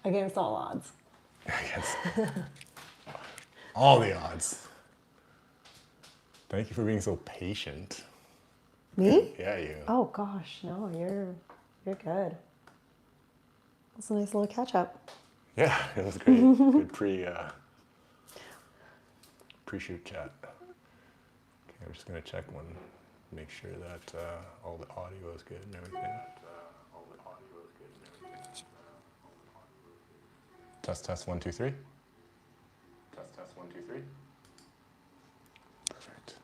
Against all odds. Against all the odds. Thank you for being so patient. Me? Yeah, you. Oh gosh, no, you're good. That's a nice little catch up. Yeah, it was great. Good pre-shoot chat. Okay, I'm just gonna check one, make sure that all the audio is good and everything. Test 1 2 3. Test 1 2 3. Perfect.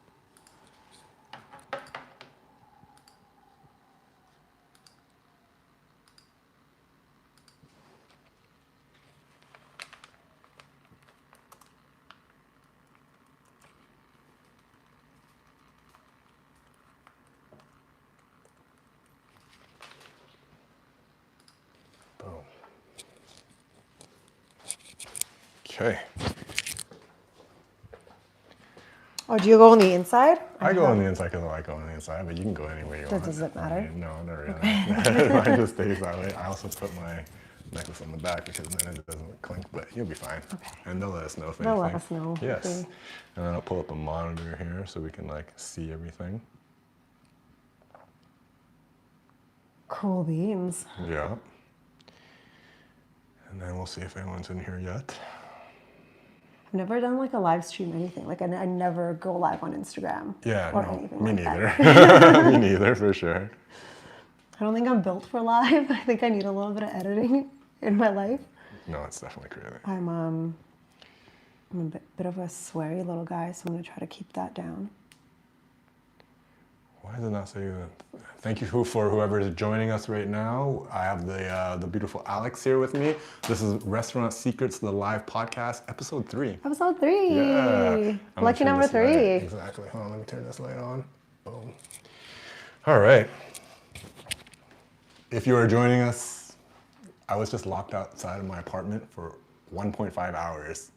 Boom. Okay. Oh, do you go on the inside? I go on the inside because I like going on the inside, but you can go anywhere you want. Does it matter? I mean, no, not really. Mine just stays that way. I also put my necklace on the back because then it doesn't clink, but you'll be fine. Okay. And they'll let us know if They'll anything. let us know. Yes. Okay. And then I'll pull up a monitor here so we can like see everything. Cool beans. Yeah. And then we'll see if anyone's in here yet. I've never done like a live stream anything. Like I never go live on Instagram. Yeah, or no, anything me like neither. That. Me neither, for sure. I don't think I'm built for live. I think I need a little bit of editing in my life. No, it's definitely crazy. I'm a bit of a sweary little guy, so I'm gonna try to keep that down. Why does it not say that? Thank you for whoever is joining us right now. I have the beautiful Alex here with me. This is Restaurant Secrets, the live podcast, episode 3. Episode 3. Yeah. Lucky number 3. Exactly. Hold on, let me turn this light on. Boom. All right. If you are joining us, I was just locked outside of my apartment for 1.5 hours.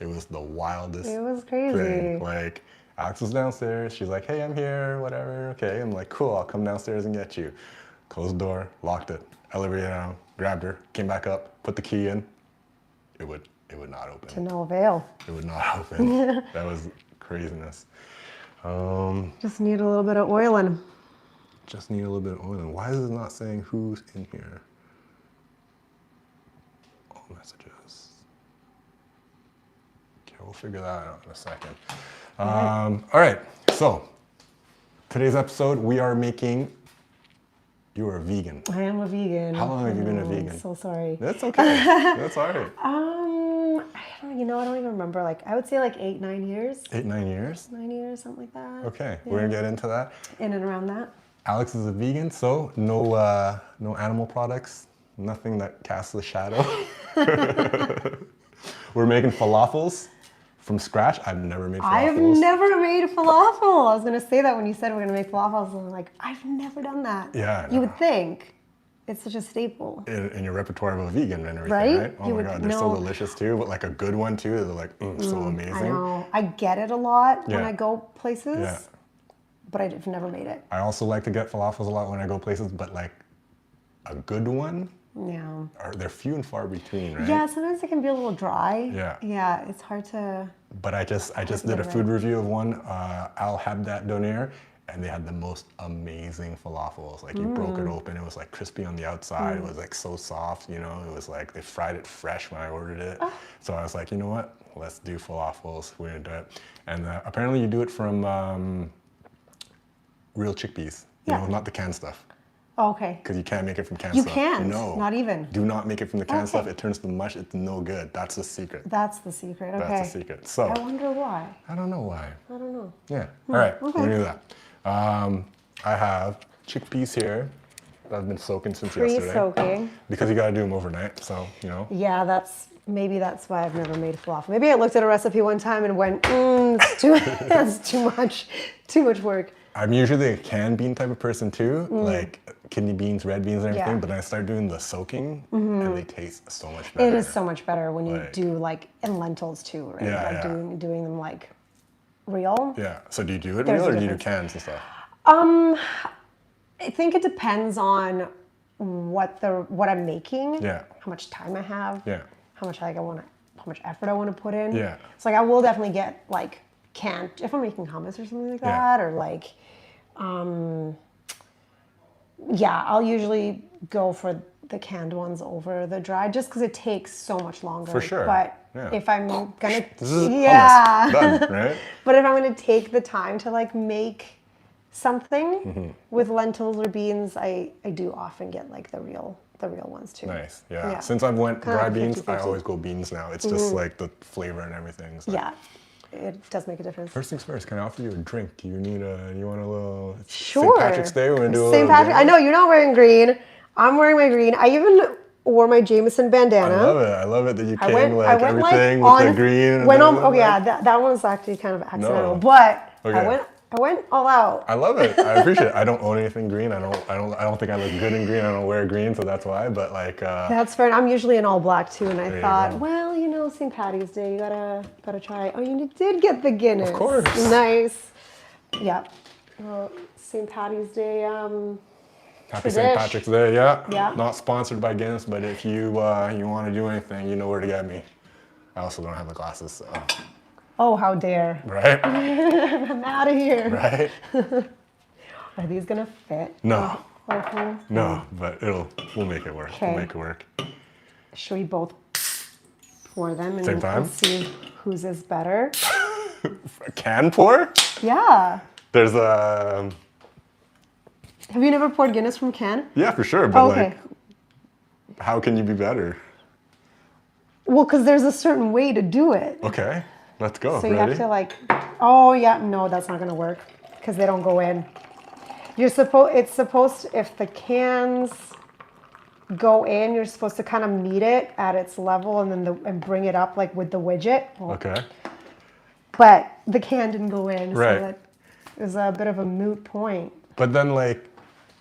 It was the wildest It was crazy. thing. Like, Alex was downstairs. She's like, hey, I'm here, whatever. Okay. I'm like, cool, I'll come downstairs and get you. Closed the door, locked it, elevator down, grabbed her, came back up, put the key in. It would not open. To no avail. It would not open. That was craziness. Just need a little bit of oiling. Just need a little bit of oil. Why is it not saying who's in here? All messages. Okay, we'll figure that out in a second. All right, so today's episode, we are making, you are a vegan. I am a vegan. How long have you been a vegan? I'm so sorry. That's okay. That's all right. I don't even remember. Like, I would say like 8-9 years. 8-9 years? 9 years, something like that. Okay, we're gonna get into that. In and around that. Alex is a vegan, so no animal products, nothing that casts a shadow. We're making falafels from scratch. I've never made falafels. I've never made falafel. I was gonna say that when you said we're gonna make falafels, and I'm like, I've never done that. Yeah, You would think. It's such a staple. In your repertoire of a vegan and everything, Right? right? Oh You my would God, they're so know. delicious too, but like a good one too, they're like, so amazing. I know. I get it a lot when Yeah. I go places, Yeah. but I've never made it. I also like to get falafels a lot when I go places, but like a good one, Yeah. they're few and far between, right? Yeah, sometimes it can be a little dry. Yeah. Yeah, it's hard to. But I just did a food review of one, Al Habdat Donair, and they had the most amazing falafels. Like you broke it open, it was like crispy on the outside, it was like so soft, you know, it was like they fried it fresh when I ordered it. So I was like, you know what, let's do falafels, we're gonna do it. And apparently you do it from real chickpeas, you know, not the canned stuff. Oh, okay. Because you can't make it from canned You stuff. can't. No. Not even. Do not make it from the canned stuff. Okay. It turns to mush. It's no good. That's the secret. That's the secret. Okay. That's the secret. So I wonder why. I don't know why. I don't know. Yeah. All right. Okay. We're gonna do that. I have chickpeas here that have been soaking since yesterday. Pre-soaking. Because you gotta do them overnight. So you know. Yeah, maybe that's why I've never made falafel. Maybe I looked at a recipe one time and went, it's too, that's too much work. I'm usually a canned bean type of person too, like kidney beans, red beans, and everything. Yeah. But then I started doing the soaking, and they taste so much better. It is so much better when you Like- do like in lentils too, right? Yeah, like yeah. doing them like real. Yeah. So do you do it There's real a or do you do difference. cans and stuff? I think it depends on what I'm making, Yeah. how much time I have, Yeah. how much effort I want to put in. Yeah. So like I will definitely get like canned if I'm making hummus or something like that, or like, yeah, I'll usually go for the canned ones over the dried just because it takes so much longer. For sure. But Yeah. if I'm gonna, This is yeah, hummus. Done, right? but if I'm gonna take the time to like make something with lentils or beans, I do often get like the real ones too. Nice. Yeah. Yeah. Since I've went Kind of dry like beans, I 50-50. always go beans now. It's just like the flavor and everything. It's like, Yeah, it does make a difference. first things first, can I offer you a drink? You want a little Sure. St. Patrick's Day? We're gonna do a St. little Patrick. I know you're not wearing green. I'm wearing my green. I even wore my Jameson bandana. I love it. I love it that you I came went everything like with on, the green. And went on. everything, Oh like- yeah, that one was actually kind of accidental, No. but Okay. I went all out. I love it. I appreciate it. I don't own anything green. I don't think I look good in green. I don't wear green, so that's why. But like, That's fair. I'm usually in all black too, and There I you thought, go. well, St. Patty's Day, you gotta try. Oh, you did get the Guinness. Of course. Nice. Yeah. Well, St. Patty's Day. happy Tradish. St. Patrick's Day. Yeah. Yeah. Not sponsored by Guinness, but if you you want to do anything, you know where to get me. I also don't have the glasses, so Oh, how dare! right, I'm out of here. right. Are these gonna fit? No, Okay. no, but we'll make it work. We'll Okay. make it work. Should we both pour them and Same time? we'll see whose is better? A can pour? Yeah. There's a Have you never poured Guinness from can? yeah, for sure. But Okay. like, how can you be better? Well, because there's a certain way to do it. Okay, let's go. So you Ready? have to like, oh yeah, no, that's not gonna work because they don't go in. It's supposed to, if the cans go in, you're supposed to kind of meet it at its level and then and bring it up like with the widget. Okay. But the can didn't go in, Right. so that is a bit of a moot point. But then like,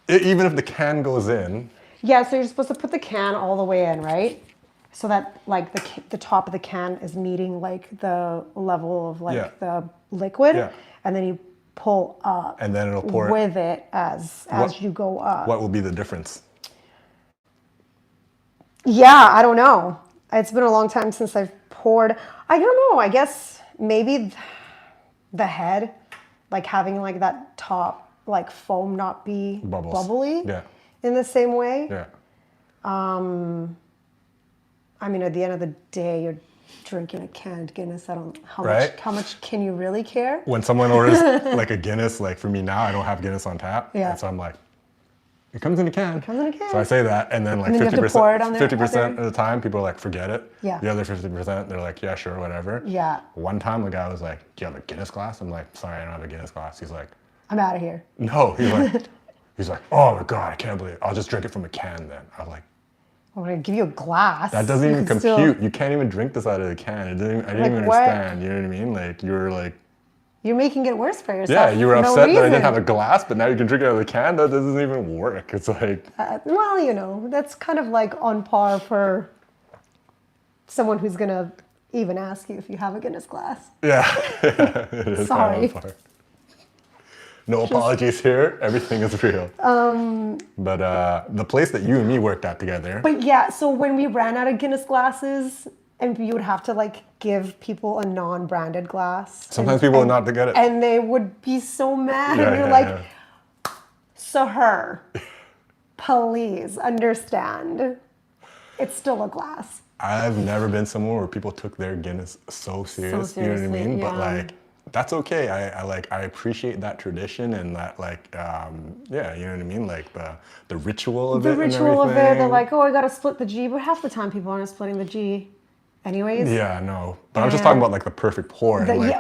even if the can goes in, Yeah, so you're supposed to put the can all the way in, right? So that like the top of the can is meeting like the level of like Yeah. the liquid, Yeah. and then you pull up and then it'll pour. with it as you go up. What will be the difference? Yeah, I don't know. It's been a long time since I've poured. I don't know. I guess maybe the head, like having like that top like foam not be Bubbles. bubbly Yeah. in the same way. Yeah. I mean, at the end of the day, you're drinking a canned Guinness. I don't Right. how much can you really care? When someone orders like a Guinness, like for me now, I don't have Guinness on tap. Yeah. And so I'm like, it comes in a can. It comes in a can. So I say that, and then like And then you have to pour it on 50%, there, 50% of the time, people are like, forget it. Yeah. The other 50%, they're like, yeah, sure, whatever. Yeah. One time, a guy was like, do you have a Guinness glass? I'm like, sorry, I don't have a Guinness glass. He's like, I'm out of here. no. He's like, oh my God, I can't believe it. I'll just drink it from a can then. I was like, I'm gonna give you a glass. that doesn't You even can compute. still- You can't even drink this out of the can. I didn't Like, even what? understand. You know what I mean? Like, you were like, You're making it worse for yourself. yeah, you were for no upset that I didn't reason. have a glass, but now you can drink it out of the can. That doesn't even work. It's like, Well, that's kind of like on par for someone who's gonna even ask you if you have a Guinness glass. yeah. It is Sorry. kind of apart. No apologies here. Everything is real. But the place that you and me worked at together. But yeah, so when we ran out of Guinness glasses, and you would have to like give people a non-branded glass. Sometimes people would not get it. And they would be so mad. Yeah, and you're yeah, like, yeah. Sir, please understand. It's still a glass. I've never been somewhere where people took their Guinness so serious. You know what I seriously, mean? But yeah. like, that's okay. I appreciate that tradition and that like, yeah, you know what I mean? Like the ritual of it. The and ritual of it, everything. they're like, oh, I gotta split the G, but half the time people aren't splitting the G anyways. Yeah, no. But I'm just talking about like the perfect pour. And, like, these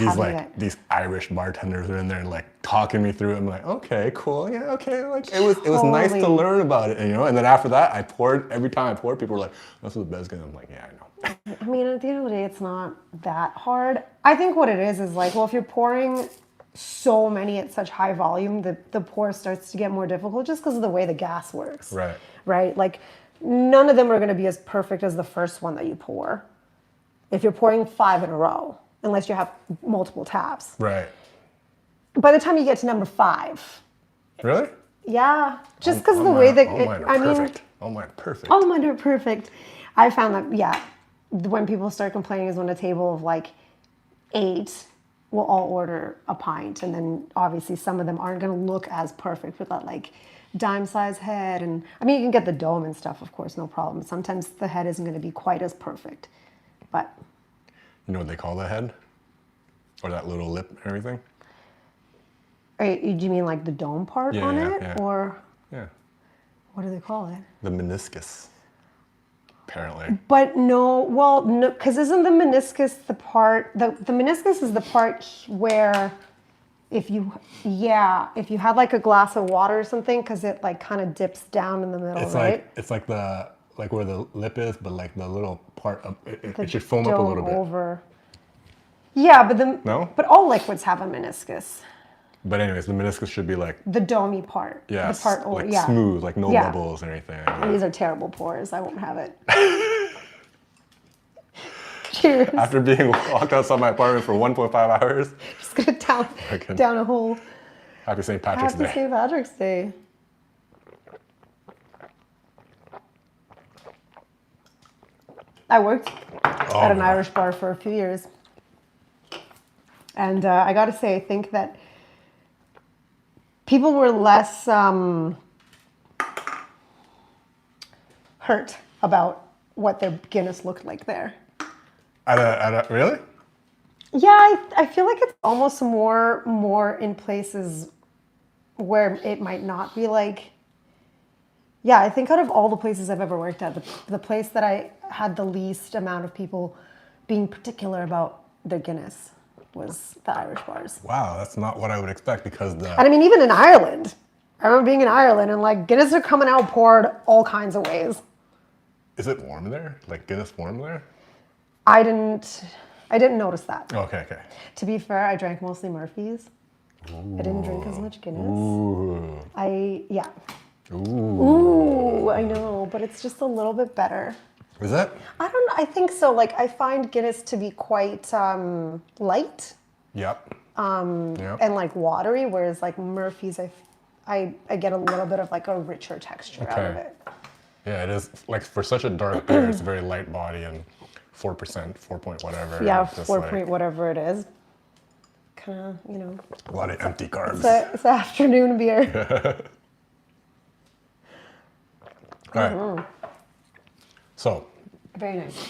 having like it. these Irish bartenders are in there like talking me through it. I'm like, okay, cool, yeah, okay. Like it was nice to Totally. learn about it, and then after that, I poured. Every time I poured, people were like, "This is the best Guinness." I'm like, yeah, I know. I mean, at the end of the day, it's not that hard. I think what it is like, well, if you're pouring so many at such high volume, the pour starts to get more difficult just because of the way the gas works. Right. Right? Like, none of them are going to be as perfect as the first one that you pour. If you're pouring 5 in a row, unless you have multiple taps. Right. By the time you get to number 5, Really? Yeah, just because of the way that all mine are perfect. All mine are perfect. all mine are perfect. I found that, yeah, when people start complaining is when a table of like 8 will all order a pint, and then obviously some of them aren't going to look as perfect with that like dime size head. And I mean, you can get the dome and stuff, of course, no problem. Sometimes the head isn't going to be quite as perfect, but You know what they call the head? Or that little lip and everything? do you mean like the dome part on it, or Yeah. what do they call it? The meniscus, apparently. But no, well, no, because isn't the meniscus the part, the meniscus is the part where if you had like a glass of water or something, because it like kind of dips down in the middle, It's right? it's like the like where the lip is, but like the little part of it, The it should foam up a little dome bit. over. Yeah, but No? but all liquids have a meniscus. But anyways, the meniscus should be like The domey part. yeah, The part like yeah. smooth, like no Yeah. bubbles or anything. These are terrible pores. I won't have it. Cheers. After being locked outside my apartment for 1.5 hours. Just gonna down a whole. Happy St. Patrick's Happy Day. St. Patrick's Day. I worked at an Irish bar for a few years. And I got to say, I think that people were less hurt about what their Guinness looked like there. Really? Yeah, I feel like it's almost more in places where it might not be like. Yeah, I think out of all the places I've ever worked at, the place that I had the least amount of people being particular about their Guinness was the Irish bars. Wow, that's not what I would expect because And I mean, even in Ireland, I remember being in Ireland and like Guinness are coming out poured all kinds of ways. Is it warm there? Like Guinness warm there? I didn't notice that. Okay. To be fair, I drank mostly Murphy's. I didn't drink as much Guinness. Ooh. Ooh, I know, but it's just a little bit better. Is that? I don't know. I think so. Like, I find Guinness to be quite light. Yep. And like watery, whereas like Murphy's, I get a little bit of like a richer texture out of it. Yeah, it is. Like for such a dark beer, it's a very light body and 4%, 4 point whatever. Yeah, just 4 point whatever it is. Kind of, you know. A lot of empty carbs. It's afternoon beer. All right. So. Very nice.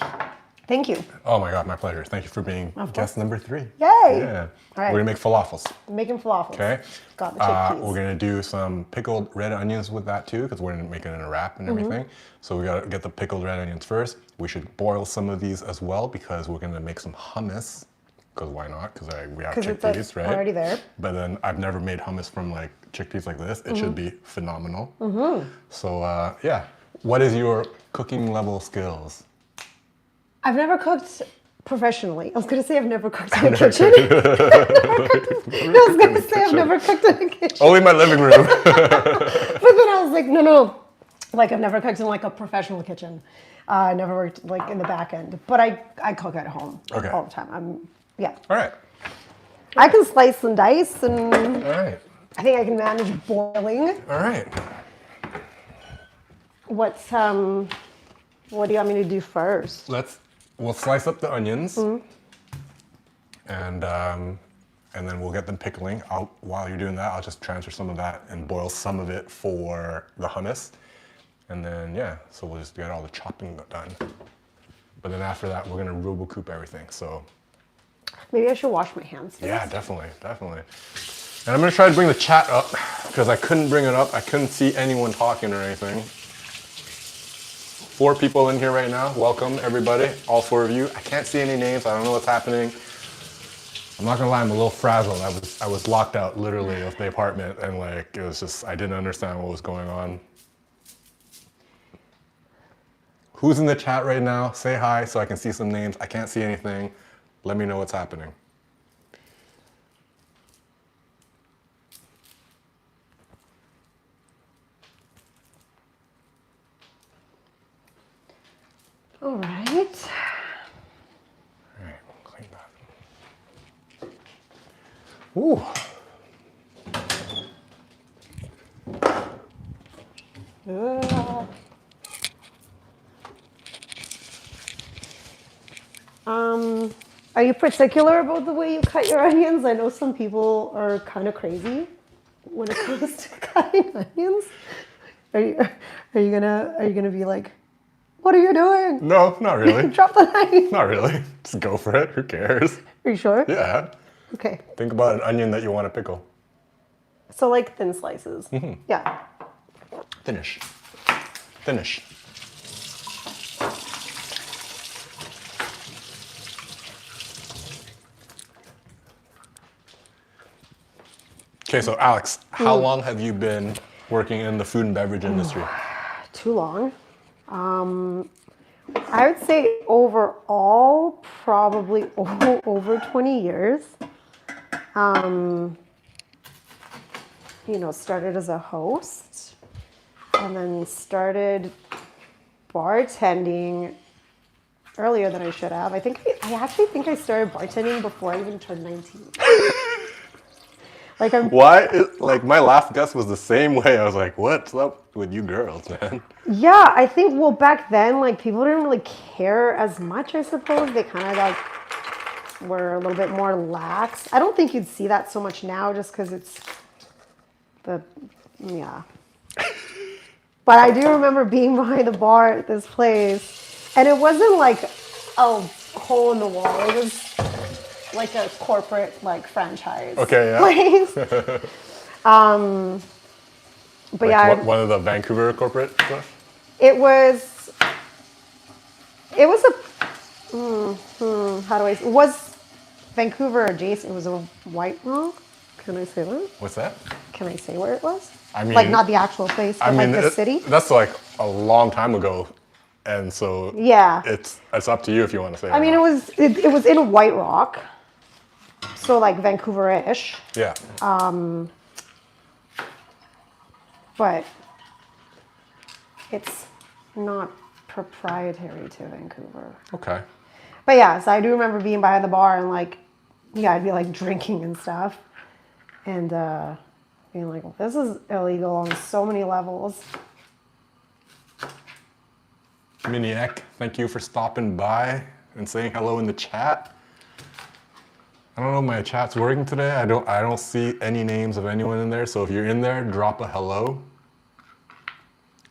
Thank you. Oh my God, my pleasure. Thank you for being guest number 3. Yay! Yeah. All right. We're gonna make falafels. I'm making falafels. Okay. Got the chickpeas. We're gonna do some pickled red onions with that too, because we're gonna make it in a wrap and everything. So we gotta get the pickled red onions first. We should boil some of these as well because we're gonna make some hummus. Because why not? Because we have chickpeas, it's right? already there. But then I've never made hummus from like chickpeas like this. It should be phenomenal. So yeah, what is your cooking level skills? I've never cooked professionally. I was going to say I've never cooked in a kitchen. I was going to say I've never cooked in a kitchen. Only my living room. But then I was like, no. Like, I've never cooked in like a professional kitchen. I never worked like in the back end. But I cook at home all the time. Yeah. All right. I can slice and dice, and All right. I think I can manage boiling. All right. What do you want me to do first? We'll slice up the onions, and then we'll get them pickling. While you're doing that, I'll just transfer some of that and boil some of it for the hummus. And then, yeah, so we'll just get all the chopping done. But then after that, we're gonna RoboCoupe everything, so. Maybe I should wash my hands. Yeah, definitely. And I'm gonna try to bring the chat up, because I couldn't bring it up. I couldn't see anyone talking or anything. 4 people in here right now. Welcome, everybody, all 4 of you. I can't see any names. I don't know what's happening. I'm not gonna lie, I'm a little frazzled. I was locked out literally of the apartment, and like it was just I didn't understand what was going on. Who's in the chat right now? Say hi so I can see some names. I can't see anything. Let me know what's happening. All right. All right, clean that. Ooh. Are you particular about the way you cut your onions? I know some people are kind of crazy when it comes to cutting onions. Are you gonna be like, what are you doing? No, not really. Drop the knife. Not really. Just go for it. Who cares? Are you sure? Yeah. Okay. Think about an onion that you want to pickle. So like thin slices. Yeah. Finish. Finish. Okay, so Alex, how long have you been working in the food and beverage industry? Too long. I would say overall, probably over 20 years. Started as a host and then started bartending earlier than I should have. I actually think I started bartending before I even turned 19. Why? My last guess was the same way. I was like, what's up with you girls, man? Yeah, I think, well, back then, people didn't really care as much, I suppose. They kind of, were a little bit more lax. I don't think you'd see that so much now just because it's yeah. But I do remember being behind the bar at this place, and it wasn't like a hole in the wall. It was like a corporate, franchise place. But yeah, one of the Vancouver corporate stuff? it was it was Vancouver adjacent. It was a White Rock. Can I say that? What's that? Can I say where it was? I mean, not the actual place, but the city. That's a long time ago, and so Yeah, it's up to you if you want to say. I mean, it was in White Rock, so Vancouver-ish. Yeah. But it's not proprietary to Vancouver. Okay. But yeah, so I do remember being behind the bar and I'd be drinking and stuff, and being like, well, this is illegal on so many levels. Miniac, thank you for stopping by and saying hello in the chat. I don't know if my chat's working today. I don't see any names of anyone in there. So if you're in there, drop a hello.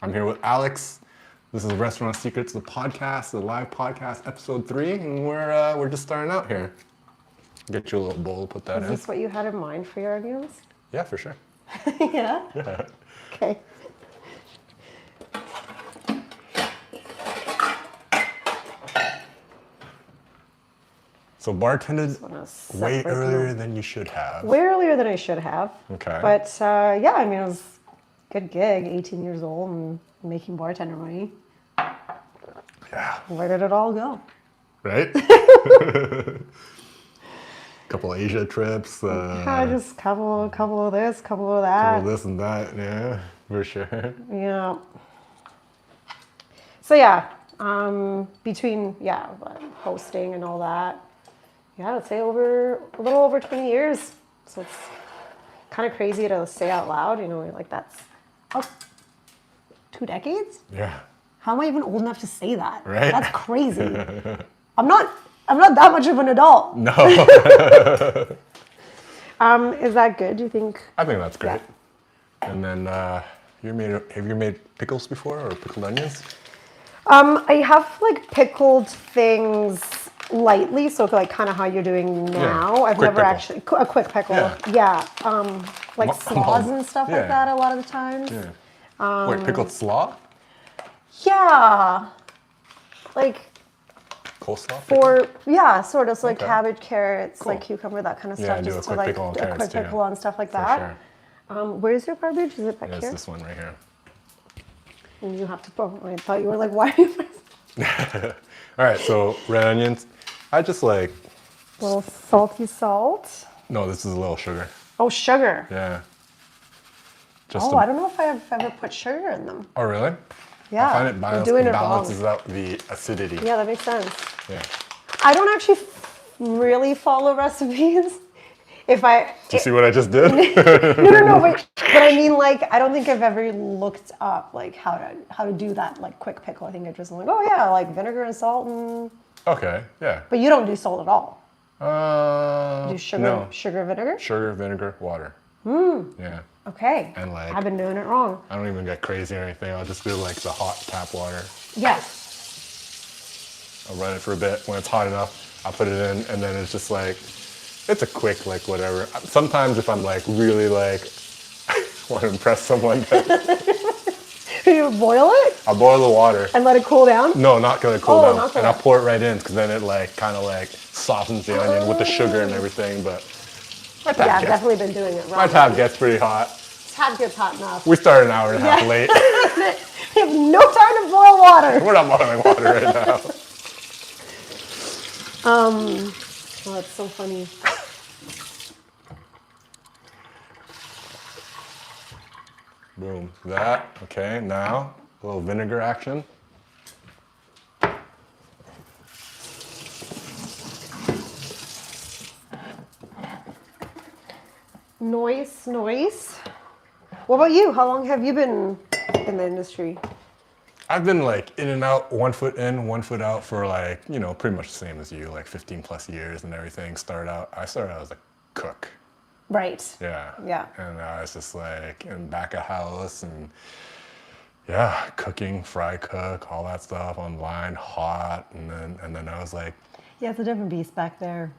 I'm here with Alex. This is Restaurant Secrets, the podcast, the live podcast, episode 3, and we're just starting out here. Get you a little bowl, put that in. Is this what you had in mind for your onions? Yeah, for sure. Yeah? Yeah. Okay. So bartended way separate earlier than you should have. Way earlier than I should have. Okay. But yeah, I mean, it was a good gig, 18 years old and making bartender money. Yeah. Where did it all go? Right? Couple Asia trips. Just couple of this, couple of that. Couple of this and that, yeah, for sure. Yeah. So yeah, between hosting and all that, yeah, I'd say a little over 20 years. So it's kind of crazy to say out loud, that's 2 decades? Yeah. How am I even old enough to say that? Right? That's crazy. I'm not that much of an adult. No. Is that good? Do you think? I think that's great. Yeah. And then, have you made pickles before or pickled onions? I have pickled things lightly, so kind of how you're doing now. Yeah. I've Quick never pickle. actually a quick pickle. Yeah. Slaws and stuff like that a lot of the times. Yeah. Wait, pickled slaw? Yeah. Coleslaw? Sort of. So Okay. cabbage, carrots, Cool. cucumber, that kind of Yeah, stuff. do a Just quick to pickle on a carrots quick too. pickle on stuff like For that. sure. Where's your garbage? Is it back Yeah, here? it's this one right here. And you have to. Oh, I thought you were like, why? Are you All right, so red onions. I just little salty salt. No, this is a little sugar. Oh, sugar. Yeah. I don't know if I've ever put sugar in them. Oh, really? Yeah, I find it you're doing it wrong. balances out the acidity. Yeah, that makes sense. Yeah. I don't actually really follow recipes. Do you see what I just did? No, but I mean, I don't think I've ever looked up how to do that quick pickle. I think I just vinegar and salt and Okay, yeah. But you don't do salt at all. You do No. sugar, vinegar? Sugar, vinegar, water. Yeah. Okay. And like, I've been doing it wrong. I don't even get crazy or anything. I'll just do like the hot tap water. Yes. I'll run it for a bit. When it's hot enough, I'll put it in, and then it's just like, it's a quick, like, whatever. Sometimes if I'm like really like, want to impress someone, You boil it I'll boil the water. and let it cool down? No, not gonna cool down. not cool And I'll down. pour it right in, because then it like, kind of like softens the onion with the sugar and everything, but my Yeah, I've tap, definitely been doing it wrong. my tap gets pretty hot. Tap gets hot enough. We started an hour and a half late. We have no time to boil water. We're not boiling water right now. Oh, that's so funny. Boom. That, okay, now a little vinegar action. Nice, nice. What about you? How long have you been in the industry? I've been like in and out, 1 foot in, 1 foot out for like, you know, pretty much the same as you, like 15 plus years and everything. I started out as a cook. Right. Yeah. Yeah. And I was just like in back of house and yeah, cooking, fry cook, all that stuff online, hot. And then I was like, Yeah, it's a different beast back there.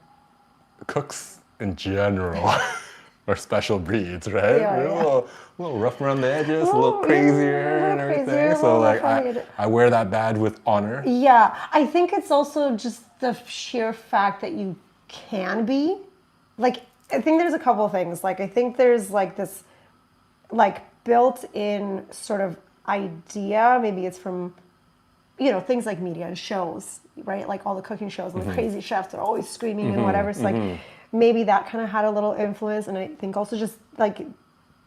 cooks in general are special breeds, right? Yeah, We're yeah. a little rough around the edges, a little crazier and crazier, everything. a So little like rough around the I wear that badge with honor. Yeah, I think it's also just the sheer fact that you can be. Like, I think there's a couple of things. Like, I think there's like this, like, built-in sort of idea. Maybe it's from, you know, things like media and shows, right? Like all the cooking shows and the crazy chefs are always screaming and whatever. So like, maybe that kind of had a little influence. And I think also just like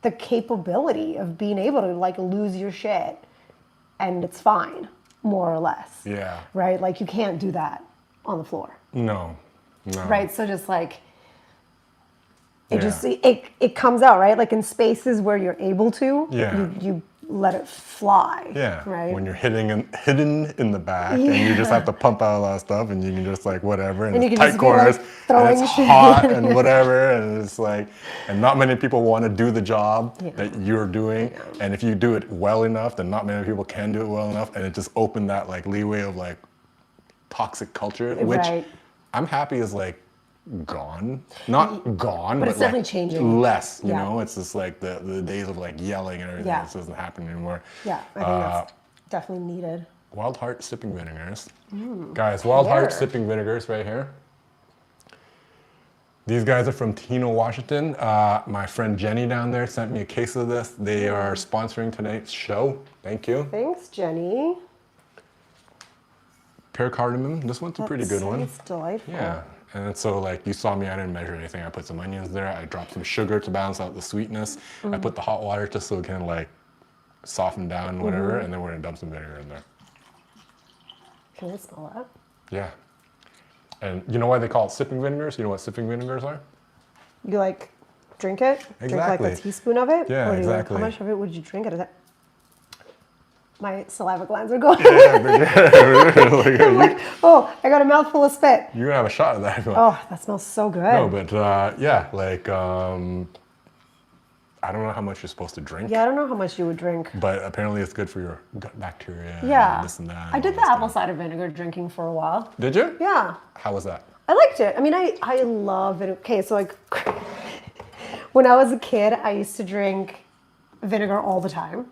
the capability of being able to like lose your shit and it's fine, more or less. Yeah. Right? Like you can't do that on the floor. No. Right? So just like, Yeah. it comes out, right? Like in spaces where you're able to, Yeah. you let it fly. Yeah. Right? When you're hidden in the back and you just have to pump out a lot of stuff and you can just like whatever and, And you it's can tight just be, like, corners and throwing it's shit. hot and whatever and it's like and not many people want to do the job Yeah. that you're doing and if you do it well enough then not many people can do it well enough and it just opened that like leeway of like toxic culture which Right. I'm happy is like gone not gone But it's like, definitely changing. less you Yeah. know it's just like the days of like yelling and everything Yeah. this doesn't happen anymore. Yeah, I think that's definitely needed. Wild Heart sipping vinegars. Guys, Wild Heart Where? sipping vinegars right here. These guys are from Teno, Washington. My friend Jenny down there sent me a case of this. They are sponsoring tonight's show. Thank you. Thanks, Jenny. Pear cardamom. This one's a pretty good one. It's delightful. Yeah. And so like you saw me, I didn't measure anything. I put some onions there. I dropped some sugar to balance out the sweetness. I put the hot water just so it can like soften down and whatever. And then we're gonna dump some vinegar in there. Can I smell that? Yeah. And you know why they call it sipping vinegars? You know what sipping vinegars are? You like drink it? Drink Exactly. like a teaspoon of it? Yeah, Or do you, exactly. How much of it would you drink at a time? My saliva glands are going. I'm like, oh, I got a mouthful of spit. You can have a shot of that if you want. Oh, that smells so good. No, but yeah, like I don't know how much you're supposed to drink. Yeah, I don't know how much you would drink. But apparently it's good for your gut bacteria. Yeah. And this and that. I and did all the this apple stuff. cider vinegar drinking for a while. Did you? Yeah. How was that? I liked it. I mean, I love it. Okay, so like when I was a kid, I used to drink vinegar all the time.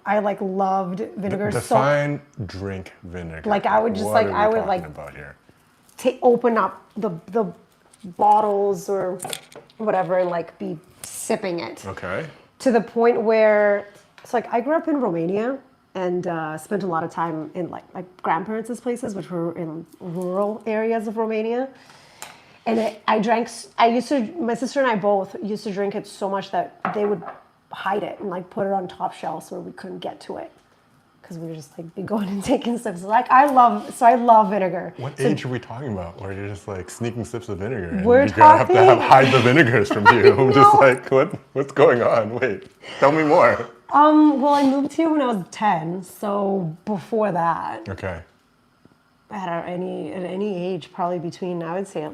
I like loved vinegar so Define drink vinegar. Like, I would just, What like, are we I would, talking like- about here? to open up the bottles or whatever and like be sipping it Okay. to the point where it's like I grew up in Romania and spent a lot of time in like my grandparents' places, which were in rural areas of Romania. And my sister and I both used to drink it so much that they would hide it and like put it on top shelves where we couldn't get to it. Because we were just like be going and taking sips. Like I love vinegar. What age are we talking about? Where you're just like sneaking sips of vinegar and We're you're gonna have to talking- hide the vinegars from you. I'm just know. like, what's going on? Wait, tell me more. Well, I moved here when I was 10, so before that. Okay. at any age, probably between, I would say,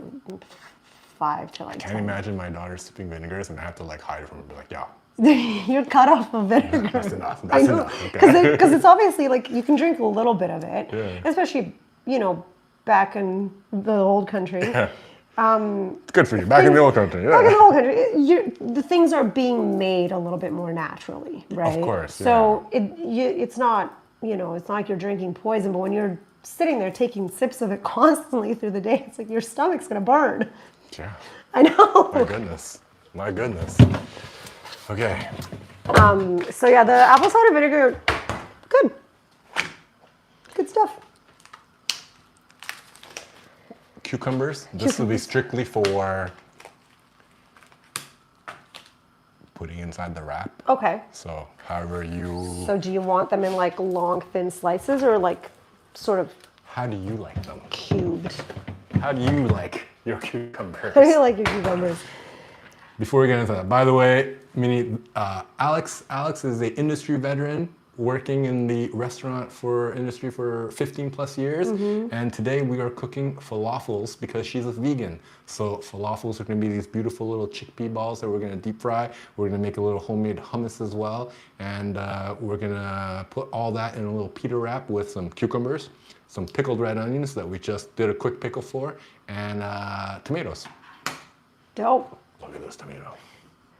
5 to like Can't 10. imagine my daughter sipping vinegars and I have to like hide from her and be like, yeah, You're cut off of vinegar. that's enough. I That's know. enough. Okay. Because it's obviously like you can drink a little bit of it, Yeah. especially, back in the old country. Yeah. It's good for you. Back in the old country. Back in the Yeah. old country, the things are being made a little bit more naturally, right? Of course. So it's not, it's not like you're drinking poison, but when you're sitting there taking sips of it constantly through the day, it's like your stomach's gonna burn. Yeah. I know. My goodness. My goodness. Okay. So yeah, the apple cider vinegar, good. Good stuff. Cucumbers. This will be strictly for putting inside the wrap. Okay. So however you... So do you want them in like long, thin slices or like sort of How do you like them? cubed? How do you like your cucumbers? How do you like your cucumbers? Before we get into that, by the way, Alex is a industry veteran working in the restaurant industry for 15 plus years. And today we are cooking falafels because she's a vegan. So falafels are gonna be these beautiful little chickpea balls that we're gonna deep fry. We're gonna make a little homemade hummus as well. And we're gonna put all that in a little pita wrap with some cucumbers, some pickled red onions that we just did a quick pickle for, and tomatoes. Dope. Look at this tomato.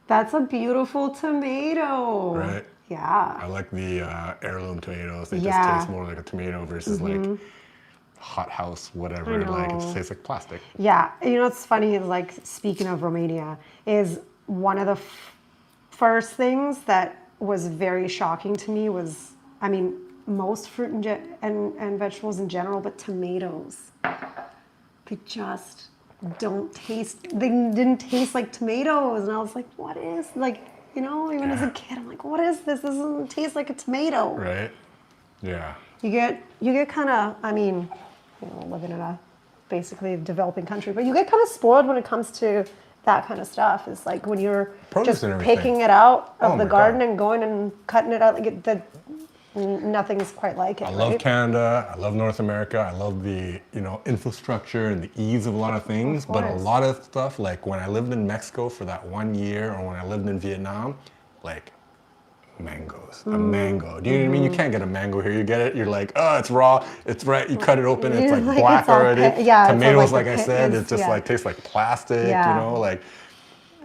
That's a beautiful tomato. Right? Yeah. I like the heirloom tomatoes. They just Yeah. taste more like a tomato versus like hothouse, whatever. I Like it know. just tastes like plastic. Yeah. What's funny is like speaking of Romania is one of the first things that was very shocking to me was, I mean, most fruit and vegetables in general, but tomatoes, they just don't taste, they didn't taste like tomatoes. And I was like, what is, like, even as a kid, I'm like, what is this? This doesn't taste like a tomato. Right? Yeah. You get kind of, I mean, living in a basically developing country, but you get kind of spoiled when it comes to that kind of stuff. It's like when you're Produce just and everything. picking it out of Oh the my garden God. and going and cutting it out, like nothing's quite like it. I love right? Canada. I love North America. I love the infrastructure and the ease of a lot of things. But a course. lot of stuff, like when I lived in Mexico for that 1 year, or when I lived in Vietnam, like mangoes, a mango. Do you know what I mean? You can't get a mango here. You get it, you're like, oh, it's raw. It's right. You cut it open, it's like Like, black it's all already. yeah, it's all Tomatoes, like like the I said, it's- it just yeah. like tastes like plastic. Yeah. Like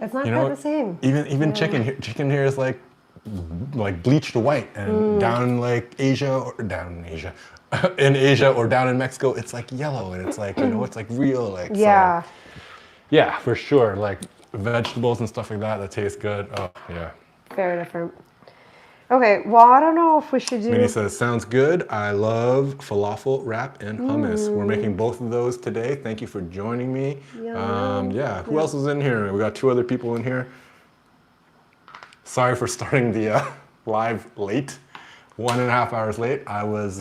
It's not you quite know, the same. even chicken here is like bleached white, and down in like Asia or down in Asia, in Asia or down in Mexico, it's like yellow, and it's like it's like real, like Yeah. So, yeah, for sure, like vegetables and stuff like that taste good. Oh yeah. Very different. Okay, well, I don't know if we should do. Minnie says, sounds good. I love falafel wrap and hummus. We're making both of those today. Thank you for joining me. Yeah, who else is in here? We got 2 other people in here. Sorry for starting the live late, 1.5 hours late. I was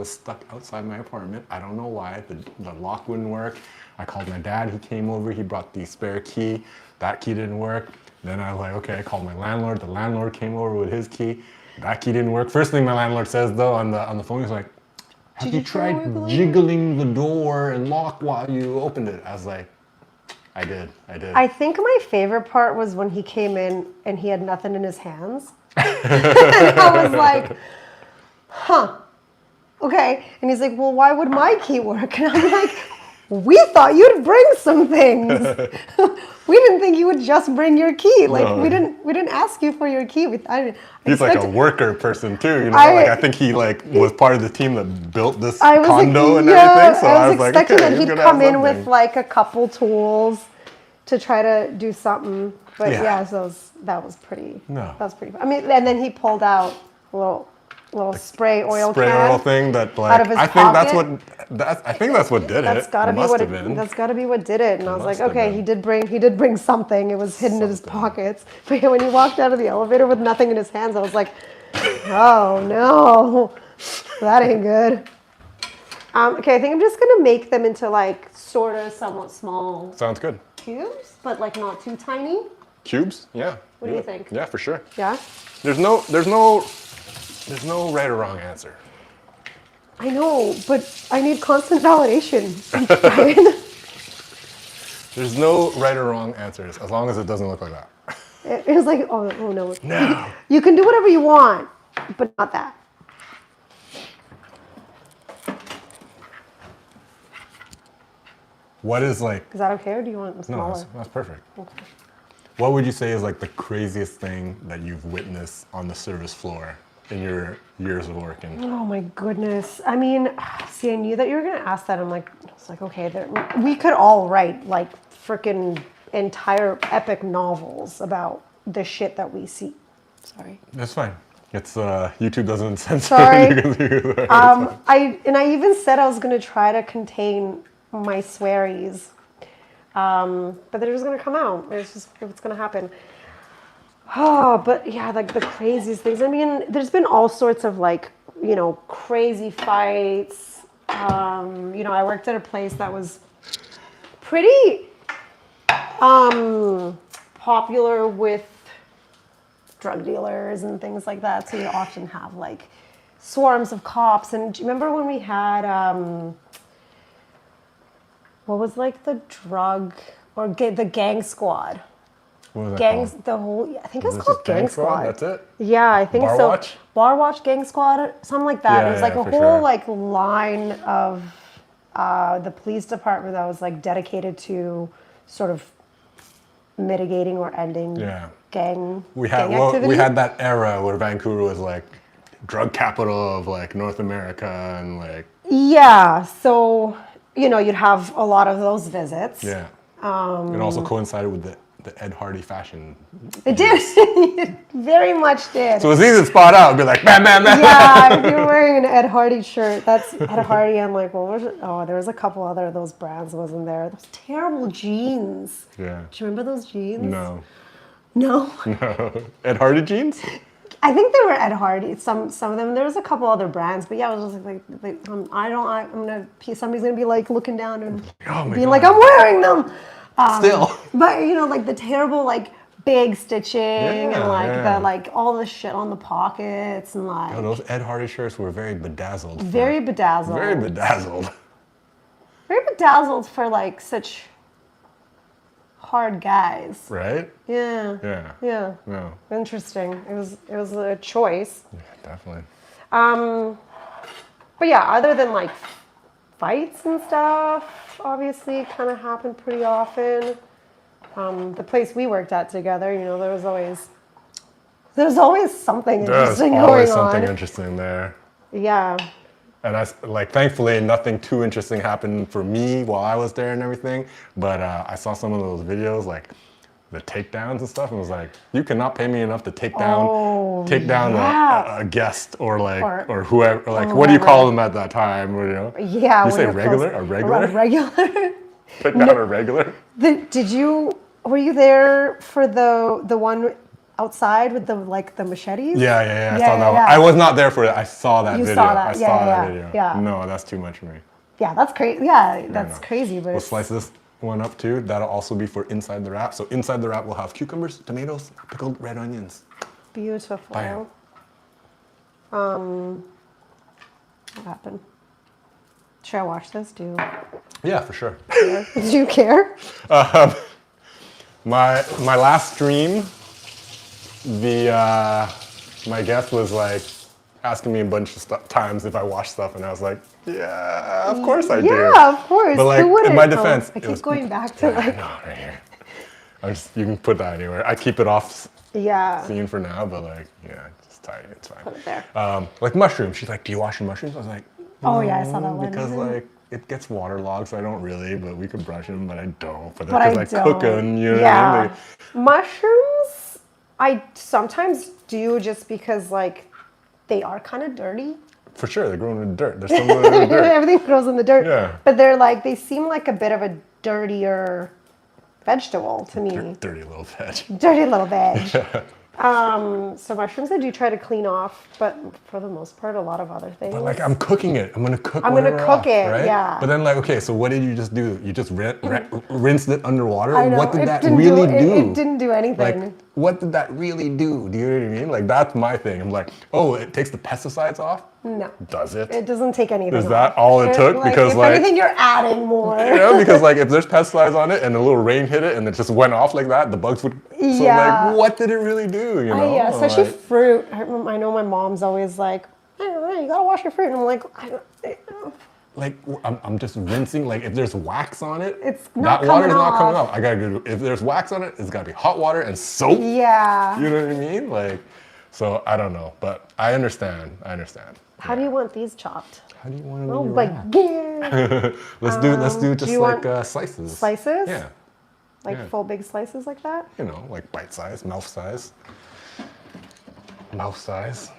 stuck outside my apartment. I don't know why. The lock wouldn't work. I called my dad. He came over. He brought the spare key. That key didn't work. Then I was like, okay, I called my landlord. The landlord came over with his key. That key didn't work. First thing my landlord says though on the phone, he's like, have you tried jiggling the door and lock while you opened it? I was like, I did. I think my favorite part was when he came in and he had nothing in his hands. And I was like, huh, okay. And he's like, well, why would my key work? And I'm like, we thought you'd bring some things. We didn't think you would just bring your key. Like No. we didn't ask you for your key. He's like a worker person too, I think he was part of the team that built this condo and everything. So I was like, expecting okay, that he's he'd gonna come have in with something. like a couple tools to try to do something. But Yeah. so that was pretty. No. That was pretty. I mean, and then he pulled out a little spray oil spray can oil thing that out of his I think pocket. I think that's what did That's it. gotta be Must what have been. that's gotta be what did it. And I was like, must have okay, been. he did bring something. It was hidden in his Something. pockets. But when he walked out of the elevator with nothing in his hands, I was like, oh no, that ain't good. Okay, I think I'm just gonna make them into like sort of somewhat small Sounds good. cubes, but like not too tiny. Cubes? Yeah. What do you think? Yeah, for sure. Yeah. There's no right or wrong answer. I know, but I need constant validation, Brian. There's no right or wrong answers as long as it doesn't look like that. It was like, oh no. No. You can do whatever you want, but not that. What is like? Is that okay, or do you want them smaller? No, that's perfect. Okay. What would you say is like the craziest thing that you've witnessed on the service floor in your years of working? Oh my goodness. I mean, see, I knew that you were gonna ask that. It's like, okay, we could all write like freaking entire epic novels about the shit that we see. Sorry. That's fine. It's YouTube doesn't censor. Sorry. I even said I was gonna try to contain my swearies, but they're just gonna come out. It's gonna happen. Oh, but yeah, like the craziest things. I mean, there's been all sorts of like, crazy fights. I worked at a place that was pretty popular with drug dealers and things like that. So you often have like swarms of cops. And do you remember when we had what was like the drug or the gang squad? What was that Gangs, called? the whole, I think it was Was called this Gang Squad. That's it? Yeah, I think Bar so. Watch? Bar Watch, Gang Squad, something like that. Yeah, It was like yeah, a for whole sure. like line of the police department that was like dedicated to sort of mitigating or ending gang activity. We had that era where Vancouver was like drug capital of like North America and like Yeah, so you'd have a lot of those visits. yeah. It also coincided with the Ed Hardy fashion. It did. It very much did. So it's easy to spot out and be like, bam, bam, bam. Yeah, if you're wearing an Ed Hardy shirt, that's Ed Hardy. I'm like, what was it? Oh, there was a couple other of those brands, wasn't there? Those terrible jeans. Yeah. Do you remember those jeans? No. No? No. Ed Hardy jeans? I think they were Ed Hardy. Some of them. There was a couple other brands, but yeah, I was just like somebody's gonna be like looking down and Oh my being God. like, I'm wearing them. Still. But like the terrible like big stitching and like yeah. the like all the shit on the pockets and like Oh, those Ed Hardy shirts were very bedazzled. very bedazzled. Very bedazzled. Very bedazzled for like such hard guys. Right? Yeah. Yeah. Yeah. No. Interesting. It was a choice. Yeah, definitely. But yeah, other than like fights and stuff, obviously kind of happen pretty often. The place we worked at together, there was always something There's interesting always going something on. interesting there. Yeah. And thankfully, nothing too interesting happened for me while I was there and everything. But I saw some of those videos, like the takedowns and stuff, and was like, you cannot pay me enough to take down yeah. a guest or Or whoever. Like, what do you call them at that time? Or, Yeah. You when say you're regular? close- A regular? A regular. Take down a regular? Were you there for the one outside with the machetes? Yeah. I saw that one. yeah. I was not there for it. I saw that You video. saw that. I Yeah, saw yeah, that video. yeah. No, that's too much for me. Yeah, that's crazy. Yeah, that's No. crazy. But We'll it's slice this one up too. That'll also be for inside the wrap. So inside the wrap, we'll have cucumbers, tomatoes, pickled red onions. beautiful. Bam. What happened? Should I watch this? Yeah, for sure. Do you care? My last stream, my guest was like asking me a bunch of times if I watch stuff, and I was like, yeah, of course I do. Yeah, of course. But like Who wouldn't? in my defense, I it keep was going back to I like. know, right here. You can put that anywhere. I keep it off Yeah. scene for now, but like, yeah, just tight. It's fine. Put it there. Like mushrooms. She's like, do you wash your mushrooms? I was like, Oh yeah, I saw that one. because like it gets waterlogged, so I don't really. But we could brush them, but I don't. But But I because don't. cook them, you know what I Yeah. mean? Mushrooms, I sometimes do just because like they are kind of dirty. For sure, they're growing in dirt. There's some in the dirt. Everything grows in the dirt. Yeah. But they seem like a bit of a dirtier vegetable to me. Dirty little veg. Dirty little veg. So mushrooms I do try to clean off, but for the most part, a lot of other things. But like I'm cooking it. I'm gonna cook. I'm gonna whatever cook off, it, right? yeah. But then like, okay, so what did you just do? You just rinsed it underwater? I know, What did it that didn't really do? It didn't do anything. Like, what did that really do? Do you know what I mean? Like, that's my thing. I'm like, oh, it takes the pesticides off? No. Does it? It doesn't take anything Is that off. all it took? Like, Because if like, anything, you're adding more. you know, because like if there's pesticides on it and a little rain hit it and it just went off like that, the bugs would. So Yeah. like, what did it really do? You know? Yeah, especially Like, fruit. I know my mom's always like, I don't know, you gotta wash your fruit. And I'm like, like I'm just rinsing. Like if there's wax on it, It's not that water's coming not coming off. off. I gotta go. If there's wax on it, it's gotta be hot water and soap. yeah. You know what I mean? Like, so I don't know, but I understand. I understand. How do you want these chopped? How do you want to Oh, do like, yeah. let's do just you like want slices. Slices? Yeah. Like Yeah. full big slices like that? You know, like bite size, mouth size. Mouth size.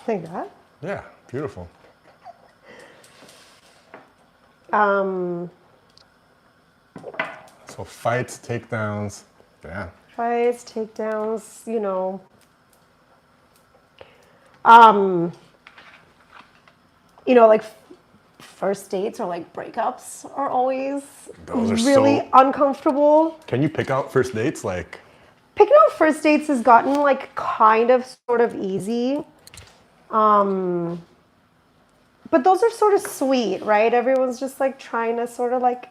Like that? Yeah, beautiful. So fights, takedowns, yeah. Fights, takedowns, you know. Like first dates or like breakups are always Those are really so- uncomfortable. Can you pick out first dates? Like, Picking out first dates has gotten like kind of sort of easy. But those are sort of sweet, right? Everyone's just like trying to sort of like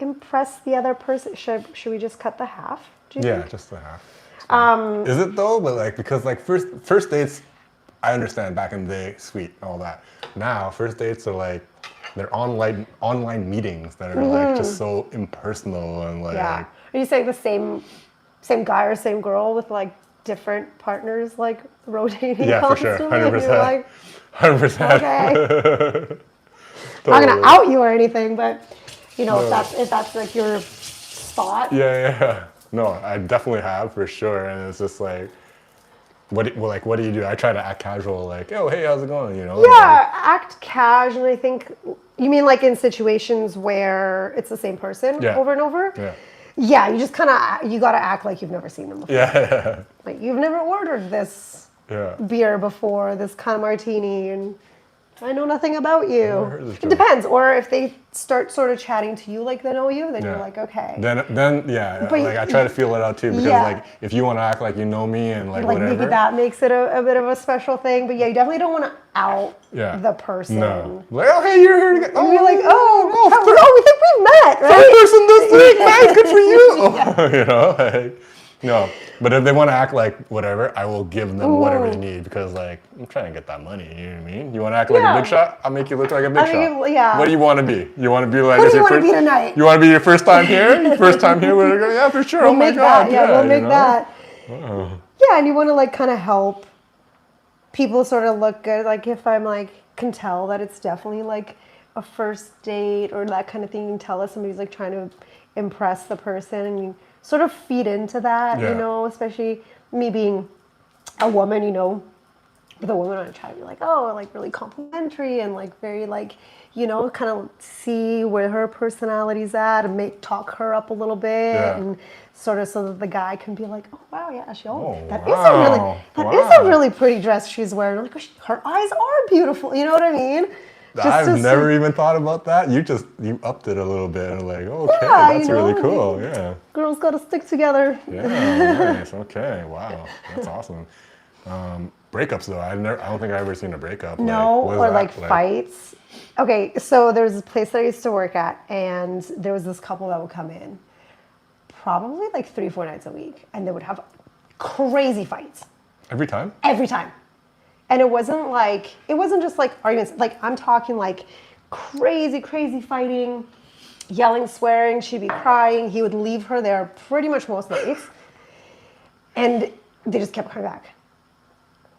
impress the other person. Should we just cut the half? Do you yeah, think? just the half. Is it though? But like, because like first dates, I understand back in the day, sweet, all that. Now first dates are like, they're online meetings that are like just so impersonal and like. Yeah. Are you saying the same guy or same girl with like different partners like rotating Yeah, for constantly? sure, 100%. And you're like, 100%. okay. I'm not gonna out you or anything, but if that's like your spot. Yeah. No, I definitely have for sure, and it's just like, what do you do? I try to act casual, like, oh, hey, how's it going? You know? Yeah, act casually. I think you mean like in situations where it's the same person Yeah. over and over. Yeah. Yeah, you just kind of you gotta act like you've never seen them before. Yeah. Like you've never ordered this Yeah. beer before, this kind of martini, and I know nothing about you. heard this It joke. depends. Or if they start sort of chatting to you like they know you, then Yeah. you're like, okay. Then yeah, But like I try to feel it out too, because Yeah. like if you want to act like you know me and like Like whatever. maybe that makes it a bit of a special thing. But yeah, you definitely don't want to out Yeah. the person. No. Like, oh, hey, you're here to get. And you're like, oh, we think we met, right? third person this week, man, good for you. You know, like, no. But if they want to act like whatever, I will give them whatever they need, because like I'm trying to get that money. You know what I mean? You want to act like Yeah. a big shot? I'll make you look like a big I shot. mean, yeah. What do you want to be? You want to be like? What is do you your want to first- be tonight? You want to be your first time here? Your first time here? Yeah, for sure. We'll oh my make god. that. Yeah, we'll you make know? that. Oh. Yeah, and you want to like kind of help people sort of look good. Like if I'm like can tell that it's definitely like a first date or that kind of thing, you can tell that somebody's like trying to impress the person, and you sort of feed into that, Yeah. especially me being a woman, with a woman I try to be like, oh, like really complimentary and like very like, kind of see where her personality's at and talk her up a little bit, Yeah. and sort of so that the guy can be like, oh wow, yeah, that is wow. a really pretty dress she's wearing. Like her eyes are beautiful. You know what I mean? I've never even thought about that. You upped it a little bit and like, okay, Yeah, that's really cool. Yeah. Girls got to stick together. Yeah, nice. Okay, wow, that's awesome. Breakups though, I don't think I've ever seen a breakup. No, what is or that? like fights. Okay, so there's this place that I used to work at, and there was this couple that would come in probably like 3-4 nights a week, and they would have crazy fights Every time? every time. And it wasn't just like arguments. Like I'm talking like crazy fighting, yelling, swearing. She'd be crying. He would leave her there pretty much most nights. And they just kept coming back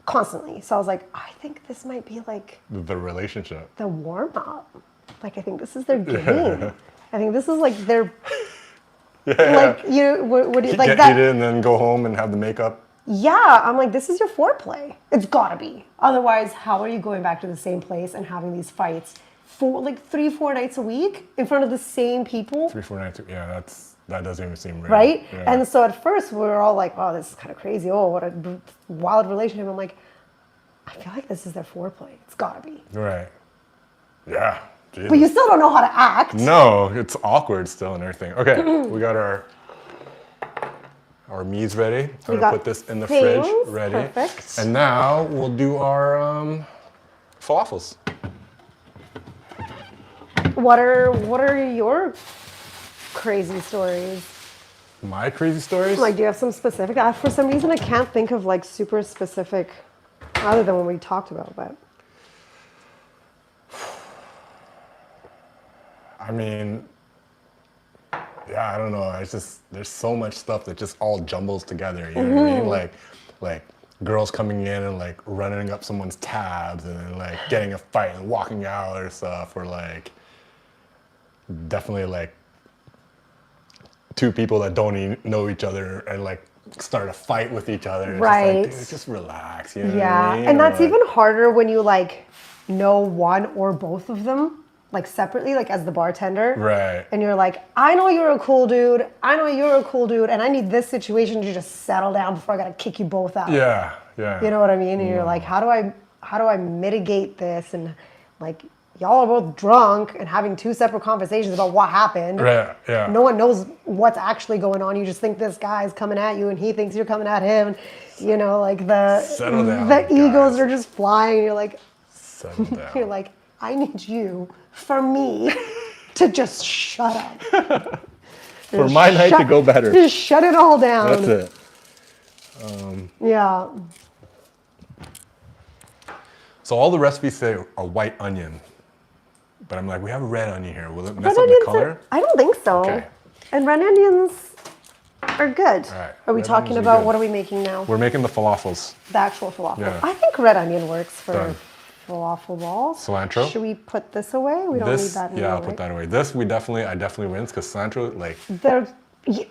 constantly. So I was like, I think this might be like The relationship. the warm up. Like I think this is their game. I think this is like their like what do you like Get that? heated and then go home and have the makeup. Yeah, I'm like, this is your foreplay. It's gotta be. Otherwise, how are you going back to the same place and having these fights for like 3-4 nights a week in front of the same people? 3-4 nights. Yeah, That doesn't even seem real. right? Yeah. And so at first we were all like, "Oh, this is kind of crazy. Oh, what a wild relationship." I'm like, I feel like this is their foreplay. It's gotta be. Right. Yeah. Jesus. But you still don't know how to act. No, it's awkward still and everything. Okay, we got our meats ready. I'm gonna got put this in the things. fridge, ready. Perfect. And now we'll do our falafels. What are your crazy stories? My crazy stories? Like, do you have some specific? For some reason, I can't think of like super specific, other than what we talked about. But I mean, yeah, I don't know. It's just there's so much stuff that just all jumbles together. You know what I mean? Like girls coming in and like running up someone's tabs and then like getting a fight and walking out or stuff, or like definitely like two people that don't even know each other and like start a fight with each other. It's right. Just like, dude, just relax. You know yeah, what I mean? and that's like, even harder when you like know one or both of them like separately, like as the bartender. right. And you're like, I know you're a cool dude. I know you're a cool dude, and I need this situation to just settle down before I gotta kick you both out. Yeah, yeah. You know what I mean? And you're like, how do I mitigate this? And like, y'all are both drunk and having two separate conversations about what happened. Yeah, yeah. No one knows what's actually going on. You just think this guy's coming at you and he thinks you're coming at him. You know, like Settle down, the egos guys. are just flying. You're like, Settle down. you're like, I need you, for me, to just shut up. For my night to go better. Just shut it all down. That's it. Yeah. So all the recipes say a white onion, but I'm like, we have a red onion here. Will it mess Red up the onions color? I don't think so. Okay. And red onions are good. All right, Are we red talking onions are about good. what are we making now? We're making the falafels. The actual falafel. Yeah. I think red onion works for Done. falafel balls. Cilantro? Should we put this away? We don't need that anymore. Yeah, I'll put that away. This I definitely rinse because cilantro, like, The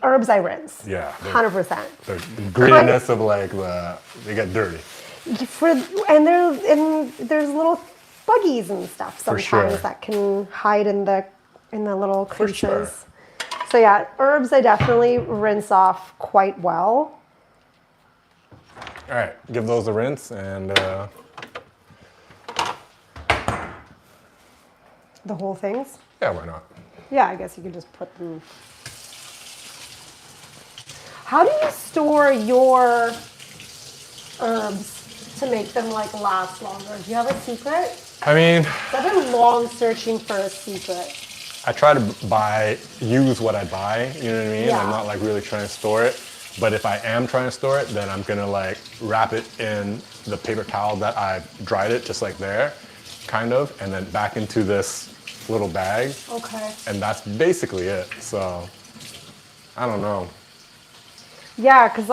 herbs I rinse. yeah, 100%. the grittiness of like they get dirty. There's little buggies and stuff For sometimes sure. that can hide in the little creases. sure. So yeah, herbs I definitely rinse off quite well. All right, give those a rinse and The whole things. yeah, why not? Yeah, I guess you can just put them. How do you store your herbs to make them like last longer? Do you have a secret? I mean, I've been long searching for a secret. I try to use what I buy, you know what I mean? Yeah. I'm not like really trying to store it. But if I am trying to store it, then I'm gonna like wrap it in the paper towel that I dried it, just like there, kind of, and then back into this little bag. Okay. And that's basically it. So, I don't know. Yeah, because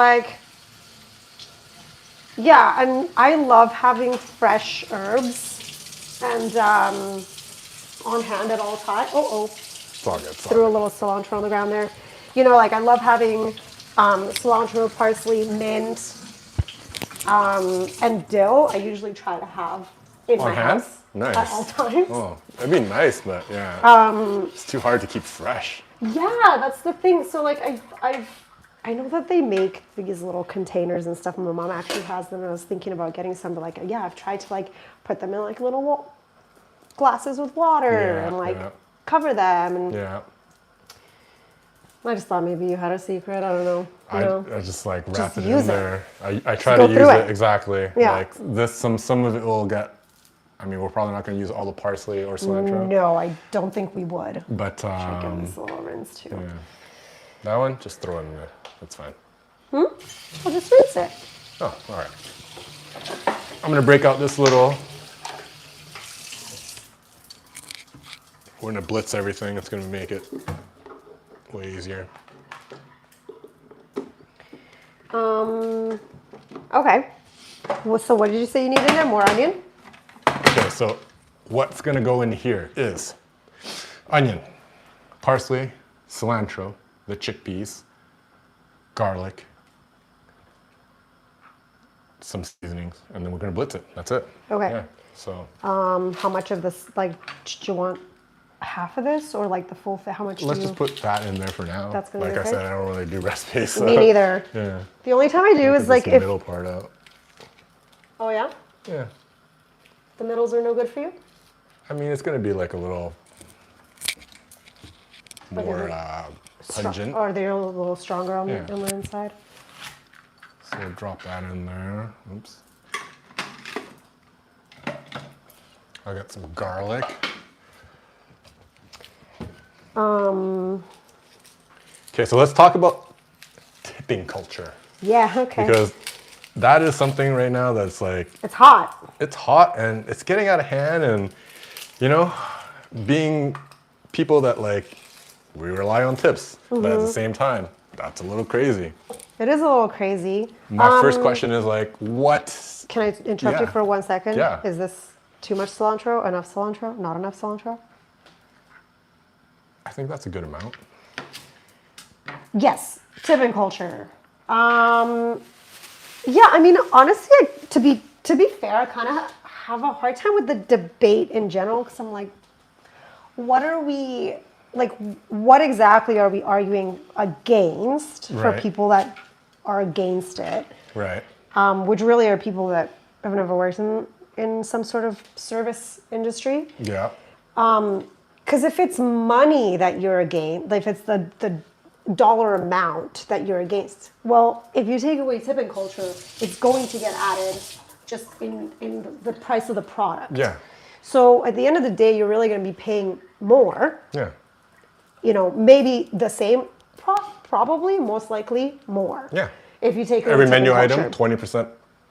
and I love having fresh herbs and on hand at all times. It's all good. It's all Threw a good. little cilantro on the ground there. You know, like I love having cilantro, parsley, mint, and dill. I usually try to have in On my hand? house Nice. at all times. Oh, that'd be nice, but yeah. It's too hard to keep fresh. Yeah, that's the thing. So like I know that they make these little containers and stuff. My mom actually has them, and I was thinking about getting some. But like, yeah, I've tried to like put them in like little glasses with water Yeah, and like yeah. cover them. And Yeah. I just thought maybe you had a secret. I don't know. You know? I just like wrap Just it use in it. there. I try go to use through it it. exactly. Yeah. Like this, some of it will get. I mean, we're probably not going to use all the parsley or cilantro. No, I don't think we would. But Should give this a little rinse too. yeah. That one, just throw it in there. That's fine. I'll just rinse it. Oh, all right. I'm going to break out this little. We're going to blitz everything. It's going to make it way easier. Okay. Well, so what did you say you needed in there? More onion? Okay, so what's going to go in here is onion, parsley, cilantro, the chickpeas, garlic, some seasonings, and then we're going to blitz it. That's it. Okay. Yeah. So How much of this, like, do you want half of this or like the full thing? How much Let's do you... just put that in there for now. That's gonna like be I okay? said, I don't really do recipes. So. Me neither. Yeah. The only time I do is like the if... middle part out. Oh yeah? Yeah. The middles are no good for you? I mean, it's going to be like a little more pungent. Or they're a little stronger on, Yeah. on the inside? So we'll drop that in there. Oops. I got some garlic. Okay, so let's talk about tipping culture. Yeah, okay. Because that is something right now that's like, It's hot. it's hot and it's getting out of hand, and you know, being people that like, we rely on tips, but at the same time, that's a little crazy. It is a little crazy. My first question is like, what? Can I interrupt you Yeah. for 1 second? Yeah. Is this too much cilantro, enough cilantro, not enough cilantro? I think that's a good amount. Yes, tipping culture. Yeah, I mean, honestly, to be fair, I kind of have a hard time with the debate in general because I'm like, what are we like? What exactly are we arguing against for Right. people that are against it? Right. Which really are people that have never worked in some sort of service industry. Yeah. Because if it's money that you're against, like if it's the dollar amount that you're against, well, if you take away tipping culture, it's going to get added just in the price of the product. Yeah. So at the end of the day, you're really going to be paying more. Yeah. You know, maybe the same, probably, most likely more. Yeah. If you take away Every tipping menu culture. item, 20%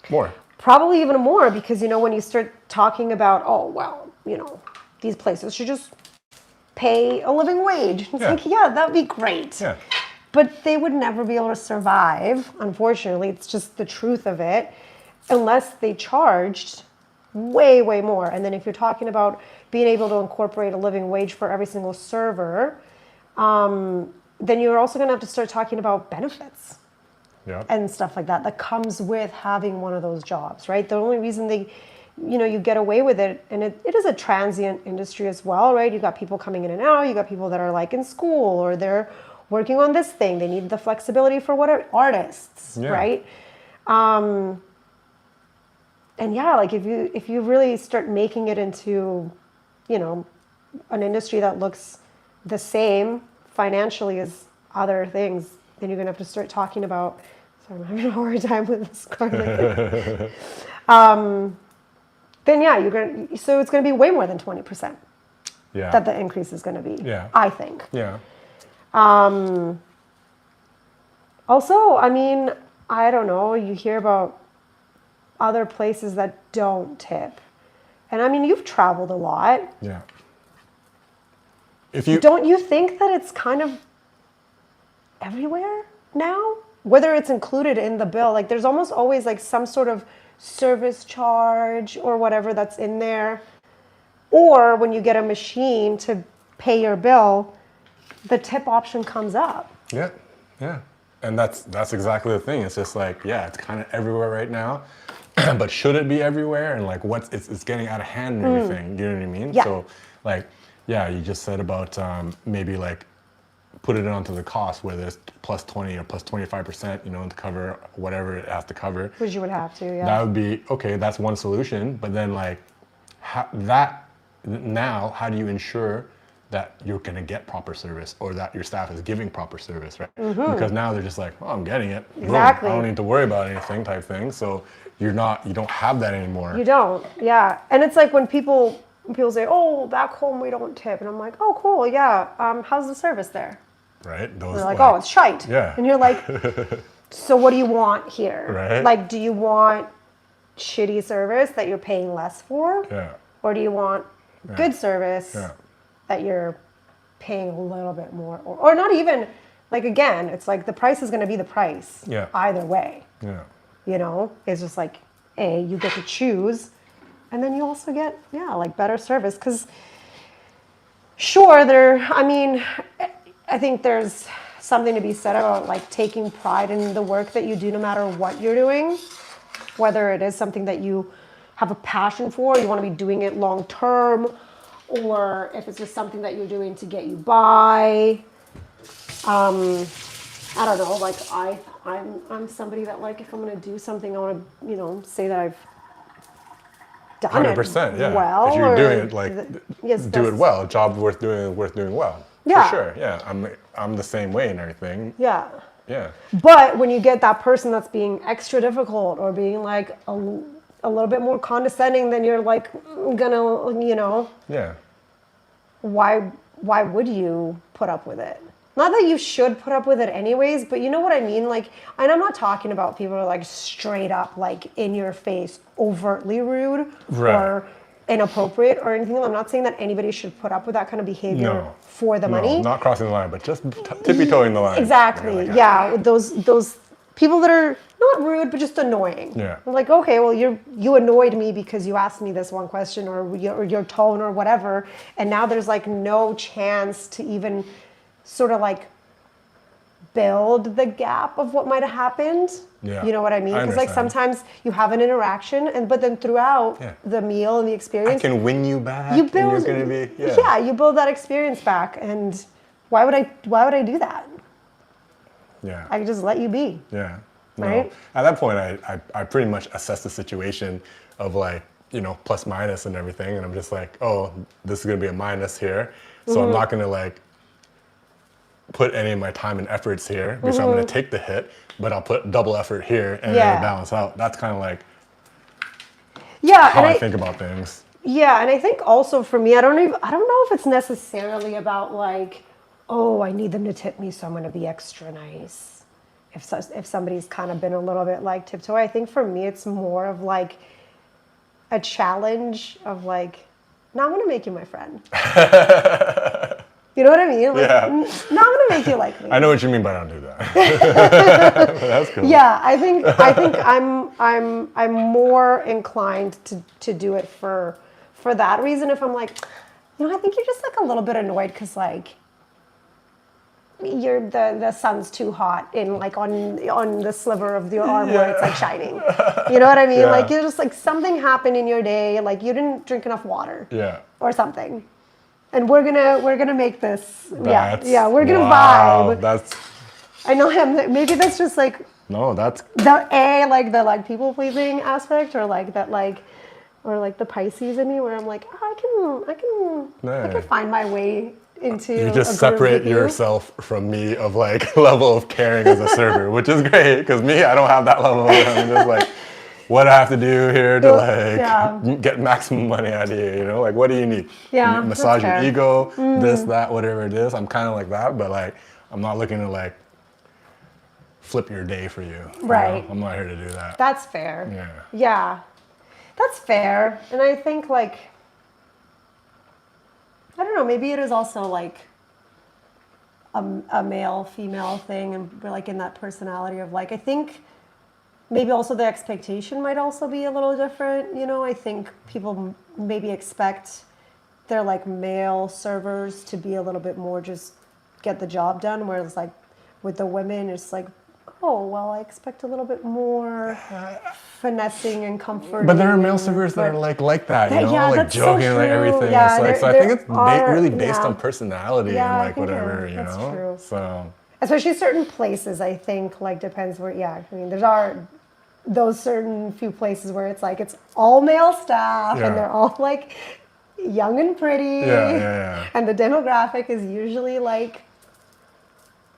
more. Probably even more because, you know, when you start talking about, oh, well, you know, these places should just pay a living wage. It's Yeah. like, yeah, that'd be great. Yeah. But they would never be able to survive, unfortunately. It's just the truth of it, unless they charged way, way more. And then if you're talking about being able to incorporate a living wage for every single server, then you're also going to have to start talking about benefits. Yeah. And stuff like that comes with having one of those jobs, right? The only reason you get away with it, and it is a transient industry as well, right? You got people coming in and out, you got people that are like in school or they're working on this thing, they need the flexibility for whatever, artists, Yeah. right? And yeah, like if you really start making it into, you know, an industry that looks the same financially as other things, then you're gonna have to start talking about. Sorry, I'm having a hard time with this garlic. Then yeah, so it's gonna be way more than 20% Yeah. that the increase is gonna be. Yeah. I think. Yeah. Also, I mean, I don't know. You hear about other places that don't tip, and I mean, you've traveled a lot. Yeah. If you Don't you think that it's kind of everywhere now? Whether it's included in the bill, like there's almost always like some sort of service charge or whatever that's in there. Or when you get a machine to pay your bill, the tip option comes up. Yeah, yeah, and that's exactly the thing. It's just like, yeah, it's kind of everywhere right now, but should it be everywhere? And like, it's getting out of hand and everything. You know what I mean? Yeah. So, like, yeah, you just said about maybe like put it onto the cost, whether it's plus 20 or plus 25%, you know, to cover whatever it has to cover. Which you would have to, yeah. That would be okay. That's one solution, but then like, how do you ensure that you're going to get proper service or that your staff is giving proper service, right? Because now they're just like, oh, I'm getting it. Boom. Exactly. I don't need to worry about anything type thing. So you don't have that anymore. You don't, yeah. And it's like when people say, oh, back home we don't tip. And I'm like, oh, cool, yeah. How's the service there? Right? Those They're like, oh, it's shite. Yeah. And you're like, so what do you want here? Right. Like, do you want shitty service that you're paying less for? Yeah. Or do you want good service Yeah. that you're paying a little bit more? Or not even, like, again, it's like the price is going to be the price. Yeah. Either way. Yeah. You know? It's just like, you get to choose. And then you also get, like better service. Because, sure, I think there's something to be said about like taking pride in the work that you do no matter what you're doing. Whether it is something that you have a passion for, you want to be doing it long term, or if it's just something that you're doing to get you by. I don't know, like I'm somebody that, like, if I'm gonna do something, I want to, you know, say that I've done 100%, it yeah. well. If you're or doing it, like, yes, do it that's- well. A job worth doing well. Yeah. For sure, yeah. I'm the same way and everything. Yeah. Yeah. But when you get that person that's being extra difficult or being like a little bit more condescending, then you're like gonna, you know, Yeah. why would you put up with it? Not that you should put up with it anyways, but you know what I mean? Like, and I'm not talking about people who are like straight up, like in your face, overtly rude Right. or inappropriate or anything. I'm not saying that anybody should put up with that kind of behavior No. for the money. No, not crossing the line, but just tippy-toeing the line. Exactly. Like, Yeah. Those people that are not rude, but just annoying. Yeah. I'm like, okay, well, you annoyed me because you asked me this one question or your tone or whatever, and now there's like no chance to even sort of like build the gap of what might have happened. Yeah. You know what I mean? I Because like understand. sometimes you have an interaction, but then throughout Yeah. the meal and the I experience, can win you back. you and build. you're gonna be, yeah, you build that experience back, and why would I do that? Yeah. I could just let you be. Yeah. No. Right? At that point, I pretty much assess the situation of, like, you know, plus minus and everything. And I'm just like, oh, this is going to be a minus here. So I'm not going to, like, put any of my time and efforts here because I'm going to take the hit, but I'll put double effort here and Yeah. it'll balance out. That's kind of like Yeah, how and I think about things. Yeah, and I think also for me, I don't know if it's necessarily about like, oh, I need them to tip me, so I'm going to be extra nice. If somebody's kind of been a little bit like tiptoe, I think for me it's more of like a challenge of like, now I'm going to make you my friend. You know what I mean? Like, Yeah. Now I'm going to make you like me. I know what you mean, but I don't do that. That's cool. Yeah, I think I'm more inclined to do it for that reason. If I'm like, you know, I think you're just like a little bit annoyed because like you're the sun's too hot in like on the sliver of your arm where it's like shining. You know what I mean? Yeah. Like you're just like something happened in your day, like you didn't drink enough water. Yeah. Or something. And we're gonna make this. That's, yeah, we're gonna wow, vibe. That's, I know him. Maybe that's just like no, that's, the people pleasing aspect, or like that or like the Pisces in me, where I'm like, oh, I can find my way into. you a just groove separate with you. yourself from me of like level of caring as a server, which is great because me, I don't have that level. I'm just like, what I have to do here to like Yeah. get maximum money out of you, you know? Like, what do you need? Yeah, You massage that's your fair. ego, this, that, whatever it is. I'm kind of like that, but like, I'm not looking to like flip your day for you. Right. You know? I'm not here to do that. That's fair. Yeah. Yeah, that's fair. And I think like, I don't know, maybe it is also like a male female thing, and we're like in that personality of like, I think maybe also the expectation might also be a little different. You know, I think people maybe expect their like male servers to be a little bit more just get the job done, whereas like with the women it's like, oh well, I expect a little bit more finessing and comfort. But there are male servers that are like that, you know, yeah, like that's so joking and like true. everything. Yeah, It's like, so I there think it's are- really based yeah. on personality Yeah, I and like think whatever, you that's know? true. So, Especially certain places, I think, like depends where. Yeah, I mean, there are those certain few places where it's like it's all male staff Yeah. and they're all like young and pretty. Yeah. And the demographic is usually like,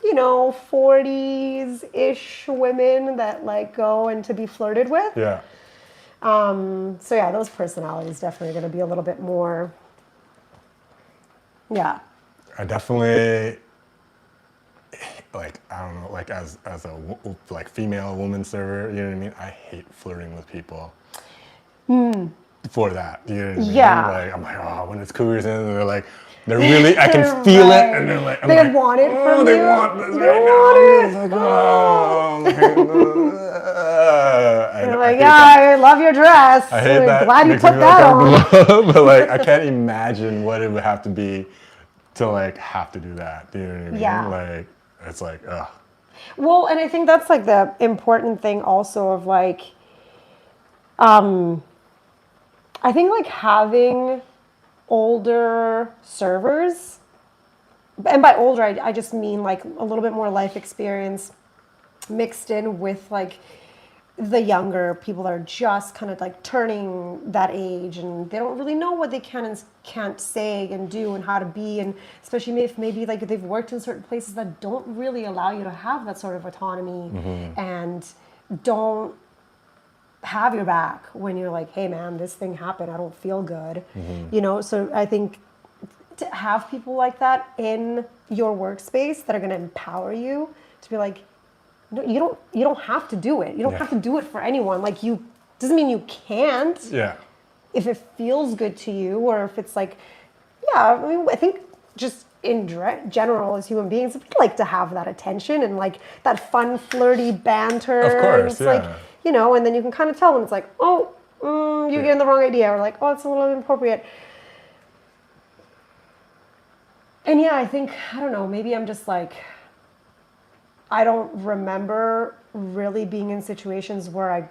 you know, 40s-ish women that like go and to be flirted with. yeah. So yeah, those personalities definitely going to be a little bit more. Yeah. I definitely, like, I don't know, like as a like female woman server, you know what I mean? I hate flirting with people for that, you know what I mean? Yeah. Like, I'm like, oh, when it's cougars in, and they're like, they're really, I can feel Right. it, and they're like, I'm They like, want it oh, from they you. want this They right want now. it. It's like, oh, You're like, yeah, I love your dress. I hate I'm that. glad you Makes put me that on. uncomfortable. But like, I can't imagine what it would have to be to like have to do that. Do you know what I mean? Yeah. Like, it's like, ugh. Well, and I think that's like the important thing also of like, I think like having older servers, and by older, I just mean like a little bit more life experience mixed in with like the younger people that are just kind of like turning that age, and they don't really know what they can and can't say and do and how to be, and especially if maybe like they've worked in certain places that don't really allow you to have that sort of autonomy and don't have your back when you're like, hey man, this thing happened, I don't feel good. You know, so I think to have people like that in your workspace that are going to empower you to be like, no, you don't have to do it. You don't have to do it for anyone. Like, you doesn't mean you can't. Yeah. If it feels good to you, or if it's like, yeah, I mean, I think just in general as human beings, we like to have that attention and like that fun, flirty banter. Of course, and it's yeah. like, you know, and then you can kind of tell when it's like, oh, you're getting the wrong idea, or like, oh, it's a little inappropriate. And yeah, I think, I don't know, maybe I'm just like, I don't remember really being in situations where I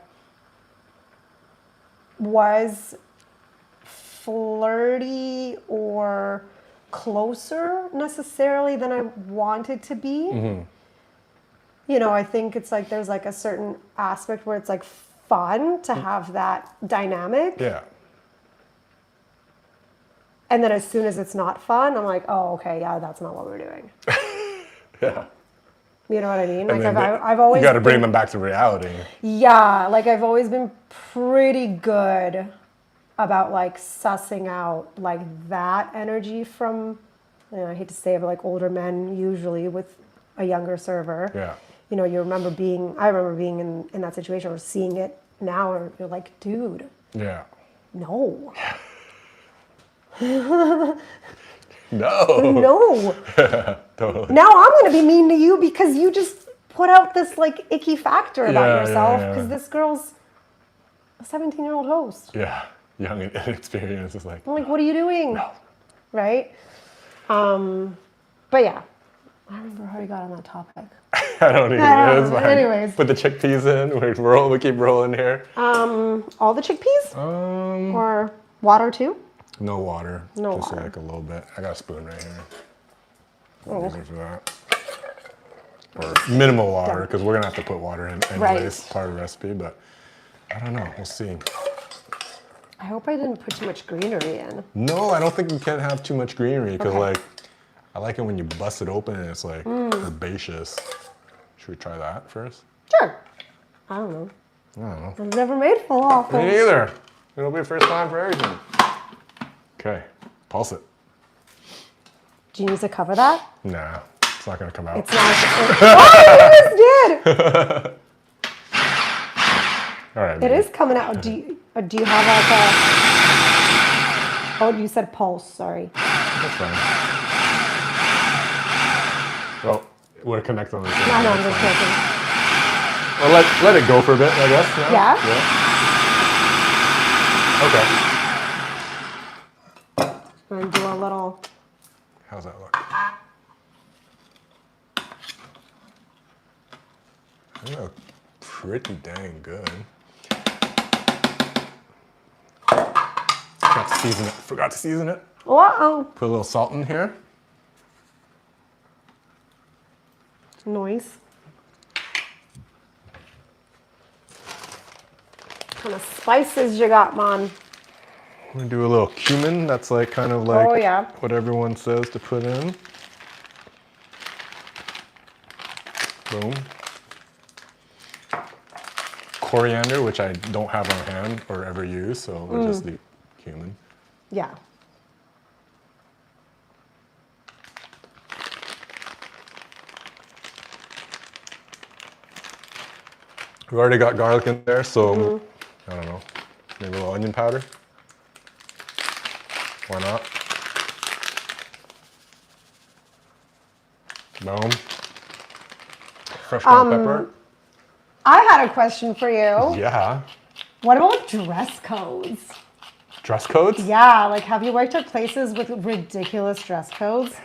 was flirty or closer necessarily than I wanted to be. You know, I think it's like there's like a certain aspect where it's like fun to have that dynamic. Yeah. And then as soon as it's not fun, I'm like, oh, okay, yeah, that's not what we're doing. Yeah. You know what I mean? And Like then I've always you got to bring been, them back to reality. yeah, like I've always been pretty good about like sussing out like that energy from, you know, I hate to say it, but like older men usually with a younger server. Yeah. You know, I remember being in that situation or seeing it now, or you're like, dude, Yeah. no. No. No. Totally. Now I'm going to be mean to you because you just put out this like icky factor about Yeah, yourself yeah, yeah. because this girl's a 17-year-old host. Yeah. Young and inexperienced is like, I'm like, what are you doing? no. Right? But yeah, I don't remember how we got on that topic. I don't even I know. don't It's know. fine. Anyways. Put the chickpeas in. We keep rolling here. All the chickpeas or water too? No water. No Just water. like a little bit. I got a spoon right here. Oh. Use it for that. Or minimal water, because we're gonna have to put water in anyways, Right. part of the recipe. But I don't know. We'll see. I hope I didn't put too much greenery in. No, I don't think you can have too much greenery because, Okay. like, I like it when you bust it open and it's like herbaceous. Should we try that first? Sure. I don't know. I don't know. I've never made falafel. Me neither. It'll be the first time for everything. Okay, pulse it. Do you need to cover that? Nah, it's not gonna come out. It's not. Oh, you just did! All right. It maybe. is coming out. Do you have like a... Oh, you said pulse, sorry. That's fine. Well, we're connected on this. I know, I'm just joking. Well, let it go for a bit, I guess. No? Yeah? Okay. And do a little... How's that look? That look pretty dang good. Forgot to season it. Uh-oh. Put a little salt in here. Noise. What kind of spices you got, man? I'm gonna do a little cumin. That's like kind of like Oh, yeah. what everyone says to put in. Boom. Coriander, which I don't have on hand or ever use, so we'll just do cumin. Yeah. We've already got garlic in there, so I don't know, maybe a little onion powder. Why not? Boom. Fresh ground pepper. I had a question for you. Yeah. What about dress codes? Dress codes? Yeah, like have you worked at places with ridiculous dress codes?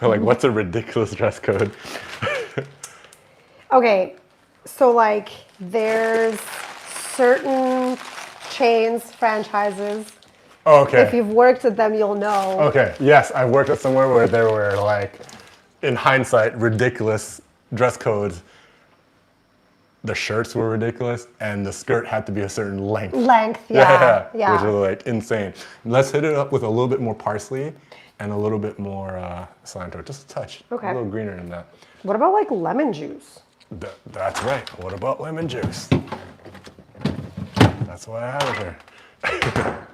Like, what's a ridiculous dress code? Okay, so like there's certain chains, franchises Okay. If you've worked at them, you'll know. Okay, yes, I worked at somewhere where there were like, in hindsight, ridiculous dress codes. The shirts were ridiculous, and the skirt had to be a certain length. Yeah. Which was like insane. Let's hit it up with a little bit more parsley and a little bit more cilantro, just a touch. Okay. A little greener than that. What about like lemon juice? That's right. What about lemon juice? That's why I have it here.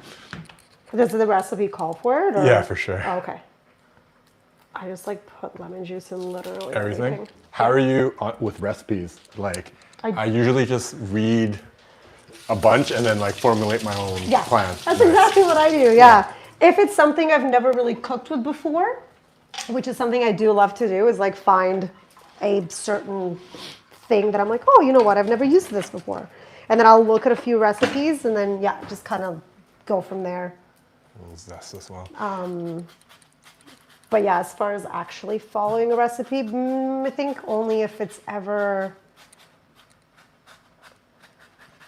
Does the recipe call for it? Or? Yeah, for sure. Oh, okay. I just like put lemon juice in literally Everything? everything. How are you with recipes? Like, I usually just read a bunch and then like formulate my own plan. That's exactly what I do, yeah. If it's something I've never really cooked with before, which is something I do love to do, is like find a certain thing that I'm like, oh, you know what, I've never used this before. And then I'll look at a few recipes and then, just kind of go from there. A little zest as well. But yeah, as far as actually following a recipe, I think only if it's ever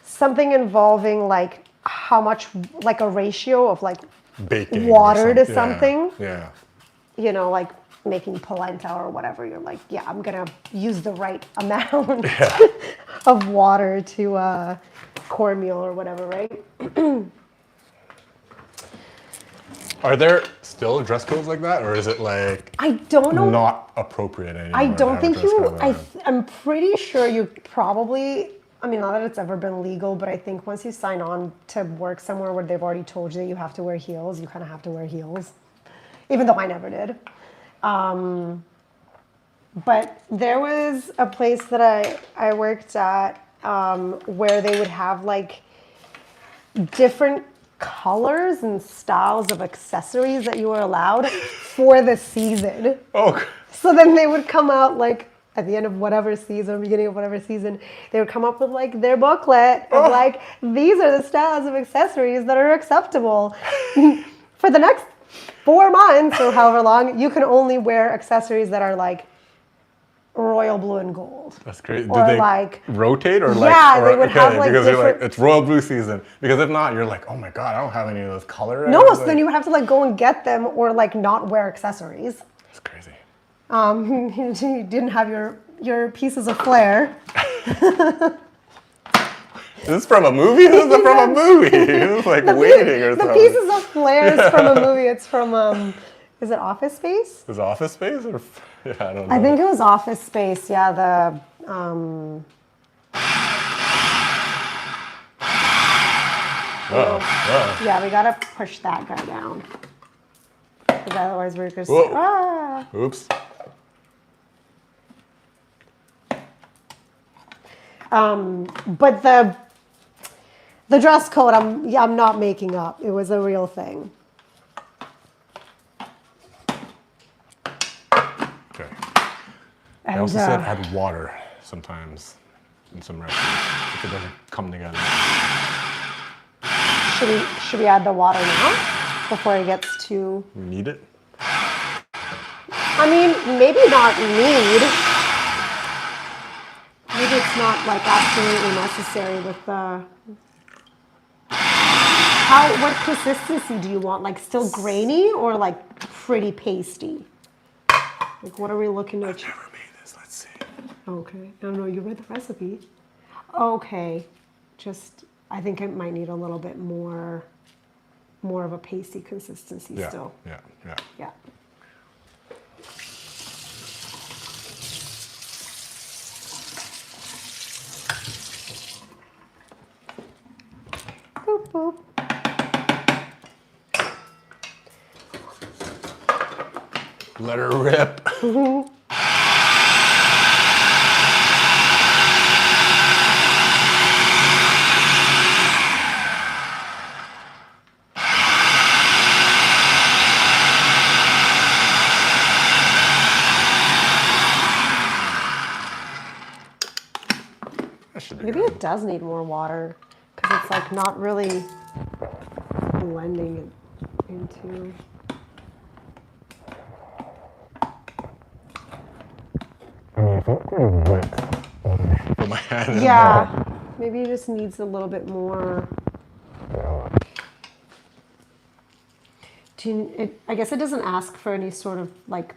something involving like how much, like a ratio of like Baking water to or something. Yeah. You know, like making polenta or whatever. You're like, I'm gonna use the right amount of water to cornmeal or whatever, right? Are there still dress codes like that, or is it like I don't know. not appropriate anymore? I don't to have a think dress you. code like I'm pretty sure you probably. I mean, not that it's ever been legal, but I think once you sign on to work somewhere where they've already told you that you have to wear heels, you kind of have to wear heels, even though I never did. But there was a place that I worked at where they would have like different colors and styles of accessories that you were allowed for the season. Oh. So then they would come out like at the end of whatever season, beginning of whatever season, they would come up with like their booklet of like, these are the styles of accessories that are acceptable. For the next 4 months or however long, you can only wear accessories that are like royal blue and gold. That's great. Or Did they like rotate or like? Yeah, they would have like because different. you're like, it's royal blue season. Because if not, you're like, oh my god, I don't have any of those color. No, so then you would have to like go and get them or like not wear accessories. That's crazy. You didn't have your pieces of flair. Is this from a movie? This is from a movie. This is like waiting or something. The pieces of flair is from a movie. It's from is it Office Space? Is Office Space or I don't know. I think it was Office Space. Yeah, the yeah, we gotta push that guy down. Because otherwise we're just Oops. But the dress code, I'm not making up. It was a real thing. Okay. And, I also said add water sometimes in some recipes if it doesn't come together. should we add the water now before it gets too? Need it? I mean, maybe not need. Maybe it's not like absolutely necessary with the. What consistency do you want? Like still grainy or like pretty pasty? Like what are we looking at? I've never made this. Let's see. Okay. I don't know. You read the recipe. Okay. I think it might need a little bit more of a pasty consistency still. Yeah. Yeah. Boop, boop. Let her rip. Maybe it does need more water because it's like not really blending it into. I mean, if it wet, put my hand in Yeah, maybe it just needs a little bit more. I guess it doesn't ask for any sort of like.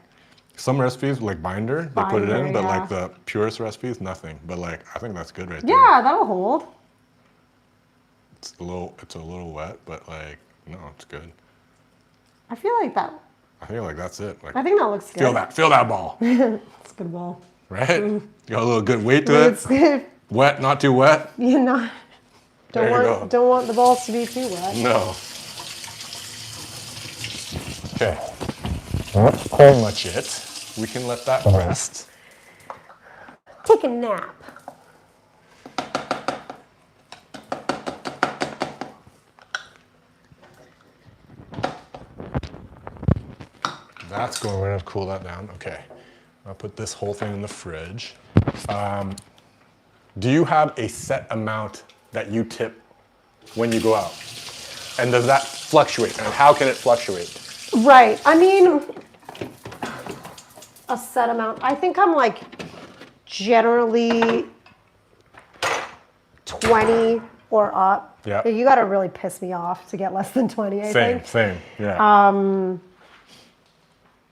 Some recipes, like binder, they put it Binder, in, but yeah. like the purest recipes, nothing. But like, I think that's good right there. Yeah, that'll hold. It's a little wet, but like, no, it's good. I feel like that. I feel like that's it. Like, I think that looks good. feel that ball, It's a good ball. right? Got a little good weight to It's it. good. Wet, not too wet. You know, There you go. don't want the balls to be too wet. No. Okay. That's pretty much it. We can let that rest. Take a nap. That's going. We're gonna cool that down. Okay. I'll put this whole thing in the fridge. Do you have a set amount that you tip when you go out? And does that fluctuate? And how can it fluctuate? Right. I mean, a set amount. I think I'm like generally 20 or up. Yeah. You got to really piss me off to get less than 20, I think. Same. Yeah.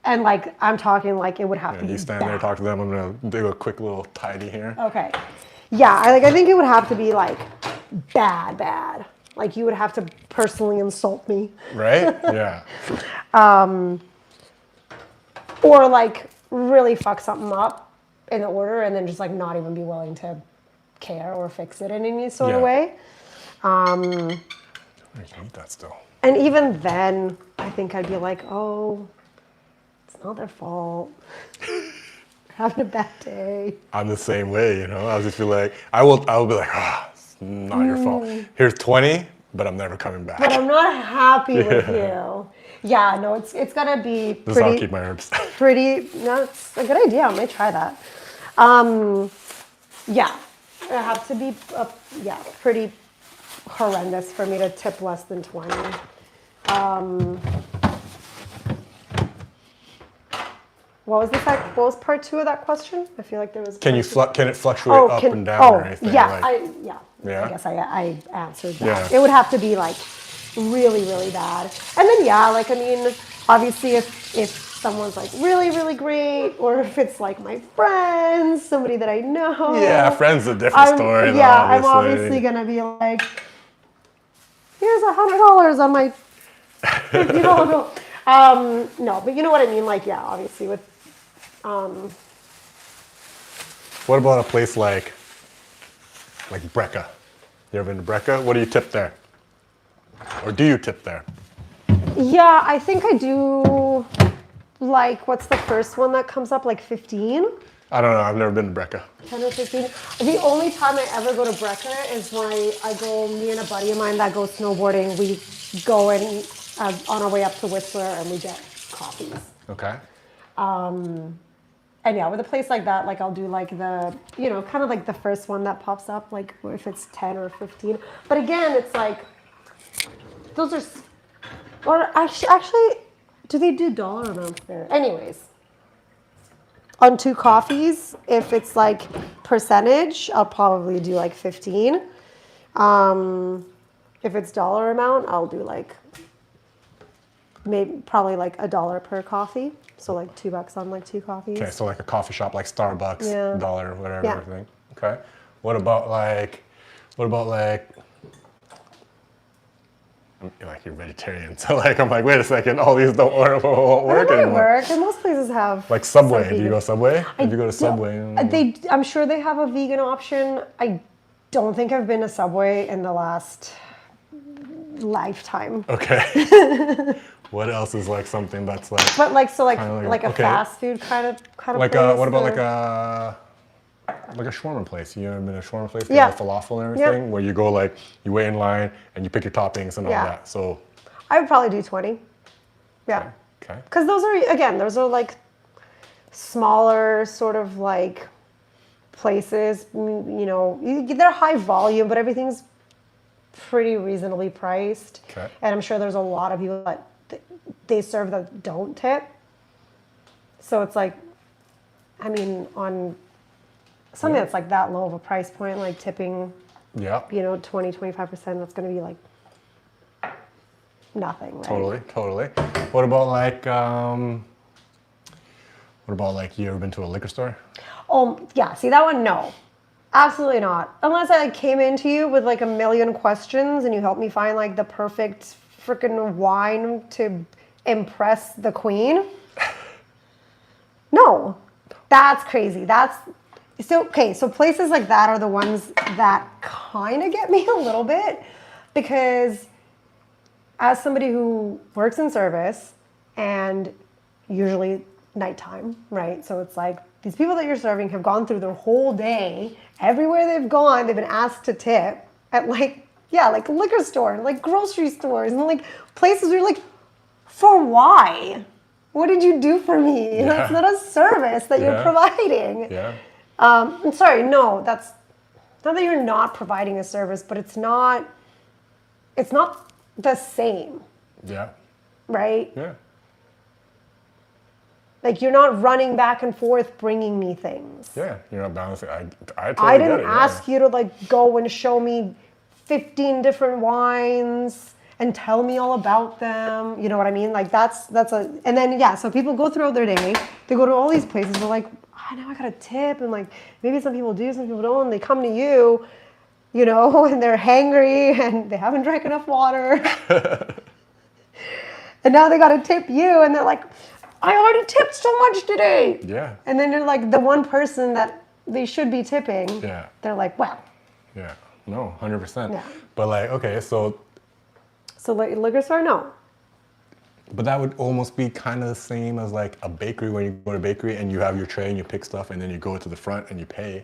And like, I'm talking like it would have to be You stand bad. there, talk to them. I'm gonna do a quick little tidy here. Okay. Yeah, I think it would have to be like bad. Like you would have to personally insult me. Right? Yeah. Or like really fuck something up in the order and then just like not even be willing to care or fix it in any sort of Yeah. way. I can eat that still. And even then, I think I'd be like, oh, it's not their fault. Having a bad day. I'm the same way, you know. I'll just be like, I will be like, it's not your fault. Here's 20, but I'm never coming back. But I'm not happy with you. Yeah, no, it's gotta be This is how I'll pretty, keep my herbs. no, it's a good idea. I might try that. Yeah, it have to be, pretty horrendous for me to tip less than 20. What was part 2 of that question? I feel like there was. Can it fluctuate up and down or anything? Yeah, Like, I guess I answered that. Yeah. It would have to be like really, really bad. And then like I mean, obviously if someone's like really, really great, or if it's like my friends, somebody that I know. yeah, friends a different story. Though, I'm obviously gonna be like, here's $100 on my $50 bill. No, but you know what I mean. Like, yeah, obviously with. What about a place like Brecca? You ever been to Brecca? What do you tip there? Or do you tip there? Yeah, I think I do. Like, what's the first one that comes up? Like 15? I don't know. I've never been to Brecca. 10 or 15. The only time I ever go to Brecca is when me and a buddy of mine that goes snowboarding, we go and on our way up to Whistler and we get coffees. Okay. And yeah, with a place like that, like I'll do like the, kind of like the first one that pops up, like if it's 10 or 15. But again, it's like, those are, or actually, do they do dollar amounts there? Anyways, on 2 coffees, if it's like percentage, I'll probably do like 15. If it's dollar amount, I'll do like, probably like $1 per coffee. So like $2 on like 2 coffees. Okay, so like a coffee shop like Starbucks, Yeah. dollar, whatever, Yeah. everything. Okay. What about like, you're vegetarian, so like I'm like, wait a second, all these won't work It might anymore. work, and most places have. Like Subway, some do you go vegan- Subway? If you go to Subway, I'm sure they have a vegan option. I don't think I've been to Subway in the last lifetime. okay. What else is like something that's like, But like Kinda like a okay. fast food kind of like place, what about or- like a shawarma place? You ever been to a shawarma place? Yeah. They have falafel and everything, where you go like, you wait in line and you pick your toppings and all Yeah. that. So, I would probably do 20. Yeah. okay. Because those are like smaller sort of like places, they're high volume, but everything's pretty reasonably priced. Okay. And I'm sure there's a lot of people that they serve that don't tip. So it's like, I mean, on something that's like that low of a price point, like tipping, Yeah. 20, 25%, that's going to be like nothing, right? Totally. What about like you ever been to a liquor store? Oh, yeah. See, that one, no. Absolutely not. Unless I came into you with like a million questions and you helped me find like the perfect freaking wine to impress the queen. No. That's crazy. So places like that are the ones that kind of get me a little bit, because as somebody who works in service and usually nighttime, right? So it's like these people that you're serving have gone through their whole day. Everywhere they've gone, they've been asked to tip at like liquor stores, like grocery stores, and like places where you're like, for why? What did you do for me? Yeah. That's not a service that you're providing. Yeah. I'm sorry, no, that's not that you're not providing a service, but it's not the same, Yeah. right? Yeah. Like you're not running back and forth bringing me things. Yeah. You're not balancing. I totally I get didn't it, ask you to like go and show me 15 different wines and tell me all about them. You know what I mean? Like and then yeah, so people go throughout their day, they go to all these places, they're like, oh, now I got a tip, and like maybe some people do, some people don't, and they come to you, you know, and they're hangry and they haven't drank enough water. And now they got to tip you, and they're like, I already tipped so much today. Yeah. And then you're like the one person that they should be tipping. Yeah. They're like, well. Yeah. No, 100%. Yeah. But like, okay, so Liquor store, no. but that would almost be kind of the same as like a bakery, when you go to a bakery and you have your tray and you pick stuff and then you go to the front and you pay.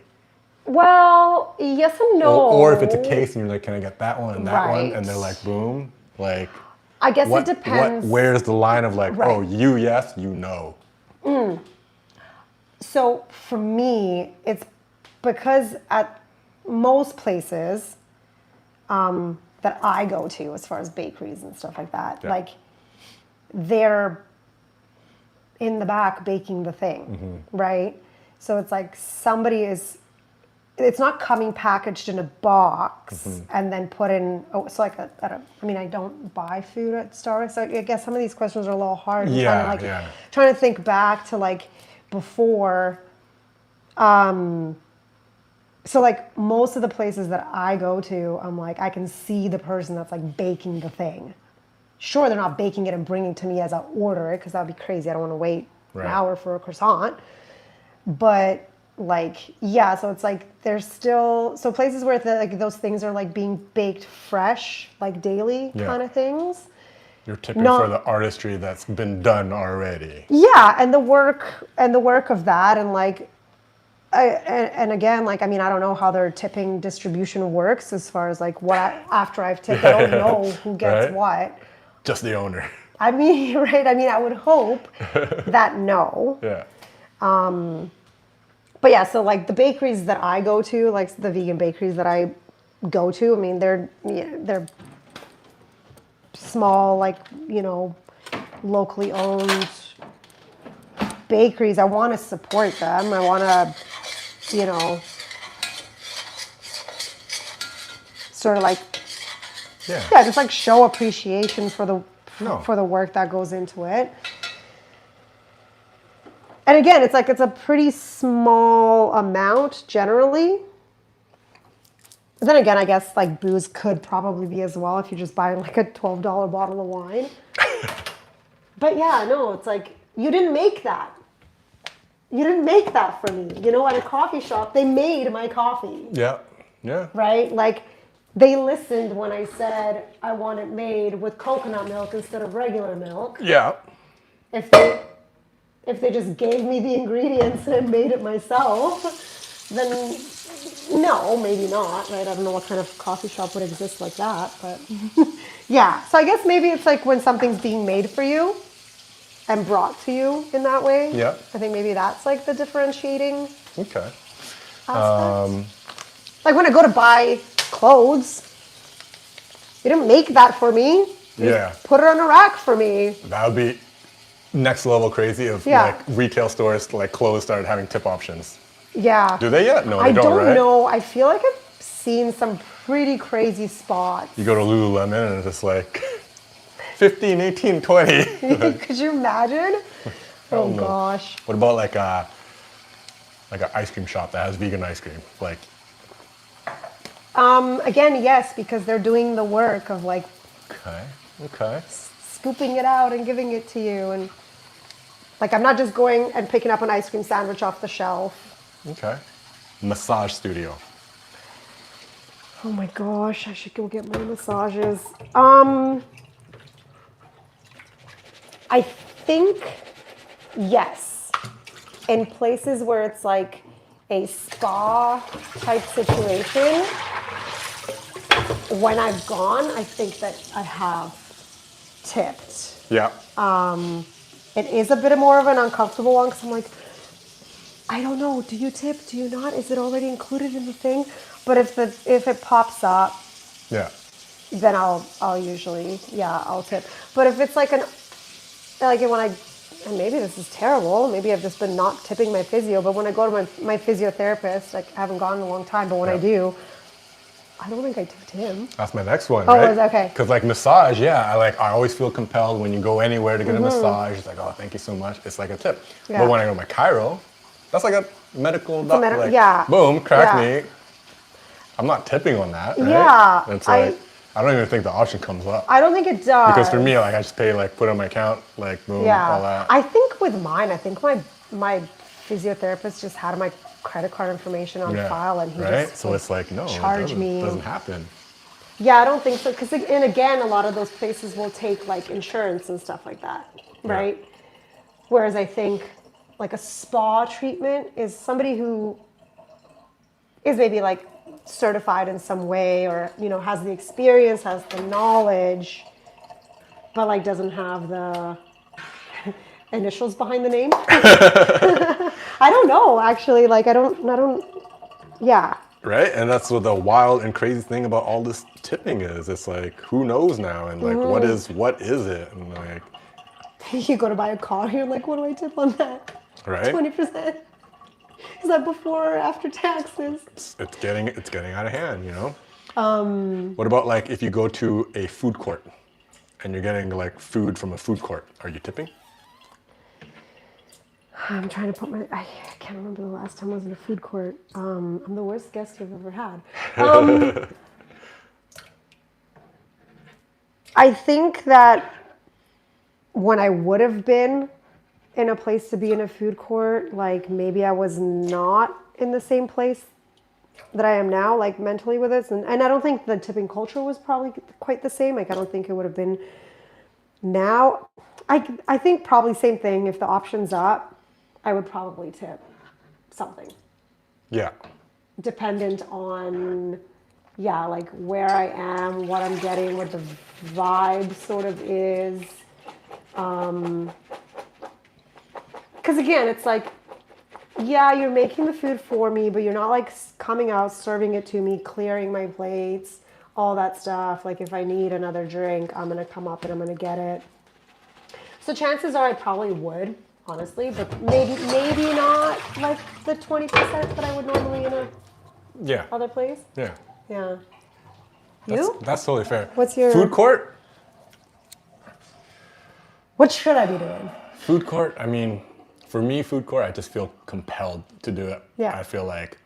Well, yes and no. Or if it's a case and you're like, can I get that one and that one? Right. And they're like, boom. Like, I guess it depends. Where's the line of like, Right. oh, you yes, you no? So for me, it's because at most places that I go to, as far as bakeries and stuff like that, Yeah. like they're in the back baking the thing, right? So it's like it's not coming packaged in a box and then put in, so like I don't buy food at Starbucks, so I guess some of these questions are a little hard. I'm trying to think back to like before, so like most of the places that I go to, I'm like, I can see the person that's like baking the thing. Sure, they're not baking it and bringing it to me as I order it, because that would be crazy. I don't want to wait an hour for a croissant. But like, yeah, so it's like there's still, so places where like those things are like being baked fresh, like daily kind of things. You're tipping for the artistry that's been done already. Yeah, and the work of that, and like, and again, like, I mean, I don't know how their tipping distribution works as far as like after I've tipped, I don't know who gets what. Just the owner. I mean, right? I mean, I would hope that no. Yeah. But yeah, so like the bakeries that I go to, like the vegan bakeries that I go to, I mean, they're small, like, you know, locally owned bakeries. I want to support them. I want to, you know, sort of like, just like show appreciation for the work that goes into it. And again, it's like it's a pretty small amount generally. But then again, I guess like booze could probably be as well if you're just buying like a $12 bottle of wine. But yeah, no, it's like you didn't make that. You didn't make that for me. You know, at a coffee shop, they made my coffee. Yeah. Yeah. Right? Like they listened when I said I want it made with coconut milk instead of regular milk. Yeah. If they just gave me the ingredients and I made it myself, then no, maybe not, right? I don't know what kind of coffee shop would exist like that, but yeah. So I guess maybe it's like when something's being made for you and brought to you in that way. Yeah. I think maybe that's like the differentiating aspect. Like when I go to buy clothes, you didn't make that for me. You put it on a rack for me. That would be next level crazy if like retail stores like clothes started having tip options. Yeah. Do they yet? No, they I don't, right? know. I feel like I've seen some pretty crazy spots. You go to Lululemon and it's just like 15, 18, 20. Could you imagine? Oh no. gosh. What about like an ice cream shop that has vegan ice cream? Like, Again, yes, because they're doing the work of like okay. scooping it out and giving it to you, and like I'm not just going and picking up an ice cream sandwich off the shelf. Okay. Massage studio. Oh my gosh, I should go get my massages. I think yes. In places where it's like a spa type situation, when I've gone, I think that I have tipped. Yeah. It is a bit more of an uncomfortable one because I'm like, I don't know, do you tip? Do you not? Is it already included in the thing? But if it pops up, Yeah. then I'll usually, I'll tip. But if it's like and maybe this is terrible, maybe I've just been not tipping my physio, but when I go to my physiotherapist, like I haven't gone in a long time, but when I do, I don't think I tipped him. That's my next one, Oh, right? is that okay? Because like massage, I always feel compelled when you go anywhere to get a massage. It's like, oh, thank you so much. It's like a tip. Yeah. But when I go to my chiro, that's like a medical doctor. Like, yeah. boom, crack Yeah. me. I'm not tipping on that, right? Yeah, It's like, I don't even think the option comes up. I don't think it does. Because for me, like I just pay, like put it on my account, like boom, all that. I think with mine, I think my physiotherapist just had my credit card information on file, and he just so it's like, no, charge me. It doesn't happen. Yeah, I don't think so. Because, and again, a lot of those places will take like insurance and stuff like that, right? Yeah. Whereas I think like a spa treatment is somebody who is maybe like certified in some way, or, you know, has the experience, has the knowledge, but like doesn't have the initials behind the name. I don't know, actually. Like, I don't, yeah. Right? And that's what the wild and crazy thing about all this tipping is. It's like, who knows now? And like, what is it? And like, you go to buy a car, you're like, what do I tip on that? Right? 20%. Is that before or after taxes? It's getting out of hand, you know? What about like if you go to a food court and you're getting like food from a food court, are you tipping? I'm trying to put I can't remember the last time I was in a food court. I'm the worst guest you've ever had. I think that when I would have been in a place to be in a food court, like maybe I was not in the same place that I am now, like mentally with it. And I don't think the tipping culture was probably quite the same. Like I don't think it would have been now. I think probably same thing. If the option's up, I would probably tip something. Yeah. Dependent on, like where I am, what I'm getting, what the vibe sort of is. Because again, it's like, you're making the food for me, but you're not like coming out, serving it to me, clearing my plates, all that stuff. Like if I need another drink, I'm going to come up and I'm going to get it. So chances are I probably would, honestly, but maybe not like the 20% that I would normally in a other place. Yeah. Yeah. That's totally fair. What's your food court? What should I be doing? Food court, I mean, for me, food court, I just feel compelled to do it. Yeah. I feel like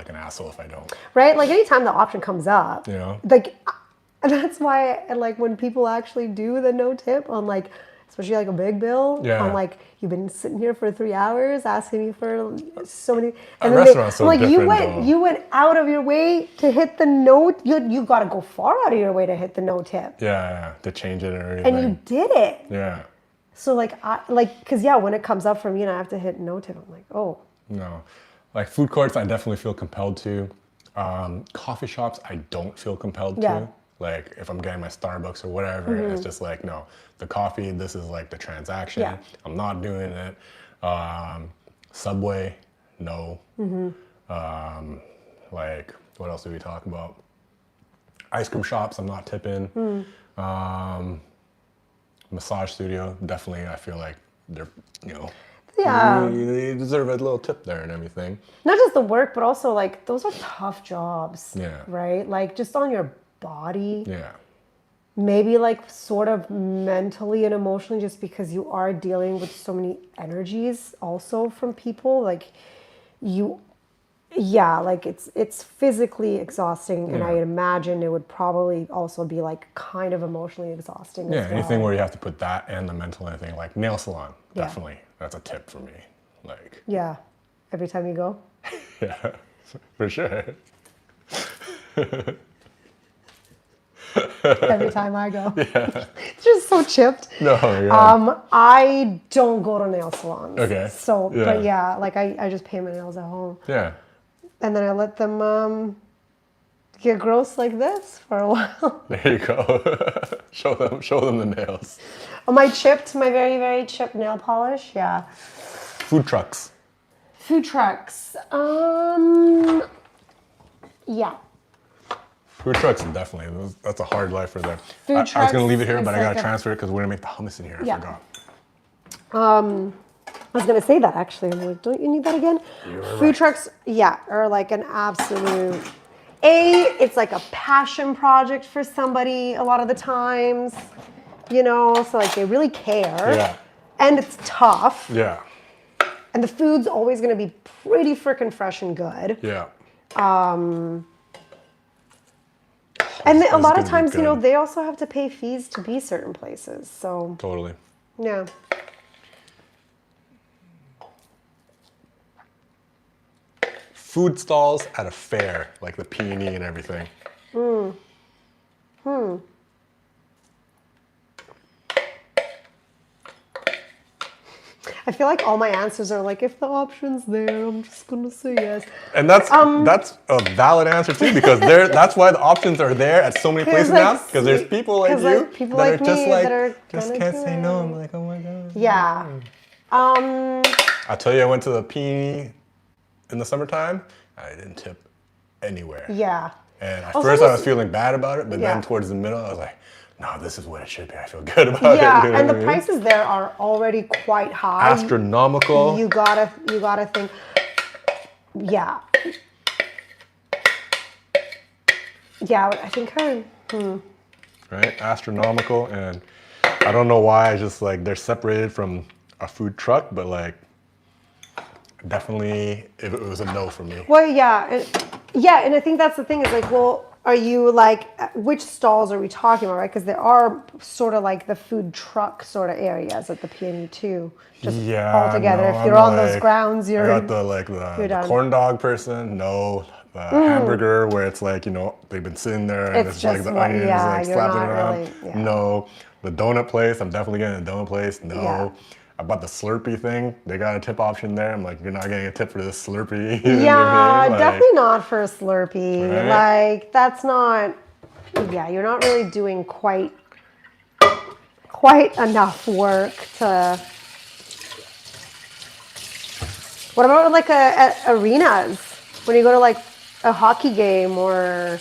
an asshole if I don't. Right? Like anytime the option comes up, you know? Like, and that's why, like when people actually do the no tip on like, especially like a big bill, on like, you've been sitting here for 3 hours asking me for so many, and then you went out of your way to hit the no, you got to go far out of your way to hit the no tip. Yeah, to change it and everything. And you did it. Yeah. So like, cause when it comes up for me and I have to hit no tip, I'm like, oh. No, like food courts, I definitely feel compelled to. Coffee shops, I don't feel compelled to. Like if I'm getting my Starbucks or whatever, it's just like, no, the coffee, this is like the transaction. Yeah. I'm not doing it. Subway, no. Like what else do we talk about? Ice cream shops, I'm not tipping. Massage studio, definitely. I feel like they're, they deserve a little tip there and everything. Not just the work, but also like those are tough jobs. Yeah. Right? Like just on your body. Yeah. maybe like sort of mentally and emotionally, just because you are dealing with so many energies also from people, like you, yeah, like it's physically exhausting, and I Yeah. imagine it would probably also be like kind of emotionally exhausting Yeah, as anything well. where you have to put that and the mental and thing, like nail salon, Yeah. definitely. That's a tip for me. Like, Yeah, every time you go. yeah, for sure. Every time I go. It's just so chipped. No, yeah. I don't go to nail salons. Okay. So, but Yeah. yeah, like I just paint my nails at home. Yeah. And then I let them get gross like this for a while. There you go. Show them the nails. Oh, my very, very chipped nail polish. Yeah. Food trucks. Food trucks. Yeah. Food trucks, definitely. That's a hard life for them. Food I was trucks, gonna leave it here, it's but I like gotta a- transfer it because we're gonna make the hummus in here. I Yeah. forgot. I was gonna say that actually. I'm like, don't you need that again? Food trucks, yeah, are like an absolute. It's like a passion project for somebody a lot of the times, so like they really care. Yeah. And it's tough. Yeah. And the food's always gonna be pretty freaking fresh and good. Yeah. And a This is lot of gonna be times, good. they also have to pay fees to be certain places. So, Totally. yeah. Food stalls at a fair, like the peony and everything. I feel like all my answers are like, if the option's there, I'm just gonna say yes. And that's a valid answer too, because that's why the options are there at so many places now. Because there's people like 'cause, you like, people that like are just me like that are just gonna can't do say it. no. I'm like, oh my god. Yeah. I tell you, I went to the peony in the summertime. I didn't tip anywhere. Yeah. And at Also, first I this- was feeling bad about it, but Yeah. then towards the middle I was like, no, this is what it should be. I feel good about Yeah, it. You know and the what I mean? prices there are already quite high. Astronomical. You gotta think. Yeah. Yeah, I think Right? Astronomical, and I don't know why. I just like they're separated from a food truck, but like definitely it was a no for me. Well, and I think that's the thing is like, well, are you like, which stalls are we talking about, right? Because there are sort of like the food truck sort of areas at the PNE too. Just all together. no, If you're I'm on those like- grounds, I you're got the done. corn dog person. No, the hamburger where it's like they've been sitting there and It's it's like just the what- onions yeah, like you're slapping not around. really- yeah. No, the donut place. I'm definitely getting a donut place. No. Yeah. I bought the Slurpee thing. They got a tip option there. I'm like, you're not getting a tip for this Slurpee. You know Yeah, what I mean? Like, definitely not for a Slurpee. Right? Like that's not. Yeah, you're not really doing quite enough work to. What about like arenas when you go to like a hockey game or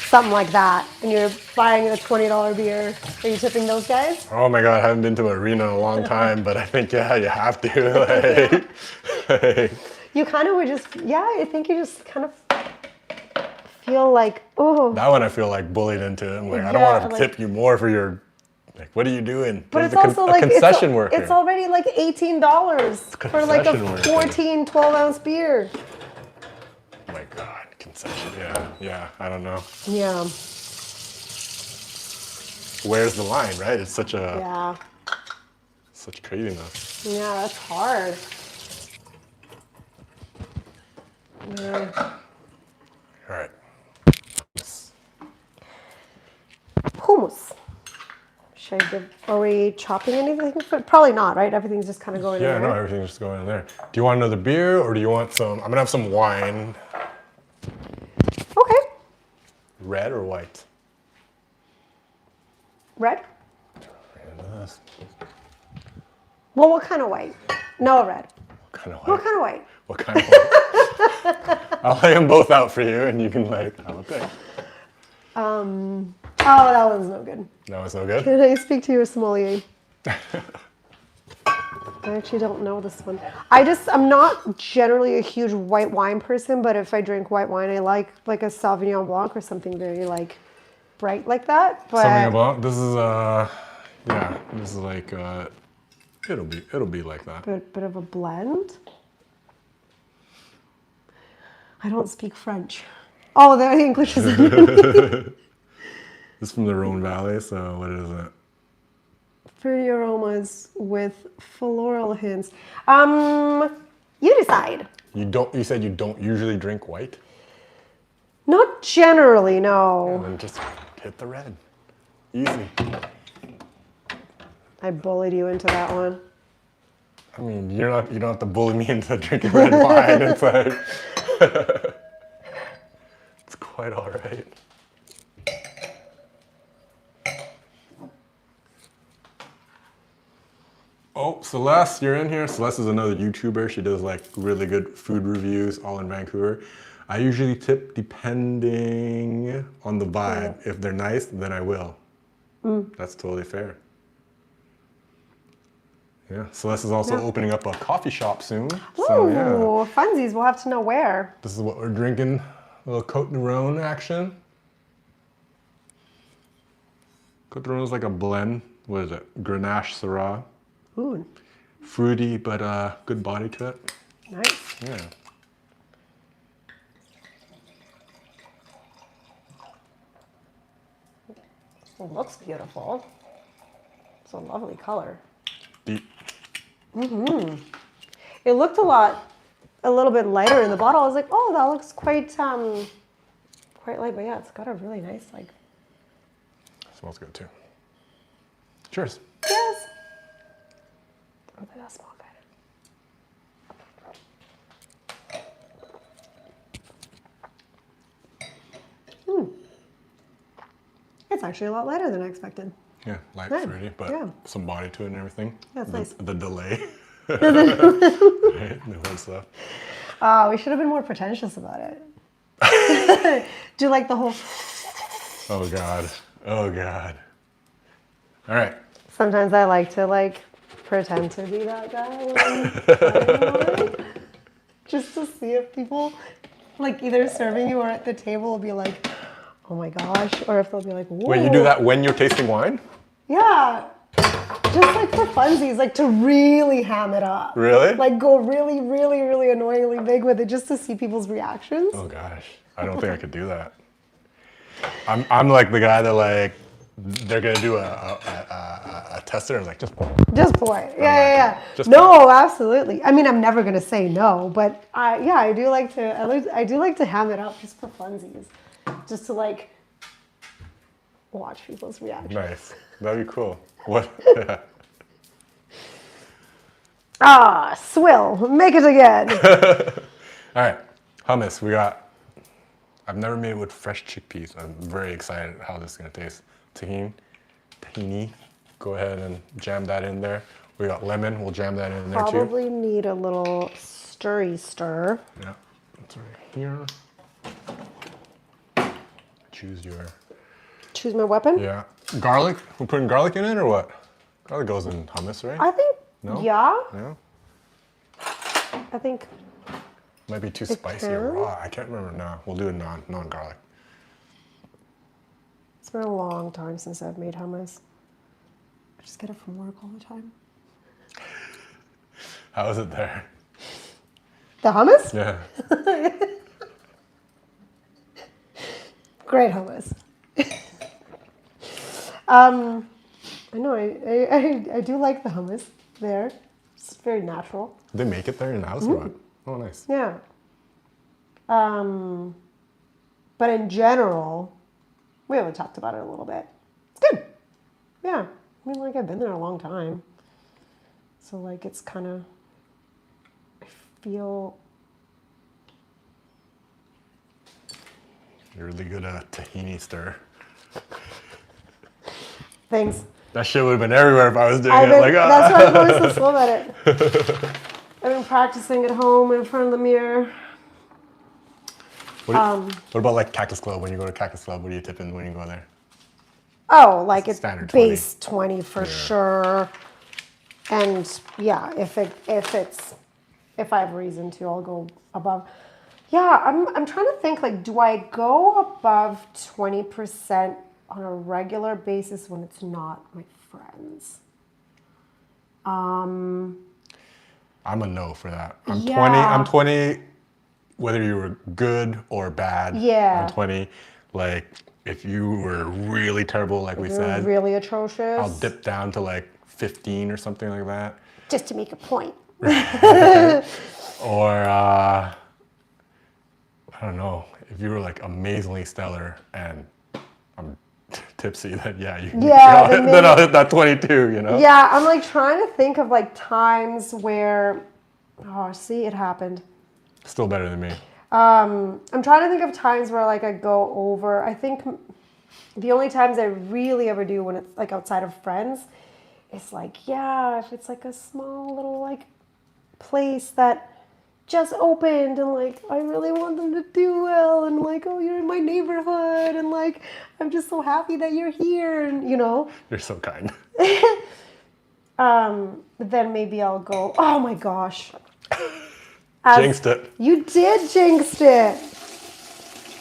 something like that, and you're buying a $20 beer? Are you tipping those guys? Oh my God, I haven't been to an arena in a long time, but I think, yeah, you have to. Like, You kind of would just, yeah, I think you just kind of feel like, oh. that one I feel like bullied into. I'm like, I don't Yeah, want to like- tip you more for your, like, what are you doing? But There's it's also like concession worker. it's already like $18 for like a Concession worker. 14, 12-ounce beer. Oh my God, concession. Yeah, I don't know. Yeah, Where's the line, right? It's such craziness. yeah, that's hard. Yeah. All right. Yes. Hummus. Are we chopping anything? Probably not, right? Everything's just kind of going in Yeah, there. no, everything's just going in there. Do you want another beer or do you want some? I'm gonna have some wine. Okay. Red or white? Red? What Well, what kind of white? No red. kind of white? What kind of white? What kind of white? I'll lay them both out for you and you can like have a pick. Oh, that one's no good. That was no good? Can I speak to your sommelier? I actually don't know this one. I'm not generally a huge white wine person, but if I drink white wine, I like a Sauvignon Blanc or something very like bright like that, but Something about this is yeah, this is like it'll be like that. bit of a blend. I don't speak French. Oh, the English is This is from the Rhone Valley, so what is it? fruity aromas with floral hints. You decide. You said you don't usually drink white? Not generally, no. Then just hit the red. Easy. I bullied you into that one. I mean, you don't have to bully me into drinking red wine. It's like it's quite all right. Oh, Celeste, you're in here. Celeste is another YouTuber. She does like really good food reviews all in Vancouver. I usually tip depending on the vibe. If they're nice, then I will. That's totally fair. Yeah, Celeste is also opening up a coffee shop soon. So yeah, Ooh, funsies. We'll have to know where. this is what we're drinking. A little Côte de Rhone action. Côte de Rhone is like a blend. What is it? Grenache Syrah. Ooh, Fruity, but good body to it. nice. Yeah. It looks beautiful. It's a lovely color. Deep. It looked a little bit lighter in the bottle. I was like, oh, that looks quite light. But yeah, it's got a really nice like. Smells good too. Cheers. Yes. Oh, that does smell good. It's actually a lot lighter than I expected. Yeah, light Good. fruity, but Yeah. some body to it and everything. That's nice. The delay. Right? The whole stuff. Oh, we should have been more pretentious about it. Do like the whole. Oh God. Oh God. All right. Sometimes I like to like pretend to be that guy when I'm trying one, just to see if people like either serving you or at the table will be like, oh my gosh, or if they'll be like, whoa. Wait, you do that when you're tasting wine? Yeah. Just like for funsies, like to really ham it up. Really? Like go really, really, really annoyingly big with it just to see people's reactions. Oh gosh, I don't think I could do that. I'm like the guy that like they're gonna do a tester and like just pour. Just pour it. Yeah. Just No, absolutely. I mean, I'm never gonna say no, but I do like to ham it up just for funsies, just to like watch people's reactions. Nice. That'd be cool. What? Yeah. Ah, swill, make it again. All right, hummus. I've never made it with fresh chickpeas. I'm very excited how this is gonna taste. Tahini. Go ahead and jam that in there. We got lemon. We'll jam that in there too. Probably need a little stir. Yeah, that's right here. Choose my weapon. Yeah, garlic. We're putting garlic in it or what? Garlic goes in hummus, right? I think. No? Yeah. No? I think. Might be too spicy or can. raw. I can't remember. No, we'll do it non-garlic. It's been a long time since I've made hummus. I just get it from work all the time. How is it there? The hummus? Yeah. Great hummus. I know, I do like the hummus there. It's very natural. They make it there in the house or what? Oh, nice. Yeah. But in general, we haven't talked about it a little bit. It's good. Yeah. I mean, like, I've been there a long time. So, like, it's kind of, I feel. You're really good at tahini stir. Thanks. That shit would have been everywhere if I was doing it. That's why I'm going so slow at it. I've been practicing at home in front of the mirror. What about like Cactus Club? When you go to Cactus Club, what do you tip in when you go there? Oh, like it's standard base 20 for Yeah. sure. And yeah, if I have reason to, I'll go above. Yeah, I'm trying to think, like, do I go above 20% on a regular basis when it's not my friends. I'm a no for that. I'm Yeah. 20. I'm 20. Whether you were good or bad. Yeah. I'm 20. Like if you were really terrible, like we You're said, really atrocious. I'll dip down to like 15 or something like that. Just to make a point. Or I don't know. If you were like amazingly stellar and I'm tipsy, then yeah, Yeah, then I'll hit that 22. You know. Yeah, I'm like trying to think of like times where, oh, see, it happened. Still better than me. I'm trying to think of times where like I go over. I think the only times I really ever do when it's like outside of friends, it's like, yeah, if it's like a small little like place that just opened and like I really want them to do well and like, oh, you're in my neighborhood and like I'm just so happy that you're here and you know. You're so kind. Then maybe I'll go, oh my gosh. Jinxed it. You did jinxed it.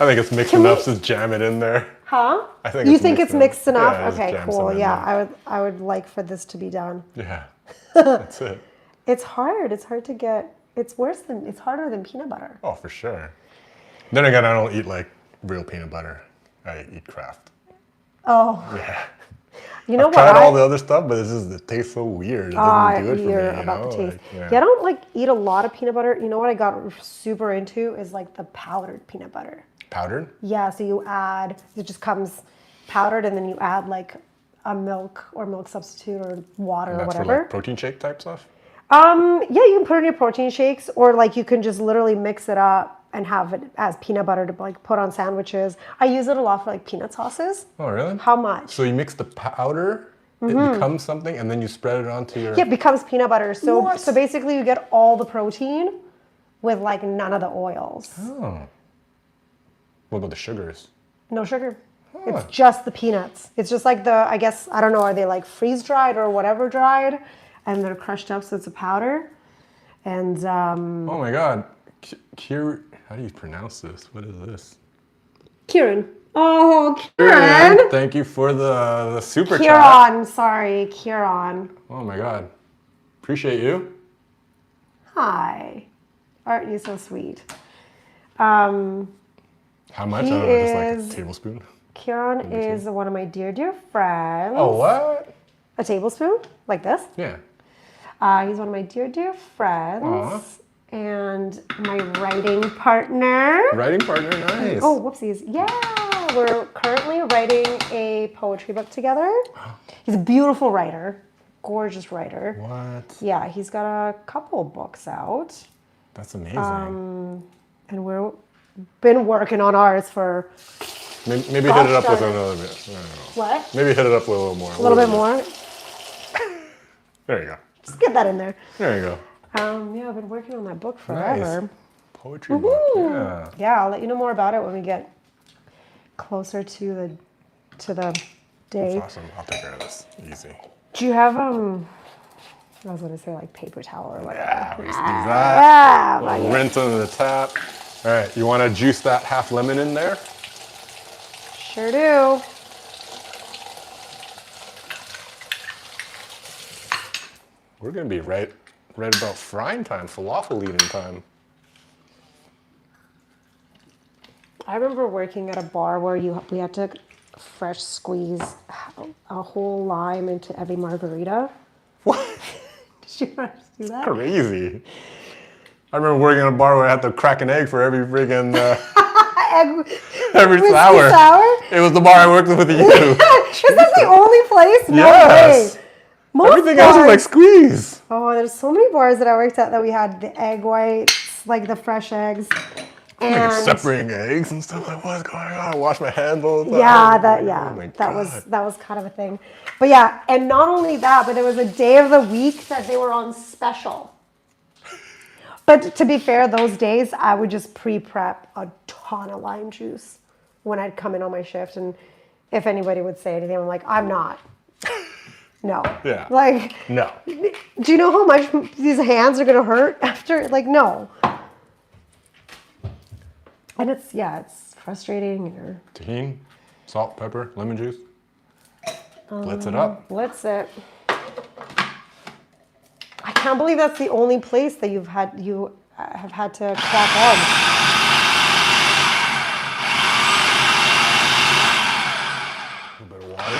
I think it's mixed enough, just jam it in there. Huh? I think you think it's mixed enough? Yeah, just okay, jam cool. some in Yeah, there. I would like for this to be done. Yeah, that's it. It's hard. It's hard to get. It's harder than peanut butter. Oh, for sure. Then again, I don't eat like real peanut butter. I eat Kraft. Oh. Yeah. You know I've what? tried all the other stuff, but it tastes so weird. It doesn't do it for me, about the taste. Like, Yeah, I don't like eat a lot of peanut butter. You know what I got super into is like the powdered peanut butter. Powdered? Yeah, so it just comes powdered and then you add like a milk or milk substitute or water And or that's whatever. for like protein shake type stuff? Yeah, you can put it in your protein shakes or like you can just literally mix it up and have it as peanut butter to like put on sandwiches. I use it a lot for like peanut sauces. Oh, really? How much? So you mix the powder, it becomes something, and then you spread it onto your... Yeah, it becomes peanut butter. So What? so basically you get all the protein with like none of the oils. Oh. What about the sugars? No sugar. Huh. It's just the peanuts. It's just like I guess, I don't know, are they like freeze dried or whatever dried? And they're crushed up so it's a powder. And Oh my God. How do you pronounce this? What is this? Kieran. Oh, Kieran. Thank you for the super chat. Kieran, sorry, Kieran. Oh my God. Appreciate you. Hi. Aren't you so sweet? How much? I He don't know, just like is- a tablespoon. Kieran is one of my dear, dear friends. Oh, what? A tablespoon, like this. Yeah. He's one of my dear, dear friends. Aw. And my writing partner. Writing partner, nice. Oh, whoopsies. Yeah, we're currently writing a poetry book together. He's a beautiful writer, gorgeous writer. What? Yeah, he's got a couple books out. That's amazing. And we've been working on ours for Maybe hit it up with another bit. I don't know. what? Maybe hit it up with a little more. A little bit more. There you go. Just get that in there. There you go. Yeah, I've been working on that book forever. Nice. Poetry book. Yeah. Yeah, I'll let you know more about it when we get closer to the day. That's awesome. I'll take care of this. Easy. Do you have I was gonna say like paper towel or whatever. Yeah, we just do that. Yeah, like it. Rinse under the tap. All right, you want to juice that half lemon in there? Sure do. We're gonna be right about frying time, falafel eating time. I remember working at a bar where we had to fresh squeeze a whole lime into every margarita. What? Did you ever do that? Crazy. I remember working at a bar where I had to crack an egg for every friggin' every Whiskey sour. sour? It was the bar I worked with you. Is that the only place? No Yes. way. Most Everything else was bars- like squeeze. Oh, there's so many bars that I worked at that we had the egg whites, like the fresh eggs. Like And separating eggs and stuff. Like, what's going on? I wash my hands all the time. yeah, Oh my that God. was kind of a thing. But yeah, and not only that, but there was a day of the week that they were on special. But to be fair, those days I would just pre-prep a ton of lime juice when I'd come in on my shift, and if anybody would say anything, I'm like, I'm not. No. Yeah. Like, No. do you know how much these hands are gonna hurt after? Like, no. And it's frustrating. Or Tahini, Salt, pepper, lemon juice. Blitz it up. Blitz it. I can't believe that's the only place that you have had to crack eggs. A little bit of water.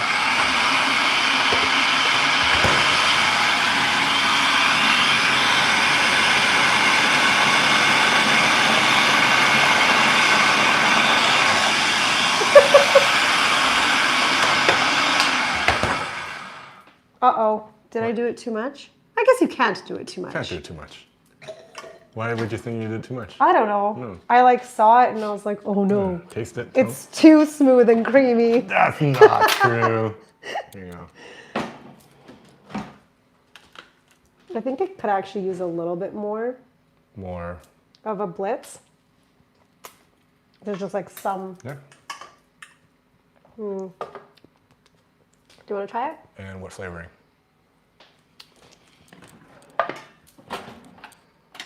Uh-oh. Did I do it too much? I guess you can't do it too much. Can't do it too much. Why would you think you did too much? I don't know. No. I like saw it and I was like, oh no. Taste it. It's too smooth and creamy. That's not true. Here you go. I think it could actually use a little bit more More. of a blitz. There's just like some. Yeah. Do you want to try it? And what flavoring?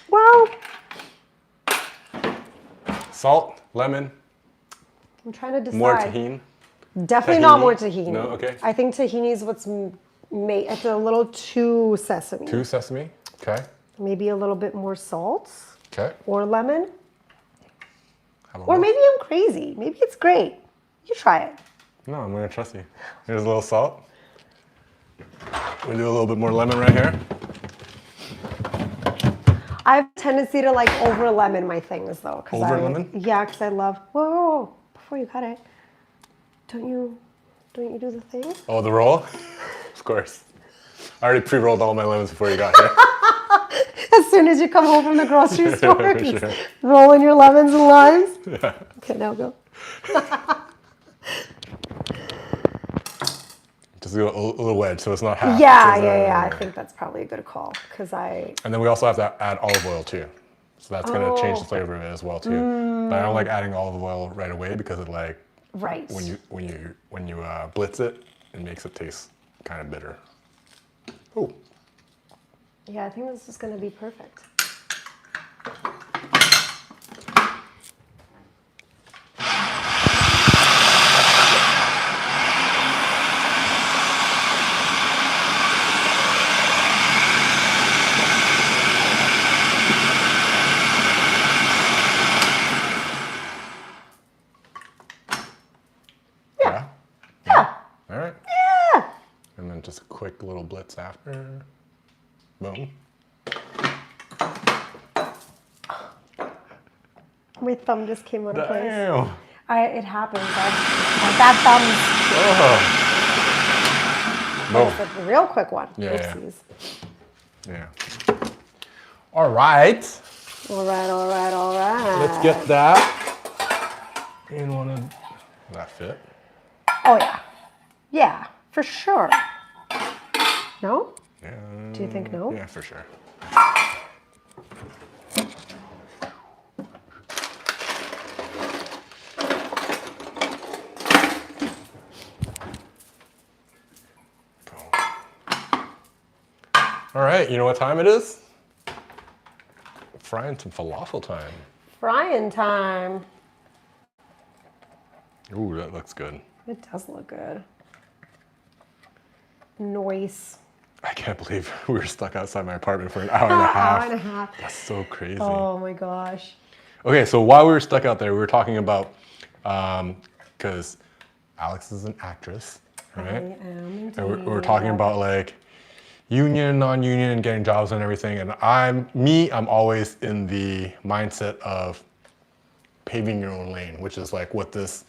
Well, Salt, lemon, I'm trying to decide. more tahini. Definitely not Tahini? more tahini. No, okay. I think tahini is what's made. It's a little too sesame. Two sesame. Okay. Maybe a little bit more salt Okay. or lemon. How about Or both? maybe I'm crazy. Maybe it's great. You try it. No, I'm gonna trust you. Here's a little salt. We do a little bit more lemon right here. I have a tendency to like over lemon my things though. Over lemon? Yeah, because I love. Whoa! Before you cut it, don't you do the thing? Oh, the roll? Of course. I already pre-rolled all my lemons before you got here. As soon as you come home from the grocery store, For just sure. rolling your lemons and limes. Yeah. Okay, now go. Just do a little wedge so it's not half. Yeah. I think that's probably a good call because I. And then we also have to add olive oil too. So that's gonna change the flavor of it as well too. But I don't like adding olive oil right away because it like Right. when you blitz it, it makes it taste kind of bitter. Oh, Yeah, I think this is going to be perfect. yeah. Yeah. All right. Yeah. And then just a quick little blitz after. Boom. My thumb just came out of place. Damn. It happens. I bad thumbs. Oh. Boom. It's a real quick one. Yeah. Oopsies. Yeah. All right. All right. Let's get that in one of that fit. Oh, yeah. Yeah, for sure. No? Yeah. Do you think no? Yeah, for sure. All right, you know what time it is? Frying some falafel time. Frying time. Ooh, that looks good. It does look good. Nice. I can't believe we were stuck outside my apartment for an hour and a half. Hour and a half. That's so crazy. Oh my gosh. Okay, so while we were stuck out there, we were talking about, because Alex is an actress, right? I am indeed. And we're talking about like union, non-union, getting jobs and everything. And I'm always in the mindset of paving your own lane, which is like what this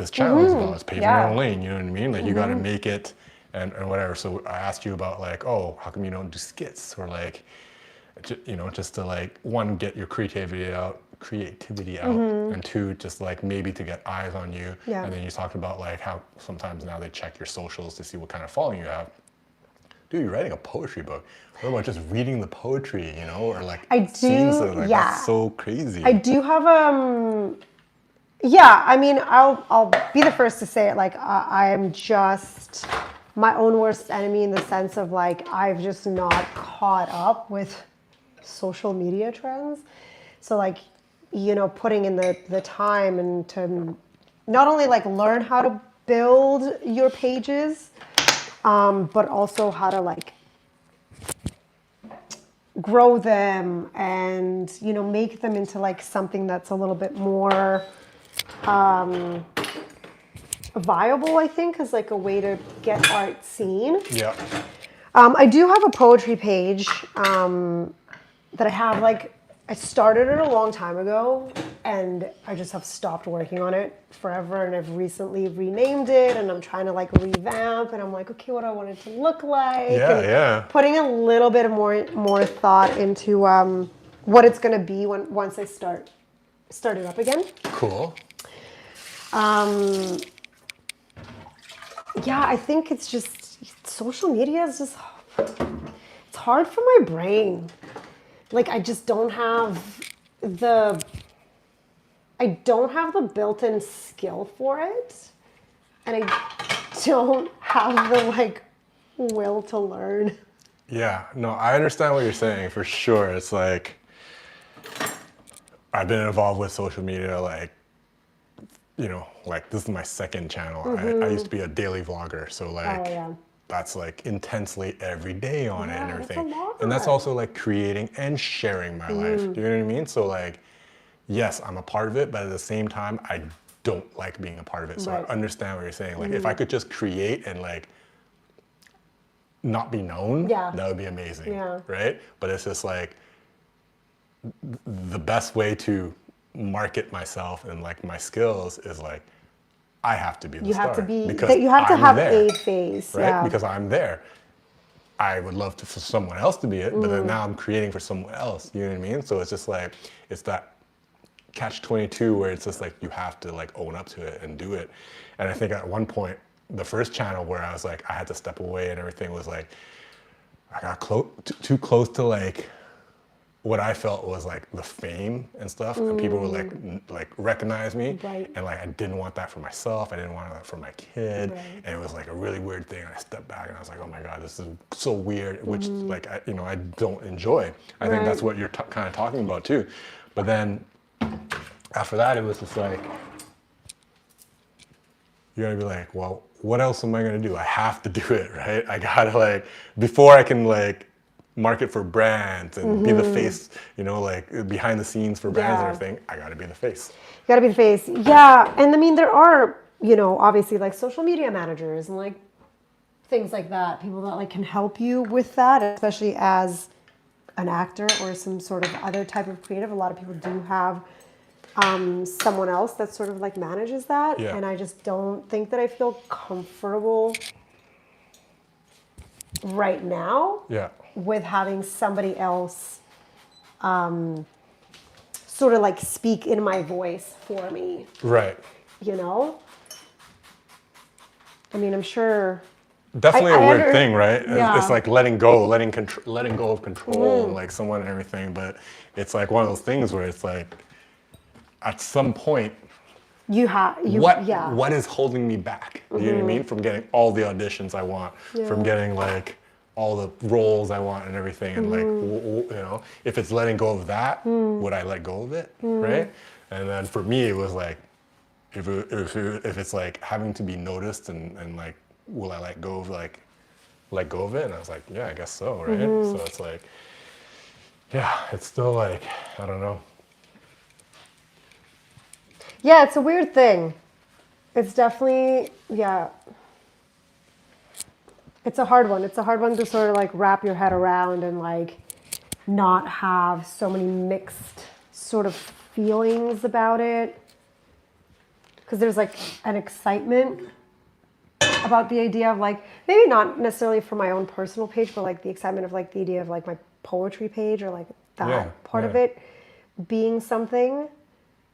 channel is about, is paving your own lane, you know what I mean? Like you gotta make it and whatever. So I asked you about like, oh, how come you don't do skits or like, you know, just to like, one, get your creativity out, and two, just like maybe to get eyes on you. Yeah. And then you talked about like how sometimes now they check your socials to see what kind of following you have. Dude, you're writing a poetry book. What about just reading the poetry, you know, or like I do, scenes that are like, yeah. that's so crazy. I do have yeah, I mean, I'll be the first to say it. Like, I am just my own worst enemy in the sense of like, I've just not caught up with social media trends. So like, you know, putting in the time and to not only like learn how to build your pages, but also how to like grow them and, you know, make them into like something that's a little bit more viable, I think, as like a way to get art seen. Yeah. I do have a poetry page that I have, like, I started it a long time ago and I just have stopped working on it forever, and I've recently renamed it and I'm trying to like revamp, and I'm like, okay, what do I want it to look like? Yeah, and yeah. putting a little bit of more thought into what it's gonna be once I start it up again. Cool. Yeah, I think it's just social media is just, it's hard for my brain. Like I just don't have the built-in skill for it, and I don't have the like will to learn. Yeah, no, I understand what you're saying for sure. It's like, I've been involved with social media, like, you know, like this is my second channel. I used to be a daily vlogger, so like, that's like intensely every day on it and everything. That's a lot. And that's also like creating and sharing my life. Do you know what I mean? So like, yes, I'm a part of it, but at the same time, I don't like being a part of it. So I understand what you're saying. Like if I could just create and like not be known, that would be amazing, right? But it's just like the best way to market myself and like my skills is like, I have to be the star. You have to have a face, right? Because I'm there. I would love for someone else to be it, but then now I'm creating for someone else. You know what I mean? So it's just like, it's that catch-22 where it's just like you have to like own up to it and do it. And I think at one point, the first channel where I was like, I had to step away and everything was like, I got too close to like what I felt was like the fame and stuff, and people would like recognize me, and like I didn't want that for myself. I didn't want that for my kid, and it was like a really weird thing. And I stepped back and I was like, oh my god, this is so weird, which like I don't enjoy. I think that's what you're kind of talking about too. But then after that, it was just like, you're gonna be like, well, what else am I gonna do? I have to do it, right? I gotta like, before I can like market for brands and be the face, you know, like behind the scenes for brands and everything, I gotta be the face. You gotta be the face. Yeah, and I mean, there are, you know, obviously like social media managers and like things like that, people that like can help you with that, especially as an actor or some sort of other type of creative. A lot of people do have someone else that sort of like manages that, and I just don't think that I feel comfortable right now with having somebody else sort of like speak in my voice for me. Right. You know? I mean, I'm sure. Definitely a weird thing, right? It's like letting go of control, like someone and everything. But it's like one of those things where it's like, at some point, what is holding me back? You know what I mean? From getting all the auditions I want, from getting like all the roles I want and everything, and like you know, if it's letting go of that, would I let go of it, right? And then for me, it was like, if it's like having to be noticed and like, will I let go of it? And I was like, yeah, I guess so, right? So it's like, yeah, it's still like, I don't know. Yeah, it's a weird thing. It's definitely, it's a hard one. It's a hard one to sort of like wrap your head around and like not have so many mixed sort of feelings about it. Because there's like an excitement about the idea of like, maybe not necessarily for my own personal page, but like the excitement of like the idea of like my poetry page or like that part of it being something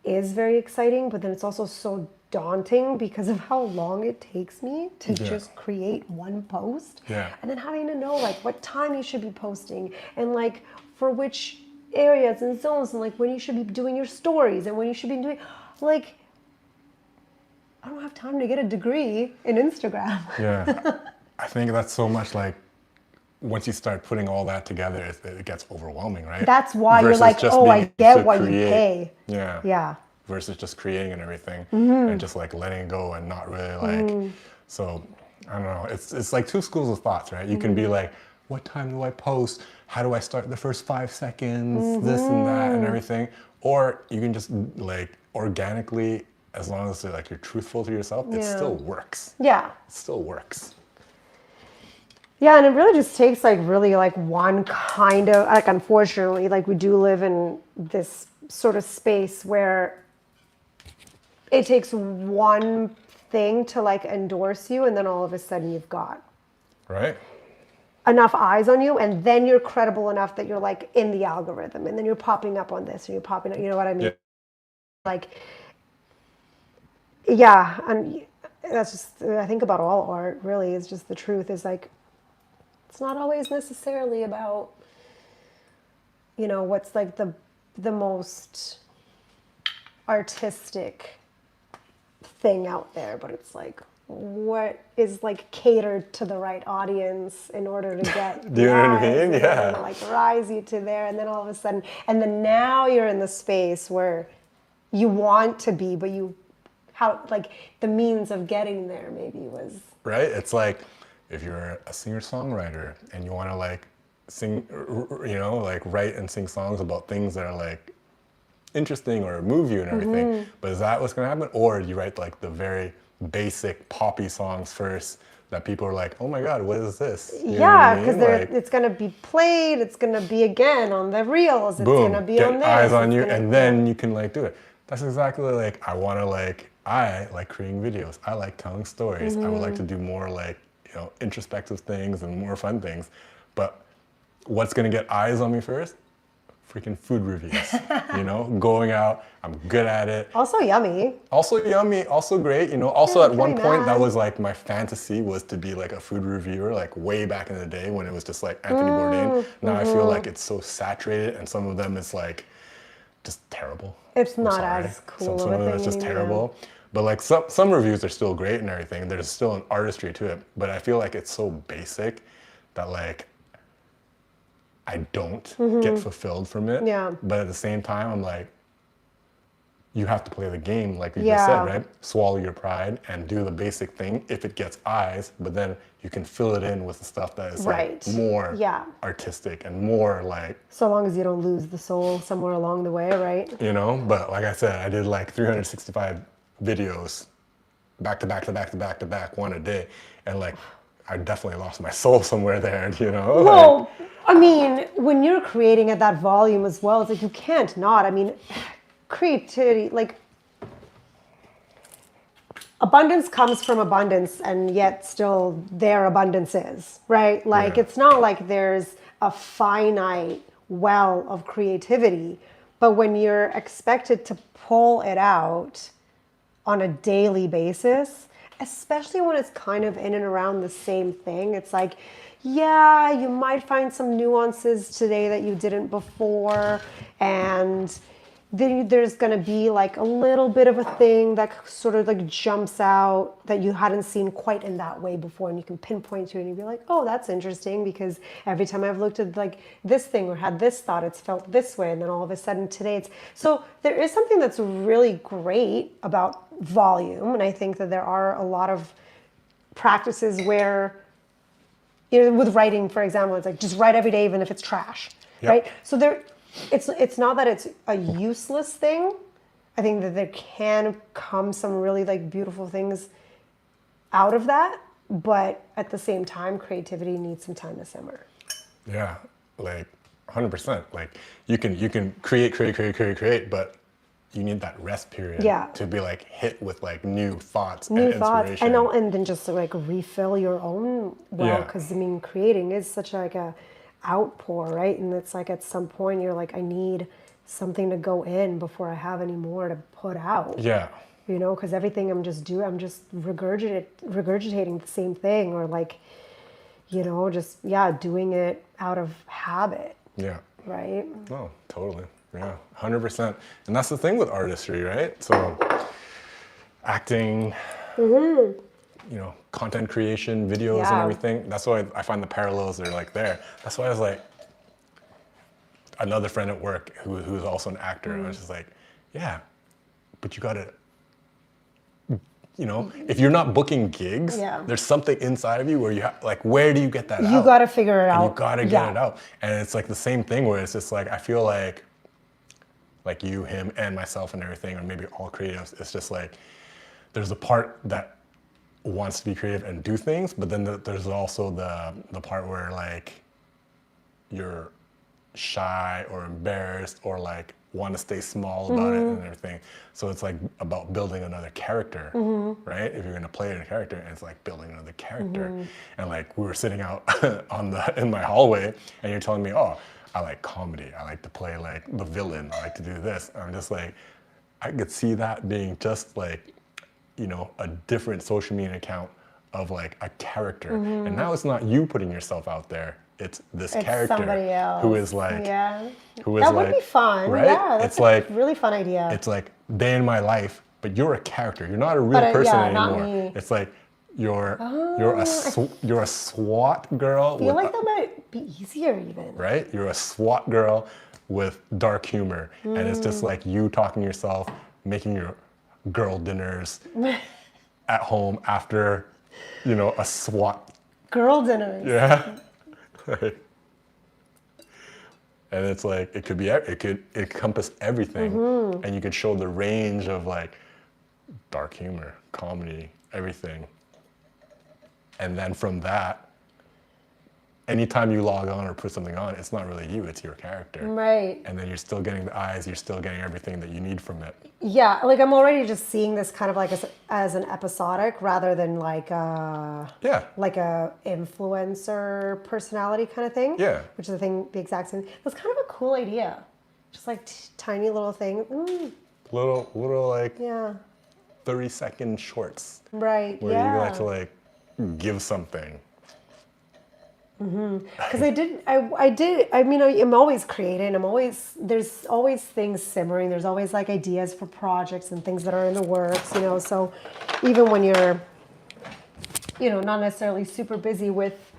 is very exciting, but then it's also so daunting because of how long it takes me to just create one post. And then having to know like what time you should be posting and like for which areas and zones and like when you should be doing your stories and when you should be doing like, I don't have time to get a degree in Instagram. I think that's so much like, once you start putting all that together, it gets overwhelming, right? That's why Versus you're like, oh, I get why you create. pay. Yeah. Yeah. versus just creating and everything and just like letting it go and not really like, so I don't know. It's like two schools of thoughts, right? You can be like, what time do I post? How do I start the first 5 seconds? This and that and everything. Or you can just like organically, as long as like you're truthful to yourself, it still works. Yeah. It still works. Yeah, and it really just takes like really like one kind of, like unfortunately, like we do live in this sort of space where it takes one thing to like endorse you, and then all of a sudden you've got Right? enough eyes on you, and then you're credible enough that you're like in the algorithm, and then you're popping up on this, and you're popping up, you know what I mean? Yeah. Like, yeah, and that's just, I think about all art really is just the truth is like, it's not always necessarily about, you know, what's like the most artistic thing out there, but it's like what is like catered to the right audience in order to get Do you know what I eyes mean? and Yeah. then, like rise you to there, and then all of a sudden, and then now you're in the space where you want to be, but you how like the means of getting there maybe was Right? It's like if you're a singer-songwriter and you want to like sing, you know, like write and sing songs about things that are like interesting or move you and everything, but is that what's going to happen? Or you write like the very basic poppy songs first that people are like, oh my God, what is this? You know what yeah, I mean? because Like, it's going to be played, it's going to be again on the reels, it's boom, going to be get on this, eyes on it's you, gonna- and then you can like do it. That's exactly like I like creating videos. I like telling stories. I would like to do more like, you know, introspective things and more fun things. But what's gonna get eyes on me first? Freaking food reviews. You know, going out. I'm good at it. Also yummy. Also yummy, also great, you know. Also at one pretty point that nice. was like my fantasy was to be like a food reviewer, like way back in the day when it was just like Anthony Bourdain. Now I feel like it's so saturated and some of them is like just terrible. It's I'm not sorry. as cool Some of of a them thing is just anymore. terrible. But like some reviews are still great and everything. There's still an artistry to it. But I feel like it's so basic that like I don't get fulfilled from it. Yeah. But at the same time, I'm like, you have to play the game, like you just Yeah. said, right? Swallow your pride and do the basic thing if it gets eyes, but then you can fill it in with the stuff that is Right. like more Yeah. artistic and more like, So long as you don't lose the soul somewhere along the way, right? you know, but like I said, I did like 365 videos back to back to back to back to back, one a day. And like, I definitely lost my soul somewhere there, you know? Like, Well, I mean, when you're creating at that volume as well, it's like you can't not. I mean, creativity, like abundance comes from abundance, and yet still there abundance is, right? Like Yeah. it's not like there's a finite well of creativity, but when you're expected to pull it out on a daily basis, especially when it's kind of in and around the same thing, it's like, yeah, you might find some nuances today that you didn't before, and then there's going to be like a little bit of a thing that sort of like jumps out that you hadn't seen quite in that way before, and you can pinpoint to it and you'd be like, oh, that's interesting, because every time I've looked at like this thing or had this thought, it's felt this way, and then all of a sudden today it's so there is something that's really great about volume. And I think that there are a lot of practices where, you know, with writing, for example, it's like just write every day, even if it's trash, Yep. right? So there, it's not that it's a useless thing. I think that there can come some really like beautiful things out of that, but at the same time, creativity needs some time to simmer. yeah, like 100%. Like you can create, but you need that rest period Yeah. to be like hit with like new thoughts New and thoughts, inspiration. and then just to like refill your own well, Yeah. because I mean, creating is such like a outpour, right? And it's like at some point you're like, I need something to go in before I have any more to put out. Yeah. You know, because everything I'm just regurgitating the same thing, or like, you know, just doing it out of habit, Yeah. right? No, totally. Yeah, 100%. And that's the thing with artistry, right? So acting, you know, content creation, videos and Yeah. everything. That's why I find the parallels are like there. That's why I was like, another friend at work who's also an actor, and I was just like, yeah, but you gotta, if you're not booking gigs, Yeah. there's something inside of you where you have, like, where do you get that out? You got to figure it out. And you gotta get it out. And it's like the same thing where it's just like, I feel like you, him, and myself and everything, or maybe all creatives, it's just like, there's a part that wants to be creative and do things, but then there's also the part where like you're shy or embarrassed or like want to stay small about it and everything. So it's like about building another character, right? If you're gonna play a character, and it's like building another character. And like we were sitting out in my hallway, and you're telling me, oh, I like comedy. I like to play like the villain. I like to do this. And I'm just like, I could see that being just like, a different social media account of like a character. And now it's not you putting yourself out there. It's this character somebody else. who is like, who is that like, would be fun, right? Yeah, that's it's like really fun idea. It's like day in my life, but you're a character. You're not a real person not anymore. me. It's like you're a SWAT girl. I feel like that might be easier even. Right? You're a SWAT girl with dark humor, and it's just like you talking to yourself, making your girl dinners at home after, a SWAT. Girl dinners. Yeah. And it's like, it could encompass everything. And you could show the range of like dark humor, comedy, everything. And then from that, anytime you log on or put something on, it's not really you, it's your character. Right. And then you're still getting the eyes, you're still getting everything that you need from it. Yeah, like I'm already just seeing this kind of like as an episodic rather than like like a influencer personality kind of thing. Yeah. Which is the exact same. That's kind of a cool idea. Just like tiny little thing. Little like 30-second shorts. Right. Where you like to like give something. Because I mean, I'm always creating. There's always things simmering. There's always like ideas for projects and things that are in the works, So even when you're, not necessarily super busy with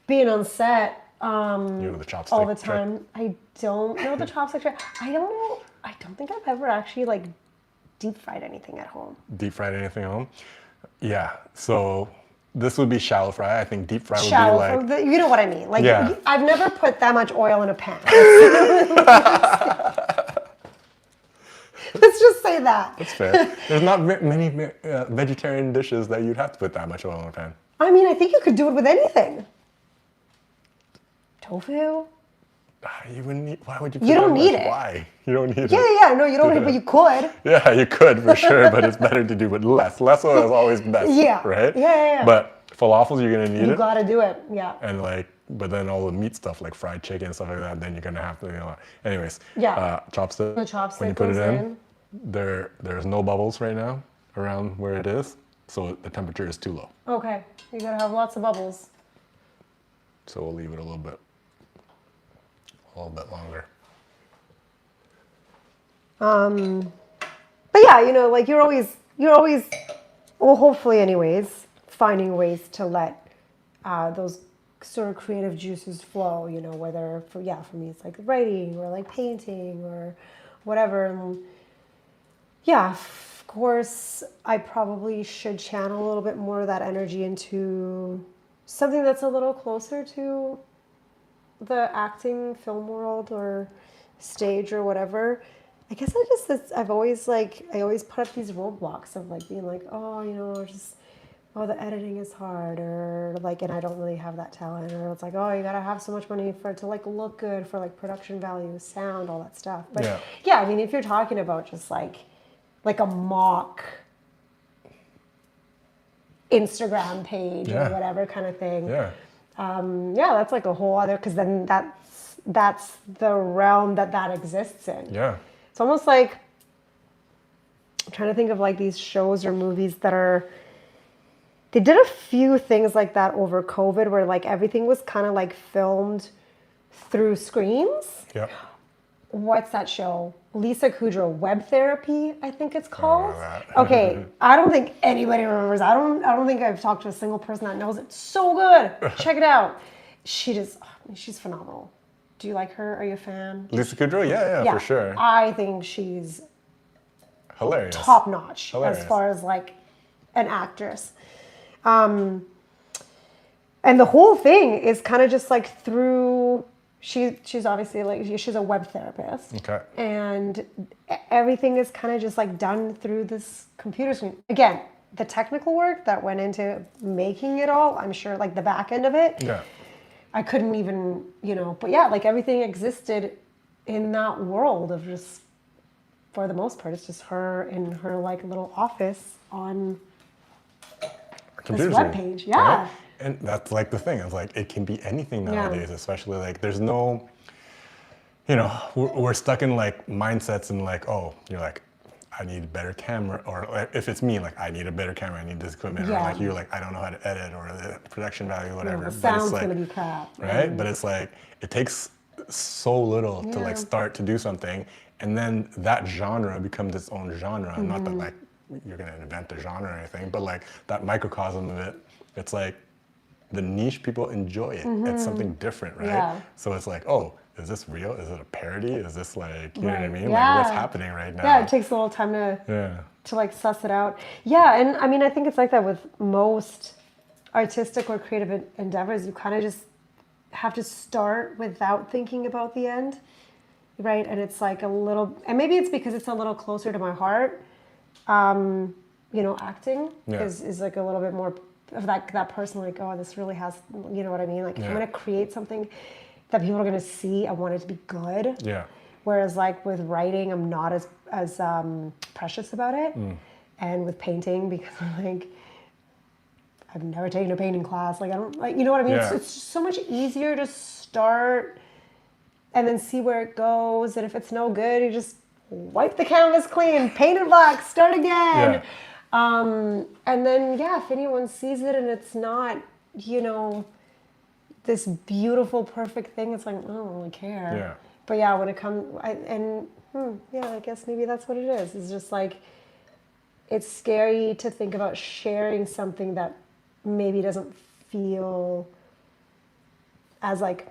being on set, the chopstick all the trick? time. I don't know the chopstick trick. I don't know. I don't think I've ever actually like deep fried anything at home. Deep fried anything at home? Yeah. So this would be shallow fry. I think deep fry would be like... You know what I mean. Like, I've never put that much oil in a pan. Let's just say that. That's fair. There's not many vegetarian dishes that you'd have to put that much oil in a pan. I mean, I think you could do it with anything. Tofu? You wouldn't need... Why would you put You don't that need much? it. Why? You don't need it. Yeah, no, you don't need it, but you could. Yeah, you could for sure, but it's better to do with less. Less oil is always best. Yeah. Right? Yeah. But falafels, you're gonna need it. You gotta do it, yeah. And like, but then all the meat stuff like fried chicken and stuff like that, then you're gonna have to, anyways. Yeah. Chopstick. The chopstick when you put it goes in, there's no bubbles right now around where it is, so the temperature is too low. Okay, you gotta have lots of bubbles. So we'll leave it a little bit longer. But yeah, like you're always, well, hopefully anyways, finding ways to let those sort of creative juices flow, whether for me it's like writing or like painting or whatever. And yeah, of course, I probably should channel a little bit more of that energy into something that's a little closer to the acting film world or stage or whatever. I guess I always put up these roadblocks of like being like, the editing is hard, or like, and I don't really have that talent, or it's like, oh, you gotta have so much money for it to like look good for like production value, sound, all that stuff. But yeah, I mean, if you're talking about just like a mock Instagram page or whatever kind of thing. Yeah. That's like a whole other, because then that's the realm that exists in. Yeah. It's almost like, I'm trying to think of like these shows or movies they did a few things like that over COVID where like everything was kind of like filmed through screens. Yeah. What's that show? Lisa Kudrow, Web Therapy, I think it's called. Okay, I don't think anybody remembers. I don't think I've talked to a single person that knows it. It's so good. Check it out. She's phenomenal. Do you like her? Are you a fan? Lisa Kudrow? Yeah, for sure. I think she's Hilarious. top notch Hilarious. as far as like an actress. And the whole thing is kind of just like through, she's obviously like, she's a web therapist. Okay. And everything is kind of just like done through this computer screen. Again, the technical work that went into making it all, I'm sure like the back end of it, Yeah. I couldn't even, but yeah, like everything existed in that world of just, for the most part, it's just her in her like little office on this web page. Yeah. Right? And that's like the thing. It's like, it can be anything nowadays, especially like there's no, we're stuck in like mindsets and like, oh, you're like, I need a better camera, or like, if it's me, like I need a better camera, I need this equipment, or like you're like, I don't know how to edit, or the production value, whatever. The sound's like, gonna be crap. Right? But it's like, it takes so little to like start to do something, and then that genre becomes its own genre. Not that like you're gonna invent a genre or anything, but like that microcosm of it, it's like the niche people enjoy it. It's something different, right? Yeah. So it's like, oh, is this real? Is it a parody? Is this like, you know what I mean? Yeah. Like what's happening right now? Yeah, it takes a little time to like suss it out. Yeah, and I mean, I think it's like that with most artistic or creative endeavors. You kind of just have to start without thinking about the end, right? And it's like a little, and maybe it's because it's a little closer to my heart. Acting is like a little bit more of that person, like, oh, this really has, you know what I mean? Like, if I'm going to create something that people are going to see, I want it to be good. Yeah. Whereas like with writing, I'm not as precious about it. And with painting, because I'm like, I've never taken a painting class. Like, I don't, like, you know what I mean? Yeah. It's just so much easier to start and then see where it goes. And if it's no good, you just wipe the canvas clean, paint it black, start again. Yeah. And then, if anyone sees it and it's not, this beautiful, perfect thing, it's like, I don't really care. Yeah. But when it comes, I guess maybe that's what it is. It's just like, it's scary to think about sharing something that maybe doesn't feel as like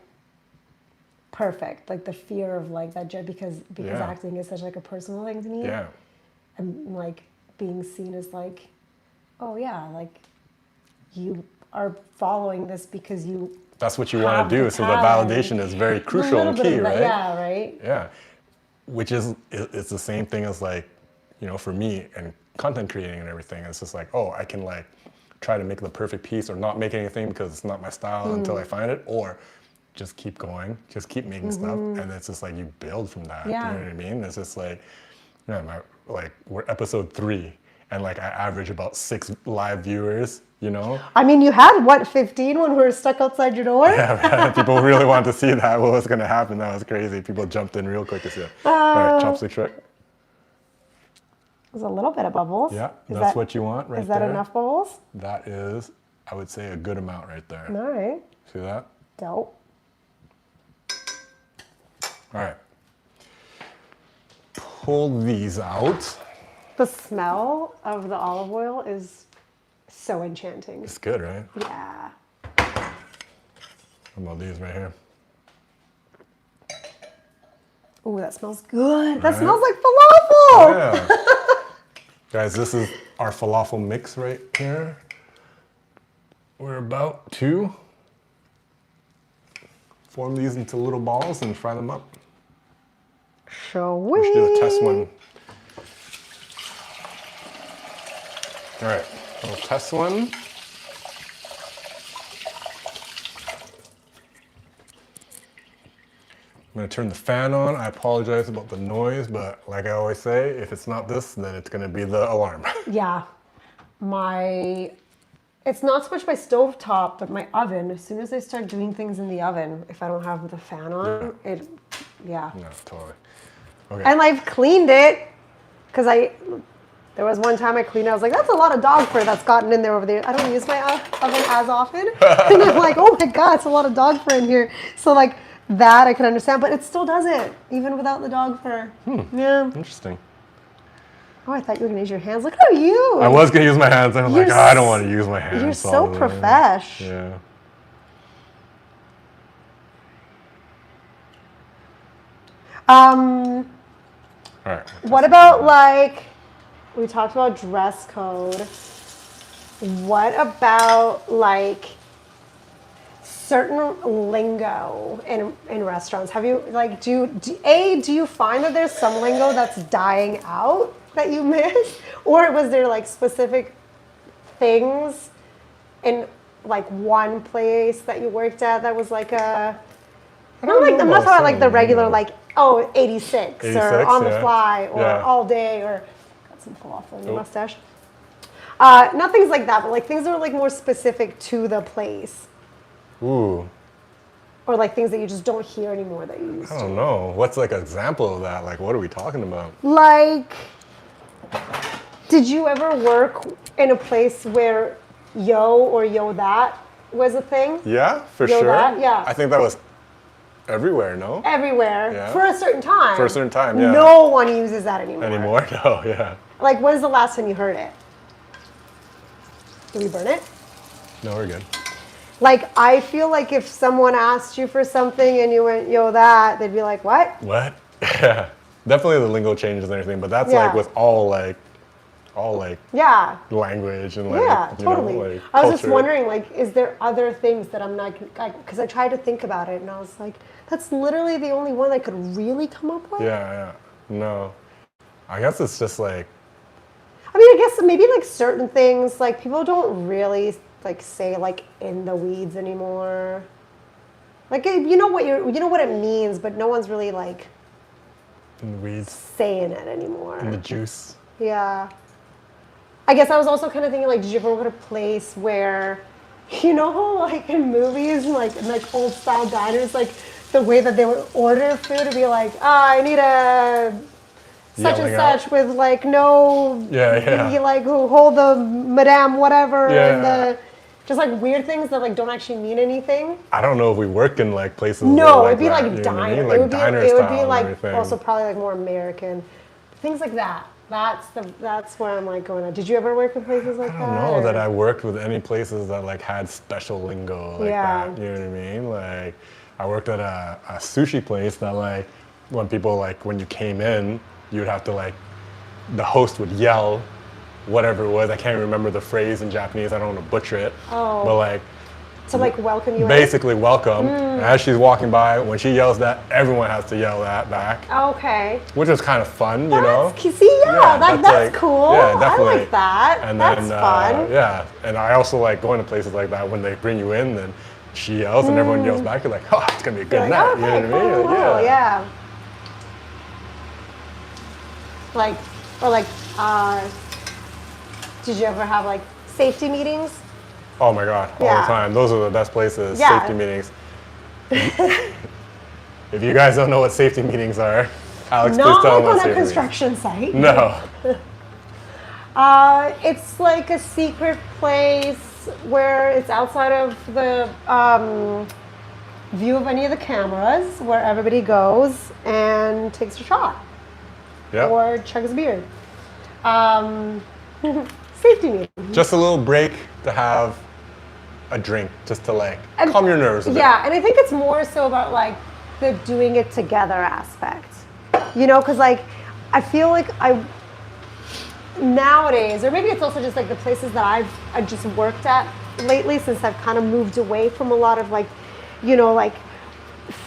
perfect. Like the fear of like that, because acting is such like a personal thing to me. Yeah. And like being seen as like, oh yeah, like you are following this because you. That's what you want to do. So the validation is very crucial and key, right? Yeah, right. Yeah. Which is, it's the same thing as like, for me and content creating and everything. It's just like, oh, I can like try to make the perfect piece or not make anything because it's not my style until I find it, or just keep going, just keep making stuff. And it's just like, you build from that. Yeah. You know what I mean? It's just like, we're episode 3 and like I average about 6 live viewers, I mean, you had what, 15 when we were stuck outside your door? Yeah, man. People really wanted to see that. What was going to happen? That was crazy. People jumped in real quick to see it. All right, chopstick trick. There's a little bit of bubbles. Yeah, that's what you want right there. Is that enough bubbles? That is, I would say, a good amount right there. All right. See that? Dope. All right. Pull these out. The smell of the olive oil is so enchanting. It's good, right? Yeah. How about these right here? Ooh, that smells good. That Right? smells like falafel. Yeah. Guys, this is our falafel mix right here. We're about to form these into little balls and fry them up. Shall we? We should do a test one. All right, we'll test one. I'm gonna turn the fan on. I apologize about the noise, but like I always say, if it's not this, then it's gonna be the alarm. Yeah. It's not so much my stove top, but my oven. As soon as I start doing things in the oven, if I don't have the fan on, No, totally. Okay. And I've cleaned it, because there was one time I cleaned it, I was like, that's a lot of dog fur that's gotten in there over there. I don't use my oven as often. And I'm like, oh my God, it's a lot of dog fur in here. So like that I can understand, but it still does it, even without the dog fur. Yeah. Interesting. Oh, I thought you were gonna use your hands. Look at you. I was gonna use my hands, and I'm like, I don't want to use my hands. You're so profesh. Yeah. All right. What about like We talked about dress code. What about like certain lingo in restaurants? Have you like do you find that there's some lingo that's dying out that you miss, or was there like specific things in like one place that you worked at that was like a not like I'm not talking like the regular like 86 or on the fly or all day or got some falafel in your mustache. Not things like that, but like things that are like more specific to the place. Ooh. Or like things that you just don't hear anymore that you used to. I don't know. What's like an example of that? Like, what are we talking about? Like, did you ever work in a place where yo or yo that was a thing? Yeah, for Yo sure. that? Yeah. I think that was everywhere, no? Everywhere. Yeah. For a certain time. For a certain time, yeah. No one uses that anymore. Anymore? No, yeah. Like, when's the last time you heard it? Did we burn it? No, we're good. Like, I feel like if someone asked you for something and you went, yo, that, they'd be like, what? What? Yeah. Definitely the lingo changes and everything, but that's like with all yeah. language and like, Yeah, you totally. know, like I was just culture. wondering, like, is there other things that I'm not, because I tried to think about it and I was like, that's literally the only one I could really come up with? Yeah. No. I guess it's just like, I mean, I guess maybe like certain things, like people don't really like say like in the weeds anymore. Like you know what it means, but no one's really like in the weeds, saying it anymore. in the juice. Yeah. I guess I was also kind of thinking like, did you ever go to a place where, you know how like in movies and like old style diners, like the way that they would order food to be like, I need a such and such with like no you like who hold the madame whatever and the just like weird things that like don't actually mean anything. I don't know if we work in like places. No, it'd be that, like you know diner. what I mean? It Like would be diner it would style be and like everything. also probably like more American things like that. That's where I'm like going on. Did you ever work in places like that? I don't know that I worked with any places that like had special lingo like that. You know what I mean? Like I worked at a sushi place that like when people like when you came in, you would have to like the host would yell whatever it was. I can't remember the phrase in Japanese. I don't want to butcher it. Oh. But like to like welcome you basically welcome. And as she's walking by, when she yells that, everyone has to yell that back. Okay. Which is kind of fun, you know? See, that's like, cool. Yeah, definitely. I like that. And that's then, fun. Yeah, and I also like going to places like that when they bring you in, then she yells and everyone yells back. You're like, oh, it's gonna be a good night. Okay, you know what I mean? cool, Like, yeah. Like, or like, did you ever have like safety meetings? Oh my God, all the time. Those are the best places, safety meetings. If you guys don't know what safety meetings are, Alex, please tell them what Not like on a safety construction site. No. It's like a secret place where it's outside of the view of any of the cameras, where everybody goes and takes a shot or chugs a beer. Safety meeting. Just a little break to have a drink, just to like calm your nerves a bit. Yeah, and I think it's more so about like the doing it together aspect. You know, because like I feel like nowadays, or maybe it's also just like the places that I've just worked at lately since I've kind of moved away from a lot of like, you know, like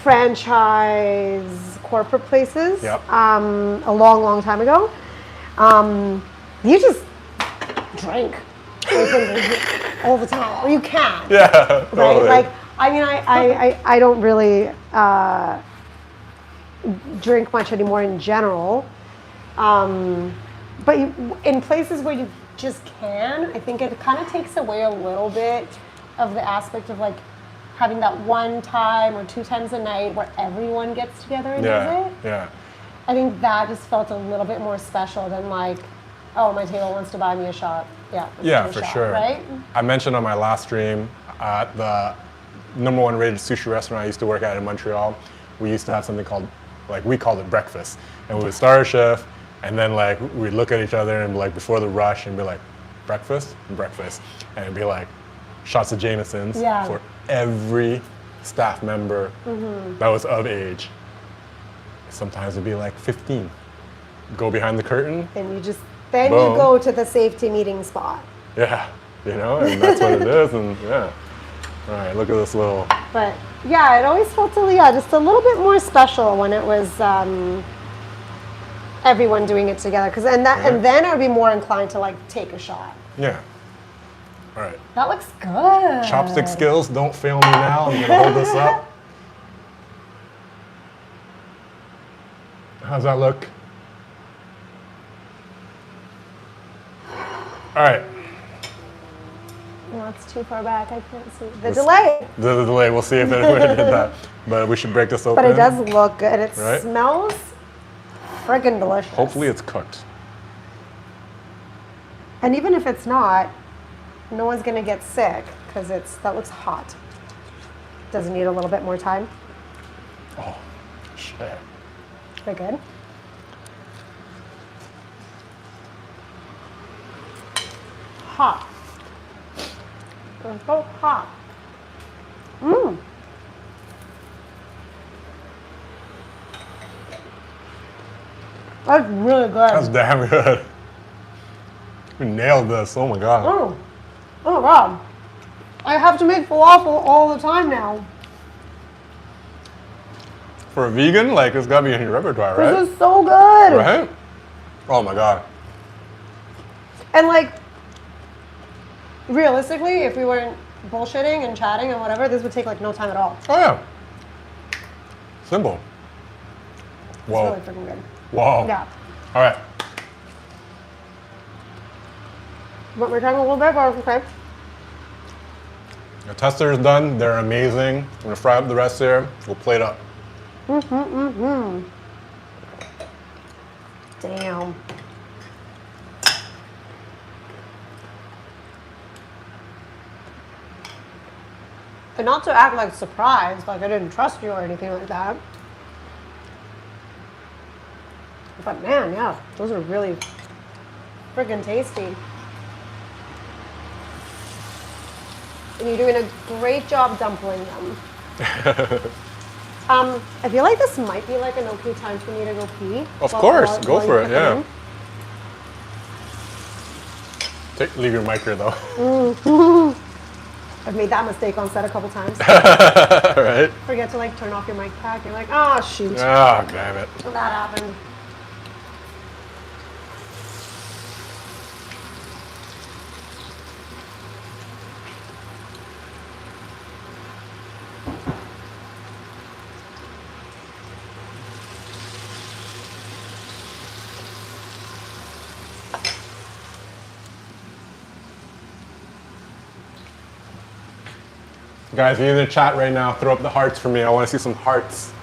franchise corporate places a long time ago. You just drink all the time, or you can. Yeah, right? totally. Like, I mean, I don't really drink much anymore in general. But in places where you just can, I think it kind of takes away a little bit of the aspect of like having that one time or two times a night where everyone gets together and does it. Yeah. I think that just felt a little bit more special than like, oh, my table wants to buy me a shot. Yeah, for shot, sure. Right? I mentioned on my last stream at the #1 rated sushi restaurant I used to work at in Montreal, we used to have something called, like we called it breakfast. And we would start our shift and then like we'd look at each other and like before the rush and be like, breakfast? Breakfast. And it'd be like shots of Jameson's for every staff member that was of age. Sometimes it'd be like 15. Go behind the curtain. And you just Then Boom. you go to the safety meeting spot. Yeah, you know, and that's what it is, and yeah. All right, look at this little. But yeah, it always felt just a little bit more special when it was everyone doing it together. And then I would be more inclined to like take a shot. Yeah. All right. That looks good. Chopstick skills, don't fail me now. I'm gonna hold this up. How's that look? All right. No, it's too far back. I can't see. The delay. The delay. We'll see if anyone did that. But we should break this open. But it does look good. It Right? smells friggin' delicious. Hopefully it's cooked. And even if it's not, no one's gonna get sick because that looks hot. Does it need a little bit more time? Oh, shit. We're good. Hot. It's so hot. Mmm. That's really good. That's damn good. We nailed this. Oh my god. Oh my god. I have to make falafel all the time now. For a vegan, like it's gotta be in your repertoire, right? This is so good. Right? Oh my god. And like, realistically, if we weren't bullshitting and chatting and whatever, this would take like no time at all. Oh yeah. Simple. It's Whoa. really freaking good. Whoa. Yeah. All right. Want more time a little bit? Or okay. The tester is done. They're amazing. I'm gonna fry up the rest here. We'll plate up. Damn. And not to act like surprised, like I didn't trust you or anything like that. But man, yeah, those are really friggin' tasty. And you're doing a great job dumpling them. I feel like this might be like an okay time for me to go pee. Of course, go while for you're it, yeah. cooking. Leave your mic here though. I've made that mistake on set a couple times. Right? Forget to like turn off your mic pack. You're like, oh shoot. Oh, damn it. That happened. Guys, if you're in the chat right now, throw up the hearts for me. I want to see some hearts.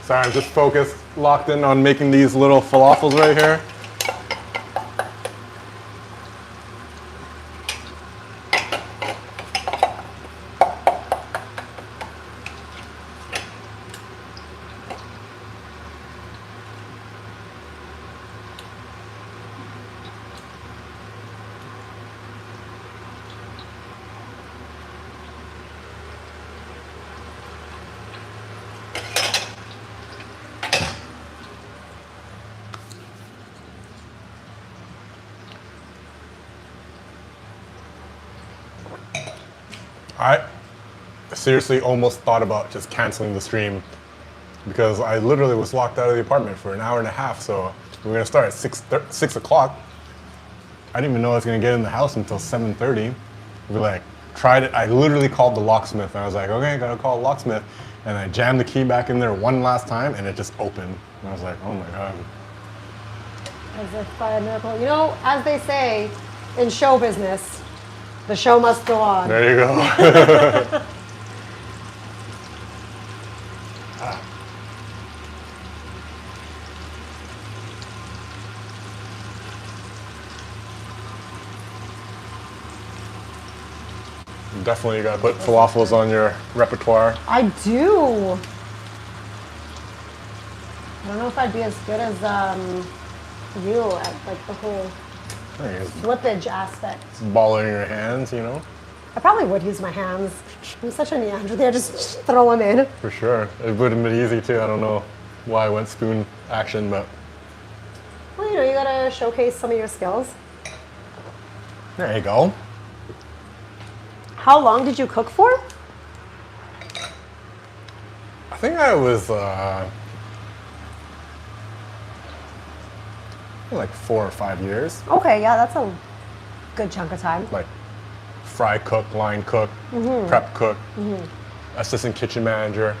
Sorry, I'm just focused, locked in on making these little falafels right here. All right, seriously almost thought about just canceling the stream because I literally was locked out of the apartment for an hour and a half. So we were gonna start at 6 o'clock. I didn't even know I was gonna get in the house until 7:30. We like tried it. I literally called the locksmith. I was like, okay, I gotta call a locksmith. And I jammed the key back in there one last time, and it just opened. And I was like, oh my god. As if by a miracle. You know, as they say in show business, the show must go on. There you go. Definitely, you gotta put falafels on your repertoire. I do. I don't know if I'd be as good as you at like the whole flippage aspect. Ball in your hands, you know? I probably would use my hands. I'm such a Neanderthal. Just throw them in. For sure. It would have been easy too. I don't know why I went spoon action, but. Well, you know, you gotta showcase some of your skills. There you go. How long did you cook for? I think I was like 4 or 5 years. Okay, yeah, that's a good chunk of time. Like fry cook, line cook, prep cook, assistant kitchen manager,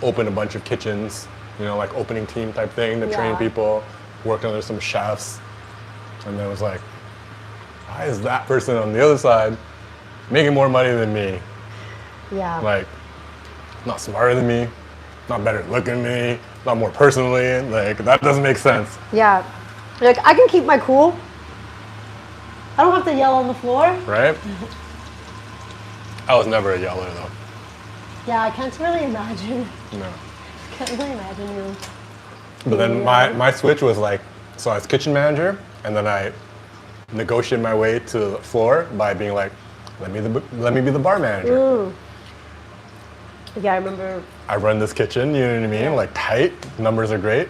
open a bunch of kitchens, you know, like opening team type thing to train people, worked under some chefs, and then it was like, why is that person on the other side making more money than me? Yeah. Like, not smarter than me, not better looking than me, not more personally. Like, that doesn't make sense. Yeah. Like, I can keep my cool. I don't have to yell on the floor. Right? I was never a yeller though. Yeah, I can't really imagine. No. Can't really imagine you. But then my switch was like, so I was kitchen manager, and then I negotiated my way to the floor by being like, let me be the bar manager. Yeah, I remember. I run this kitchen, you know what I mean? Like tight, numbers are great,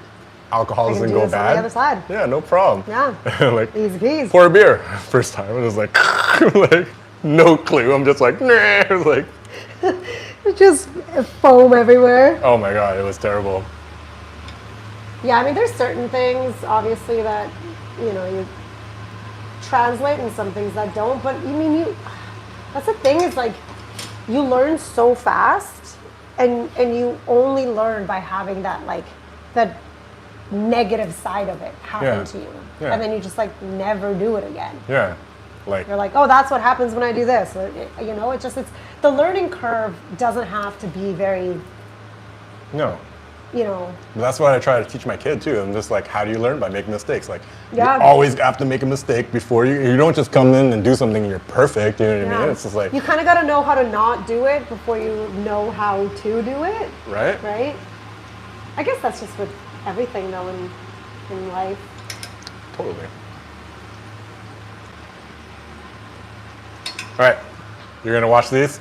alcohol doesn't go bad. On the other side. Yeah, no problem. Yeah. Like, easy peasy. pour a beer. First time, it was like, like no clue. I'm just like, nah. Like, just foam everywhere. oh my god, it was terrible. Yeah, I mean, there's certain things, obviously, that, you know, you translate and some things that don't, but you mean, that's the thing, is like, you learn so fast, and you only learn by having that, like, that negative side of it happen to you. Yeah. And then you just, like, never do it again. Yeah. Like, You're like, oh, that's what happens when I do this. You know, it's the learning curve doesn't have to be very, no. you know. But that's what I try to teach my kid too. I'm just like, how do you learn? By making mistakes. Like, Yeah. you always have to make a mistake before you don't just come in and do something and you're perfect, you know what I mean? It's just like, you kind of got to know how to not do it before you know how to do it. right? Right? I guess that's just with everything though in life. Totally. All right, you're gonna watch these?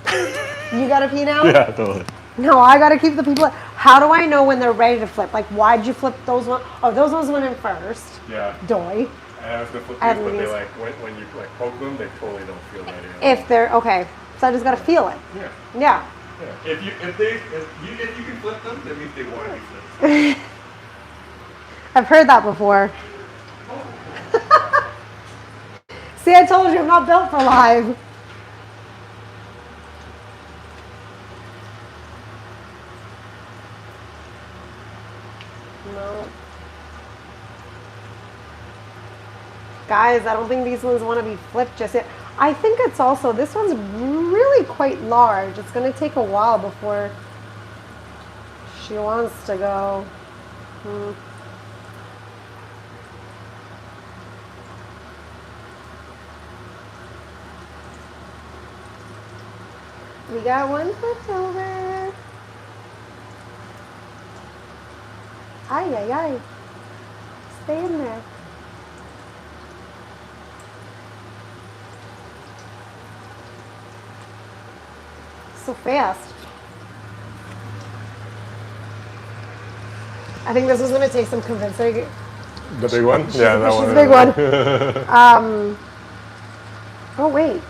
You got to pee now? Yeah, totally. No, I got to keep the people. How do I know when they're ready to flip? Like, why'd you flip those ones? Oh, those ones went in first. Yeah. Doy. I was gonna flip Add these, but they these. like, when you like poke them, they totally don't feel ready. If they're, okay. So I just got to feel it. Yeah. Yeah. Yeah. If you can flip them, that means they want to be flipped. I've heard that before. See, I told you I'm not built for live. No. Guys, I don't think these ones want to be flipped just yet. I think it's also, this one's really quite large. It's going to take a while before she wants to go. We got one flipped over. Ay, ay, ay. Stay in there. So fast. I think this was going to take some convincing. The big one? Yeah, that one. She's a big one. Oh, wait.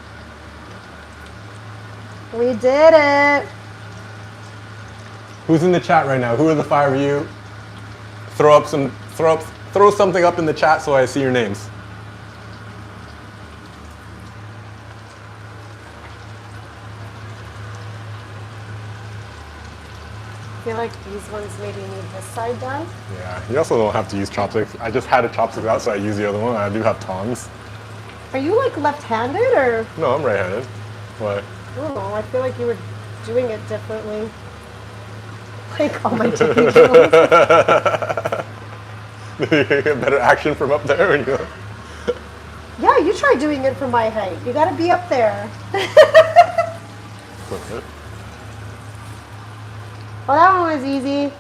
We did it. Who's in the chat right now? Who are the 5 of you? Throw something up in the chat so I see your names. I feel like these ones maybe need this side done. Yeah, you also don't have to use chopsticks. I just had a chopstick out, so I use the other one. I do have tongs. Are you like left-handed or? No, I'm right-handed. What? I don't know. I feel like you were doing it differently. Like all my TV shows. You get better action from up there when you go. Yeah, you try doing it from my height. You gotta be up there. Well, that one was easy.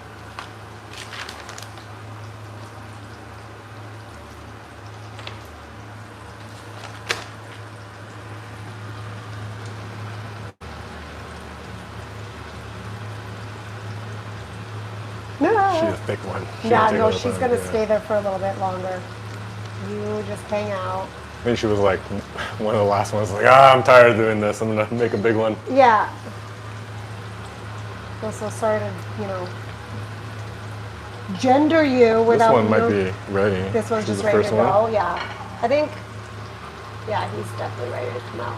No. She's a thick one. Yeah, no, she's gonna stay there for a little bit longer. You just hang out. I think she was like one of the last ones. Like, I'm tired of doing this. I'm gonna make a big one. Yeah. Also, sorry to, gender you without. This one might be ready. This one's She's just the ready first to one. go. Yeah, I think. Yeah, he's definitely ready to come out.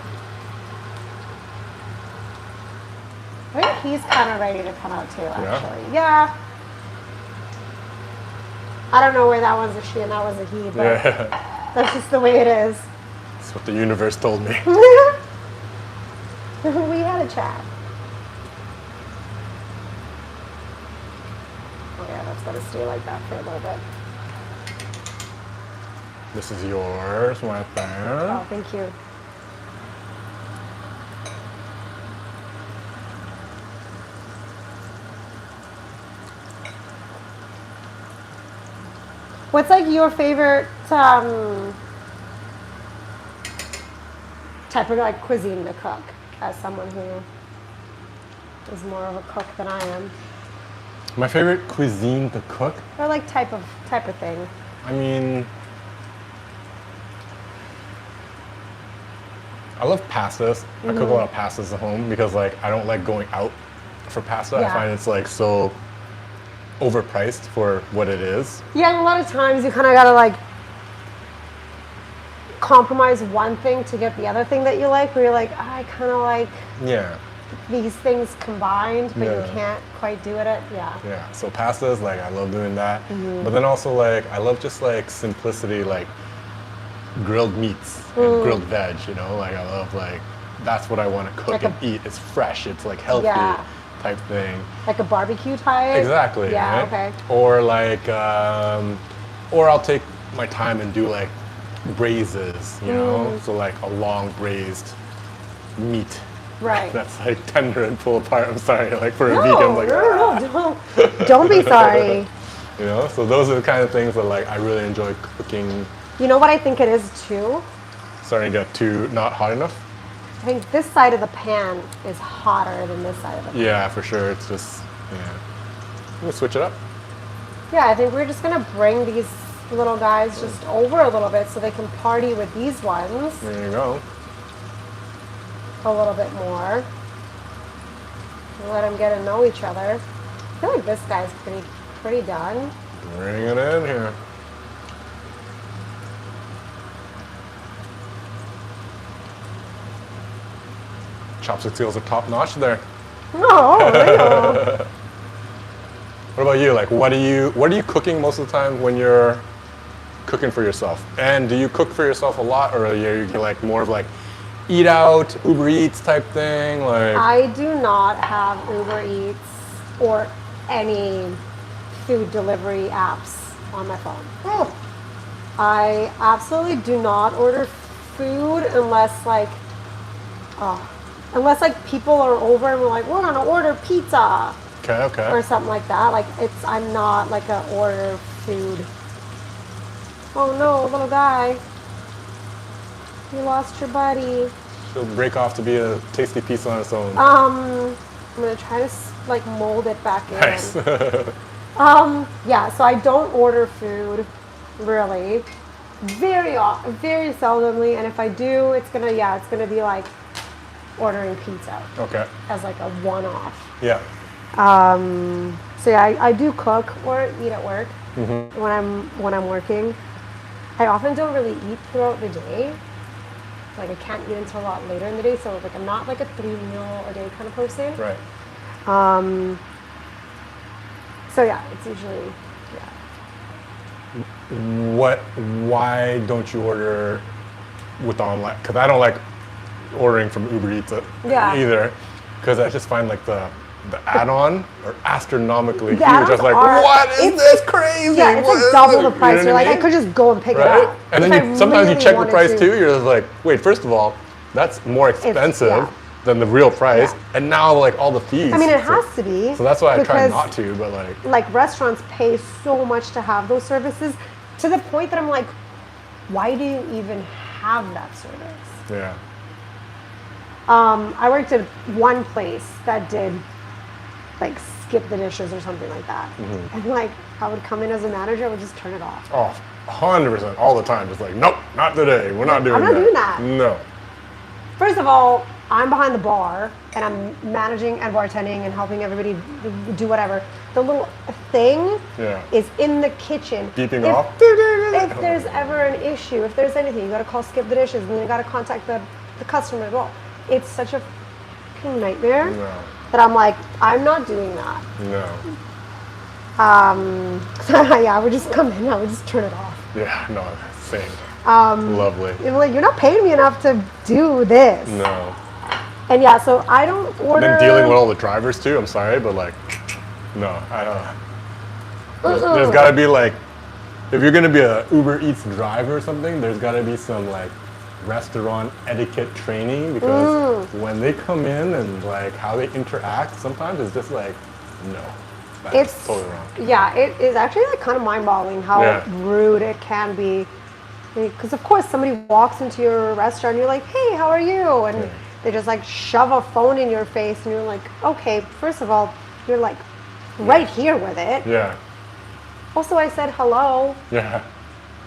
I think he's kind of ready to come out too. Actually, yeah. I don't know where that one's a she and that one's a he, but that's just the way it is. That's what the universe told me. We had a chat. Oh yeah, that's gotta stay like that for a little bit. This is yours, my friend. Oh, thank you. What's like your favorite type of like cuisine to cook as someone who is more of a cook than I am? My favorite cuisine to cook? Or like type of thing. I mean, I love pastas. I cook a lot of pastas at home because like I don't like going out for pasta. Yeah. I find it's like so overpriced for what it is. Yeah, and a lot of times you kind of gotta like compromise one thing to get the other thing that you like, where you're like, I kind of like Yeah. these things combined, but Yeah. you can't quite do it. Yeah. Yeah. So pastas, like I love doing that. But then also like I love just like simplicity, like grilled meats and grilled veg, like I love like that's what I want to cook Like and eat. It's fresh, it's like healthy Yeah. type thing. Like a barbecue type. Exactly. Yeah. Right? Okay. Or like, or I'll take my time and do like braises, so like a long braised meat. Right. That's like tender and pull apart. I'm sorry, like for a vegan, like don't be sorry. So those are the kind of things that like I really enjoy cooking. You know what I think it is too? Starting to get too not hot enough. I think this side of the pan is hotter than this side of the pan. Yeah, for sure. It's just I'm gonna switch it up. Yeah, I think we're just gonna bring these little guys just over a little bit so they can party with these ones There you go. a little bit more. Let them get to know each other. I feel like this guy's pretty done. Bring it in here. Chopstick skills are top notch there. No, no. What about you? Like, what are you cooking most of the time when you're cooking for yourself? And do you cook for yourself a lot, or are you like more of like eat out, Uber Eats type thing? Like, I do not have Uber Eats or any food delivery apps on my phone. oh, I absolutely do not order food unless like people are over and we're like, we're gonna order pizza okay. or something like that. Like I'm not like a order food. Oh no, little guy. You lost your buddy. She'll break off to be a tasty pizza on its own. I'm gonna try to like mold it back in. Nice. Yeah, so I don't order food really. Very seldomly, and if I do, it's gonna be like ordering pizza Okay. as like a one-off. Yeah. So yeah, I do cook or eat at work when I'm working. I often don't really eat throughout the day. Like I can't eat until a lot later in the day. So like I'm not like a 3-meal-a-day kind of person. Right. So yeah, it's usually Why don't you order with online? Because I don't like ordering from Uber Eats either. Because I just find like the add-on are astronomically huge. I was like, what is this crazy? Yeah, it's like double the price. You're like, I could just go and pick it up. And then sometimes you check the price too. You're just like, wait, first of all, that's more expensive than the real price. Yeah. And now like all the fees. I mean, it has to be. So that's why I try not to, but like restaurants pay so much to have those services to the point that I'm like, why do you even have that service? Yeah. I worked at one place that did like skip the dishes or something like that. And like I would come in as a manager, I would just turn it off. Oh, 100% all the time. Just like, nope, not today. We're not doing that. I'm not doing that. No. First of all, I'm behind the bar and I'm managing and bartending and helping everybody do whatever. The little thing is in the kitchen. Beeping off? If there's ever an issue, if there's anything, you gotta call skip the dishes and then you gotta contact the customer as well. It's such a fucking nightmare that I'm like, I'm not doing that. No. Yeah, I would just come in, I would just turn it off. Yeah, no, same. Lovely. You're like, you're not paying me enough to do this. No. And yeah, so I don't order. And then dealing with all the drivers too, I'm sorry, but like, no, I don't. There's gotta be like, if you're gonna be a Uber Eats driver or something, there's gotta be some like restaurant etiquette training because when they come in and like how they interact, sometimes it's just like, no, that's totally wrong. Yeah, it is actually like kind of mind-boggling how rude it can be. Because of course somebody walks into your restaurant and you're like, hey, how are you? And they just like shove a phone in your face and you're like, okay, first of all, you're like right here with it. Yeah. Also, I said hello. Yeah.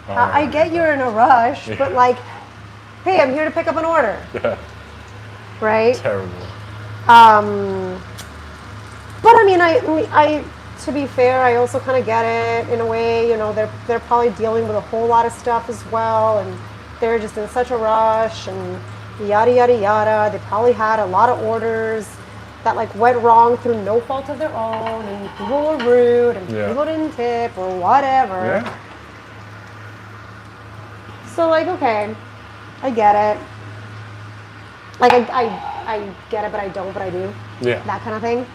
I get you're in a rush, but like, hey, I'm here to pick up an order. Yeah. Right? Terrible. But I mean, I to be fair, I also kind of get it in a way. You know, they're probably dealing with a whole lot of stuff as well, and they're just in such a rush and yada yada yada. They probably had a lot of orders that like went wrong through no fault of their own, and people were rude, and people didn't tip or whatever. Yeah. So like, okay, I get it. Like I get it, but I don't, but I do. Yeah. That kind of thing.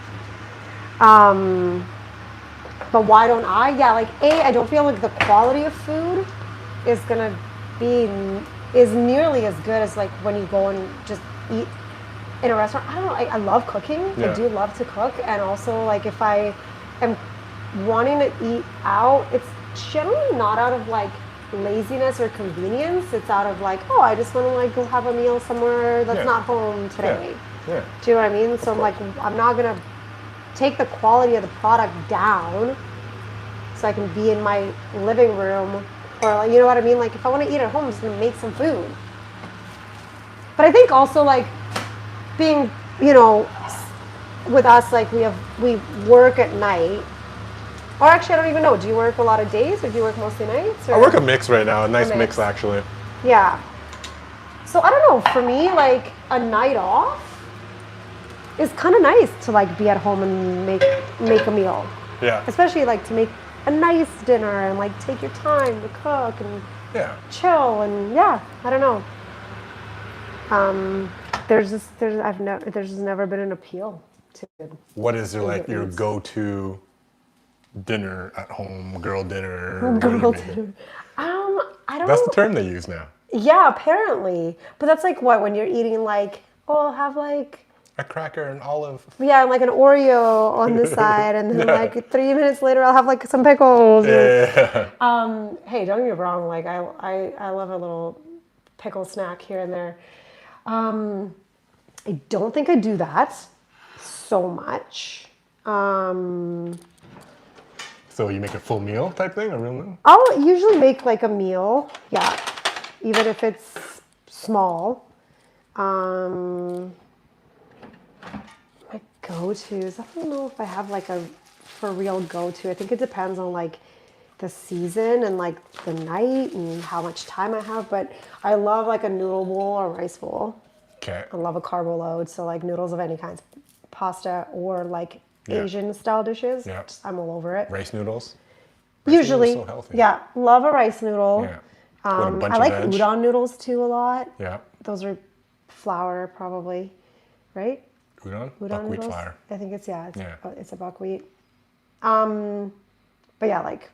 But why don't I? Yeah, like I don't feel like the quality of food is gonna be nearly as good as like when you go and just eat in a restaurant. I don't know. I love cooking. Yeah. I do love to cook, and also like if I am wanting to eat out, it's generally not out of like laziness or convenience. It's out of like, oh, I just want to like go have a meal somewhere that's not home today. Yeah. Do you know what I mean? So I'm like, I'm not gonna take the quality of the product down so I can be in my living room, or like, you know what I mean? Like if I want to eat at home, I'm just gonna make some food. But I think also like being, you know, with us, like we work at night. Or actually, I don't even know. Do you work a lot of days, or do you work mostly nights? Or? I work a mix right now. A nice mix actually. Yeah. So I don't know. For me, like a night off is kind of nice to like be at home and make a meal. Yeah. Especially like to make a nice dinner and like take your time to cook and chill and I don't know. There's just never been an appeal to it. What is your go-to dinner at home, girl dinner? Girl dinner. I don't. That's the term they use now. Yeah, apparently. But that's like what, when you're eating like, oh, I'll have like a cracker and olive. Yeah, and like an Oreo on the side, and then like 3 minutes later, I'll have like some pickles. Yeah. Hey, don't get me wrong. Like I love a little pickle snack here and there. I don't think I do that so much. So you make a full meal type thing, a real meal? I'll usually make like a meal. Yeah, even if it's small. Go-tos. I don't know if I have like a for real go-to. I think it depends on like the season and like the night and how much time I have. But I love like a noodle bowl or rice bowl. Okay. I love a carbo load. So like noodles of any kind, pasta or like Yeah. Asian style dishes. Yeah. I'm all over it. Rice noodles. Rice Usually, noodles so healthy. yeah, love a rice noodle. Yeah. With a bunch I of like veg. udon noodles too a lot. Yeah. Those are flour probably, right? Udon? Udon Buckwheat noodles. flour. I think it's Yeah. it's a buckwheat. But yeah, like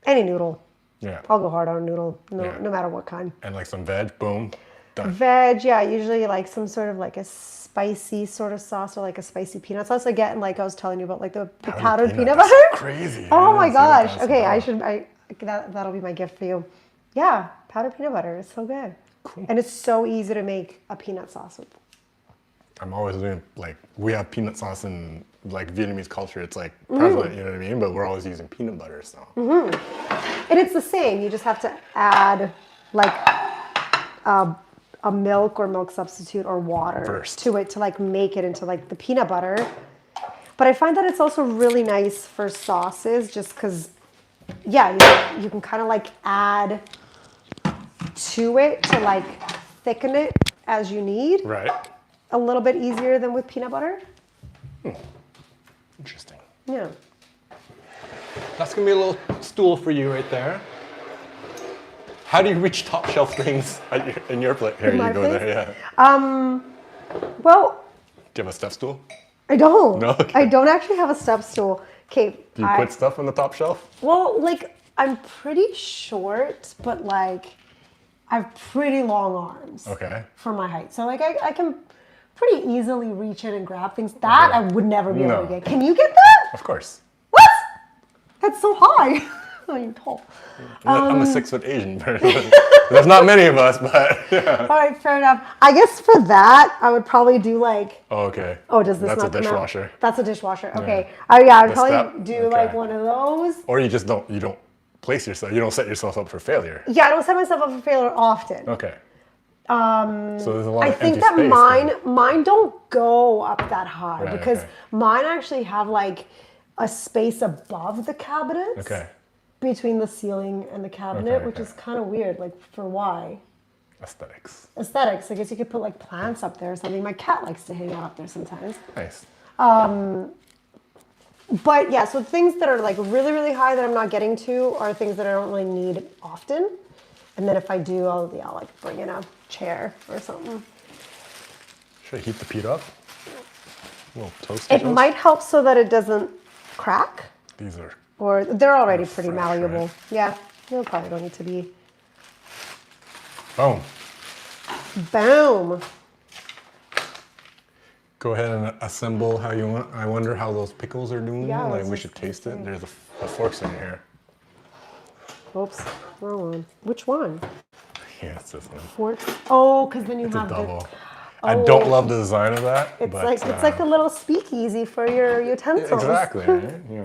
any noodle. Yeah. I'll go hard on a noodle, Yeah. no matter what kind. And like some veg, boom, done. Veg, yeah, usually like some sort of like a spicy sort of sauce or like a spicy peanut sauce. Again, like I was telling you about like the powdered peanut That's butter. crazy. Oh my I didn't see that. gosh. That's Okay, wow. that'll be my gift for you. Yeah, powdered peanut butter is so good. Cool. And it's so easy to make a peanut sauce with. I'm always doing like we have peanut sauce in like Vietnamese culture. It's like prevalent, you know what I mean? But we're always using peanut butter, so. And it's the same. You just have to add like a milk or milk substitute or water First. to it to like make it into like the peanut butter. But I find that it's also really nice for sauces just because, yeah, you can kind of like add to it to like thicken it as you need. Right. A little bit easier than with peanut butter. Interesting. Yeah. That's gonna be a little stool for you right there. How do you reach top shelf things in your plate? Here, In my you go place? there, yeah. Well, Do you have a step stool? I don't. No? Okay. I don't actually have a step stool. Okay. Do you put stuff on the top shelf? Well, like I'm pretty short, but like I have pretty long arms. Okay. For my height, so like I can pretty easily reach in and grab things. That Okay. I would never be able No. to get. Can you get that? Of course. What? That's so high. Oh, you're tall. I'm a 6 foot Asian person. There's not many of us, but yeah. All right, fair enough. I guess for that, I would probably do like. Oh, okay. Oh, does this That's not a come out? dishwasher. That's a dishwasher. Okay. Yeah, I'd The probably step? do Okay. like one of those. Or you don't place yourself. You don't set yourself up for failure. Yeah, I don't set myself up for failure often. Okay. So there's a lot I of think empty that space mine don't go up that high Right, because okay. mine actually have like a space above the cabinets. Okay. Between the ceiling and the cabinet, Okay, which okay. is kind of weird. Like for why? Aesthetics. Aesthetics. I guess you could put like plants up there or something. My cat likes to hang out up there sometimes. Nice. But yeah, so things that are like really, really high that I'm not getting to are things that I don't really need often. And then if I do, I'll like bring in a chair or something. Should I heat the peat up? A little toast. It might help so that it doesn't crack. These are. Or they're already pretty fresh, malleable. right? Yeah, they probably don't need to be. Boom. Boom. Go ahead and assemble how you want. I wonder how those pickles are doing. Yeah, I Like was we just should taste gonna it. say. There's a forks in here. Oops, wrong one. Which one? Yeah, it's this one. Forks. Oh, because then you It's a have double. the. I don't love the design of that. It's but, like it's like a little speakeasy for your utensils. Exactly. Right? Yeah.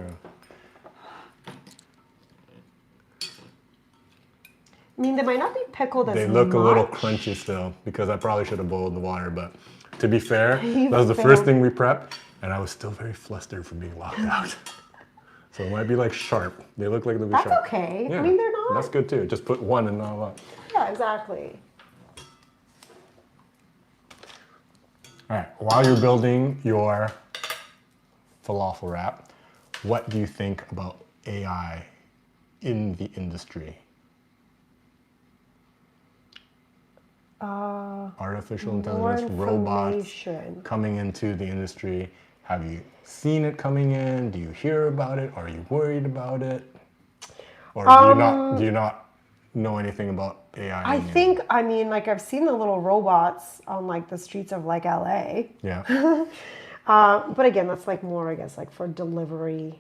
I mean, they might not be pickled as They look a little much. crunchy still because I probably should have boiled the water. But to be fair, You that was the failed. first thing we prepped, and I was still very flustered from being locked out. So it might be like sharp. They look like they'll be That's sharp. okay. Yeah, I mean, they're not. That's good too. Just put one and not a lot. Yeah, exactly. All right. While you're building your falafel wrap, what do you think about AI in the industry? Artificial more intelligence, robots information. coming into the industry. Have you seen it coming in? Do you hear about it? Are you worried about it? Or do you not know anything about AI? I think, I mean, like I've seen the little robots on like the streets of like LA. Yeah. But again, that's like more, I guess, like for delivery.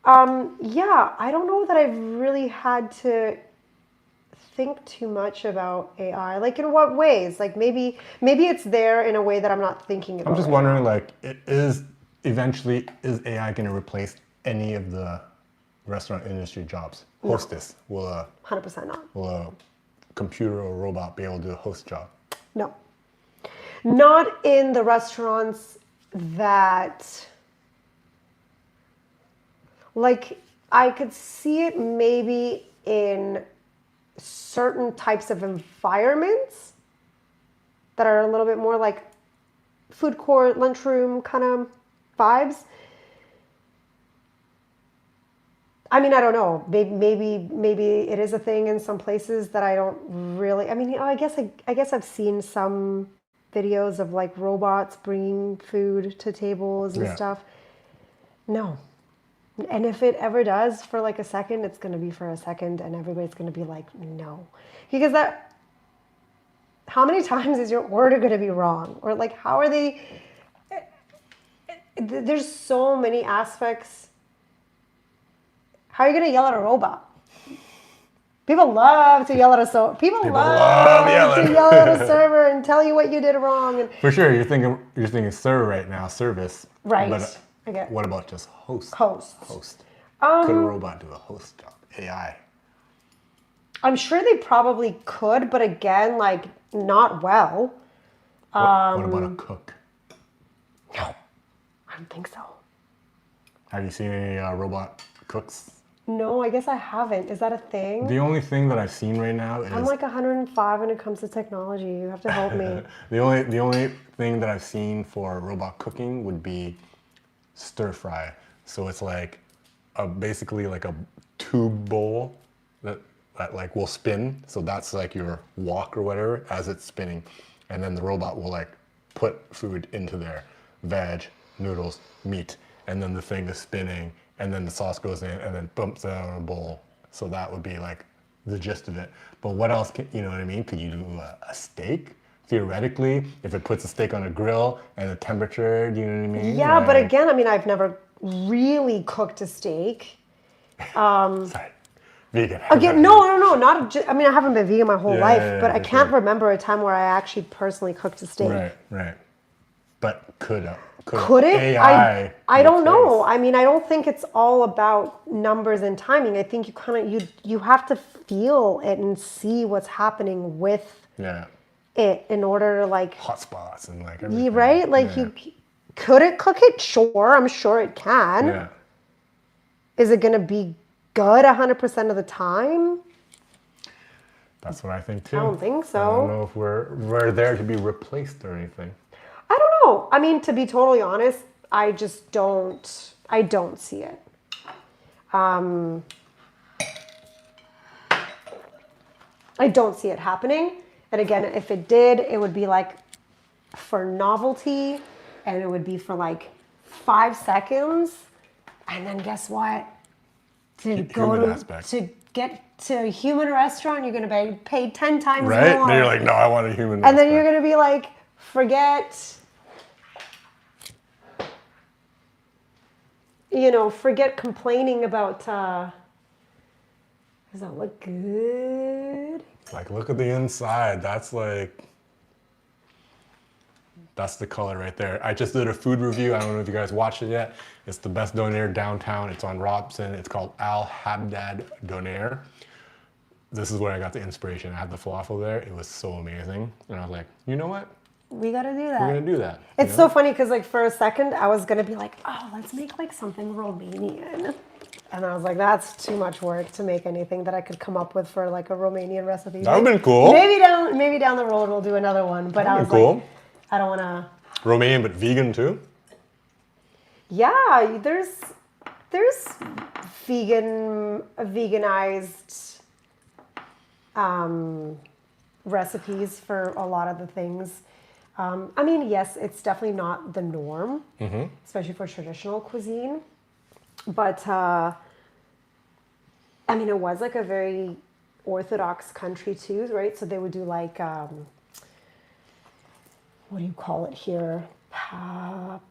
Yeah, I don't know that I've really had to think too much about AI. Like in what ways? Like maybe it's there in a way that I'm not thinking about. I'm just wondering, like, is AI going to replace any of the restaurant industry jobs? Hostess, will a 100% not. computer or robot be able to do a host job? No. Not in the restaurants that, like, I could see it maybe in certain types of environments that are a little bit more like food court, lunchroom kind of vibes. I mean, I don't know. Maybe it is a thing in some places that I don't really. I mean, I guess I've seen some videos of like robots bringing food to tables and Yeah. stuff. No. And if it ever does for like a second, it's going to be for a second and everybody's going to be like, no. Because how many times is your order going to be wrong? Or like, how are they? There's so many aspects. How are you going to yell at a robot? People love to yell at People love yelling. to yell at a server and tell you what you did wrong. And For sure, you're thinking server right now, service. right. But I get what about just host? hosts. Host. Could a robot do a host job? AI. I'm sure they probably could, but again, like not well. What about a cook? No, I don't think so. Have you seen any robot cooks? No, I guess I haven't. Is that a thing? The only thing that I've seen right now is I'm like 105 when it comes to technology. You have to help me. the only thing that I've seen for robot cooking would be stir fry. So it's like basically like a tube bowl that like will spin. So that's like your wok or whatever as it's spinning, and then the robot will like put food into there, veg, noodles, meat, and then the thing is spinning, and then the sauce goes in and then bumps it out in a bowl. So that would be like the gist of it. But what else can, you know what I mean? Could you do a steak? Theoretically, if it puts a steak on a grill and the temperature, do you know what I mean? Yeah, but Like- again, I mean, I've never really cooked a steak. Sorry, vegan. Again, no, I mean, I haven't been vegan my whole Yeah, life, yeah, but I for can't sure. remember a time where I actually personally cooked a steak. Right. But could Could it? AI I don't know. replace- I mean, I don't think it's all about numbers and timing. I think you have to feel it and see what's happening with Yeah, it in order to like, hotspots and like everything. right? Like Yeah. could it cook it? Sure, I'm sure it can. Yeah. Is it going to be good 100% of the time? That's what I think too. I don't think so. I don't know if we're there to be replaced or anything. I don't know. I mean, to be totally honest, I just don't. I don't see it. I don't see it happening. And again, if it did, it would be like for novelty, and it would be for like 5 seconds. And then guess what? To go Human to aspect. to get to a human restaurant, you're gonna pay 10 times Right? more. Then you're like, no, I want a human. And then you're aspect. gonna be like, forget complaining about, does that look good? Like, look at the inside. That's the color right there. I just did a food review. I don't know if you guys watched it yet. It's the best donair downtown. It's on Robson. It's called Al Habdad Donair. This is where I got the inspiration. I had the falafel there. It was so amazing. And I was like, you know what? We gotta do We're that. going to do that. It's so funny because like for a second I was gonna be like, oh, let's make like something Romanian. And I was like, that's too much work to make anything that I could come up with for like a Romanian recipe. That would've been cool. Maybe down the road we'll do another one. But I was That'd be cool. like, I don't wanna. Romanian, but vegan too? Yeah, there's veganized recipes for a lot of the things. I mean, yes, it's definitely not the norm, especially for traditional cuisine. But I mean, it was like a very Orthodox country too, right? So they would do like, what do you call it here?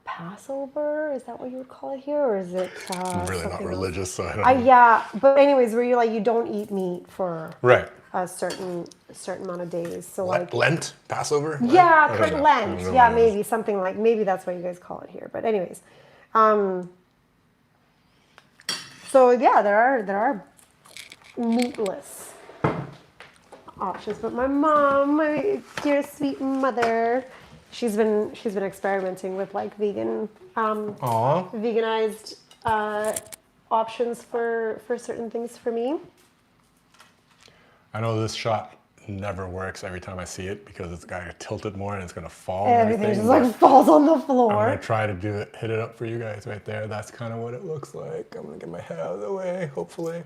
Passover? Is that what you would call it here, or is it? I'm really not something religious, so I don't else? know. Yeah, but anyways, where you don't eat meat for Right. a certain amount of days. So like, Lent? Passover? Lent? yeah, I don't kind know. of I don't Lent. know Yeah, what it is. maybe something like that's what you guys call it here. But anyways, so yeah, there are meatless options. But my mom, my dear sweet mother, She's been experimenting with like veganized options for certain things for me. I know this shot never works every time I see it because it's got to tilt it more and it's gonna fall. Everything just like falls on the floor. I'm gonna try to do it, hit it up for you guys right there. That's kind of what it looks like. I'm gonna get my head out of the way, hopefully.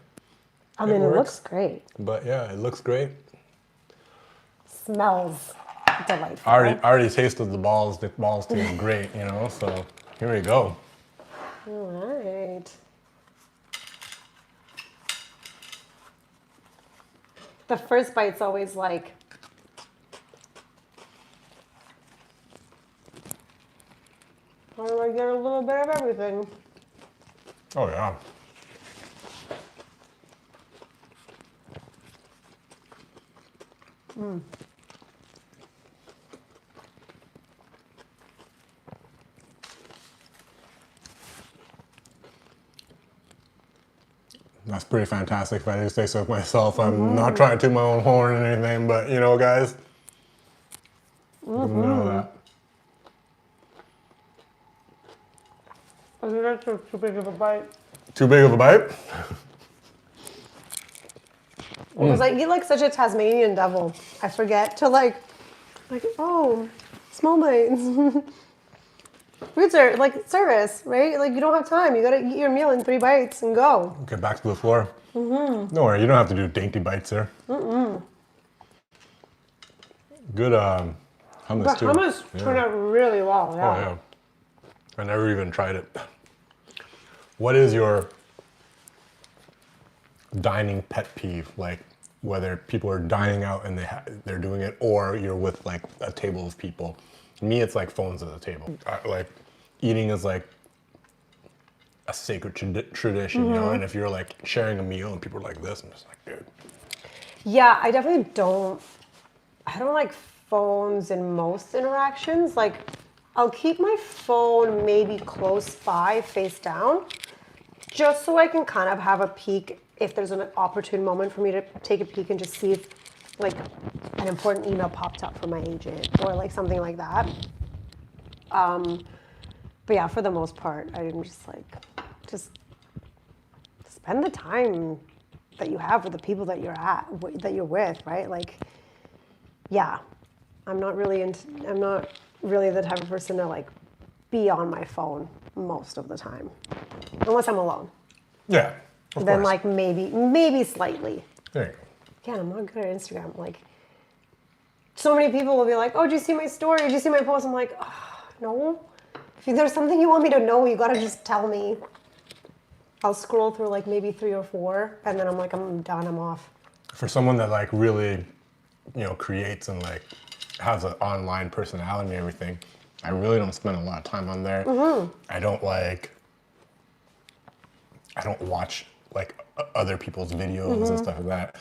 I mean, it looks great. But yeah, it looks great. Smells delightful. I already tasted the balls. The balls taste great, you know. So here we go. All right. The first bite's always like, how do I get a little bit of everything? Oh yeah. That's pretty fantastic if I do say so myself. I'm not trying to toot my own horn or anything, but you know, guys, you know that. I think that's too big of a bite. Too big of a bite? Because I eat like such a Tasmanian devil. I forget to like, oh, small bites. Food service, right? Like you don't have time. You gotta eat your meal in 3 bites and go. Get back to the floor. Don't worry, you don't have to do dainty bites there. Good hummus too. The hummus turned out really well. Yeah. Oh yeah. I never even tried it. What is your dining pet peeve? Like whether people are dining out and they're doing it, or you're with like a table of people. Me, it's like phones at the table. Like eating is like a sacred tradition, you know. And if you're like sharing a meal and people are like this, I'm just like, dude. Yeah, I definitely don't. I don't like phones in most interactions. Like, I'll keep my phone maybe close by, face down, just so I can kind of have a peek if there's an opportune moment for me to take a peek and just see if like an important email popped up from my agent or like something like that. But yeah, for the most part, I'm just like, just spend the time that you have with the people that you're with, right? Like, yeah, I'm not really the type of person to like be on my phone most of the time, unless I'm alone. Yeah, of Then course. like maybe slightly. There you go. Again, I'm not good at Instagram. Like, so many people will be like, "Oh, did you see my story? Did you see my post?" I'm like, oh, no. If there's something you want me to know, you gotta just tell me. I'll scroll through like maybe 3 or 4, and then I'm like, I'm done. I'm off. For someone that like really, you know, creates and like has an online personality and everything, I really don't spend a lot of time on there. I don't watch like other people's videos and stuff like that.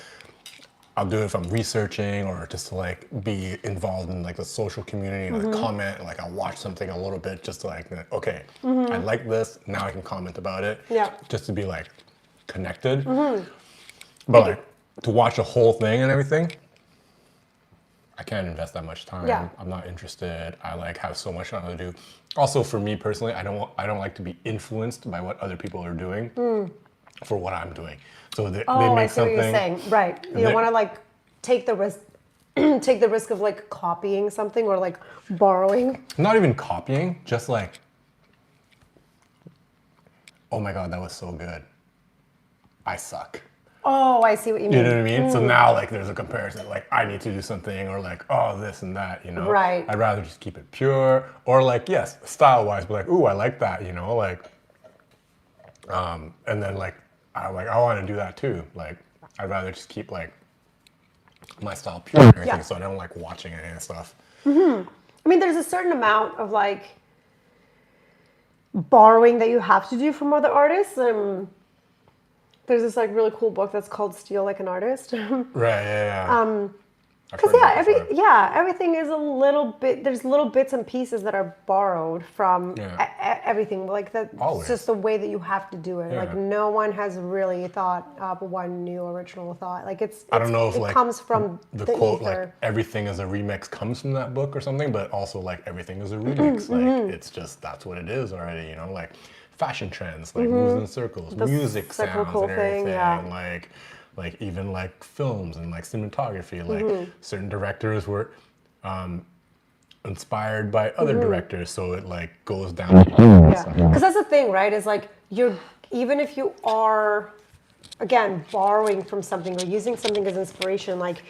I'll do it if I'm researching or just to like be involved in like the social community, like comment, like I'll watch something a little bit just to like, okay, I like this, now I can comment about it. Yeah. Just to be like connected. But like to watch the whole thing and everything, I can't invest that much time. Yeah. I'm not interested. I like have so much to do. Also for me personally, I don't like to be influenced by what other people are doing for what I'm doing. So they Oh, make I see what something. you're saying. Right. You don't want to like take the risk, take the risk of like copying something or like borrowing. Not even copying, just like, oh my God, that was so good. I suck. Oh, I see what you mean. You know what I mean? So now like there's a comparison, like I need to do something or like, oh, this and that, you know? Right. I'd rather just keep it pure or like, yes, style wise, but like, ooh, I like that, you know? Like, and then like, I want to do that too. Like, I'd rather just keep like my style pure and everything, so I don't like watching any of that stuff. I mean, there's a certain amount of like borrowing that you have to do from other artists. There's this like really cool book that's called Steal Like an Artist. Right, yeah. Because everything is a little bit. There's little bits and pieces that are borrowed from everything. Like that's Always. just the way that you have to do it. Yeah. Like no one has really thought up one new original thought. Like I don't know if it comes from the quote ether. like everything is a remix comes from that book or something, but also like everything is a remix. Like it's just that's what it is already. You know, like fashion trends, like moves in circles, music sounds and everything. Like even like films and like cinematography, like certain directors were inspired by other directors, so it like goes down. Because that's the thing, right? Is like even if you are, again, borrowing from something or using something as inspiration, like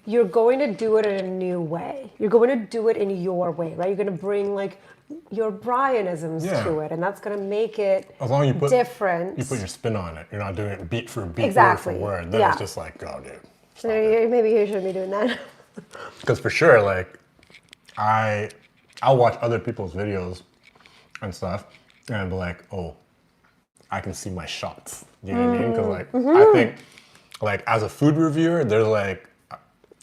you're going to do it in a new way. You're going to do it in your way, right? You're going to bring like your Brianisms to it, and that's going to make it as long as you put different. You put your spin on it. You're not doing it beat for beat, exactly. word for word. Then it's just like, oh, dude. Maybe you shouldn't be doing that. Because for sure, like, I'll watch other people's videos and stuff, and I'll be like, oh, I can see my shots. You know what I mean? Because like, I think, like, as a food reviewer, there's like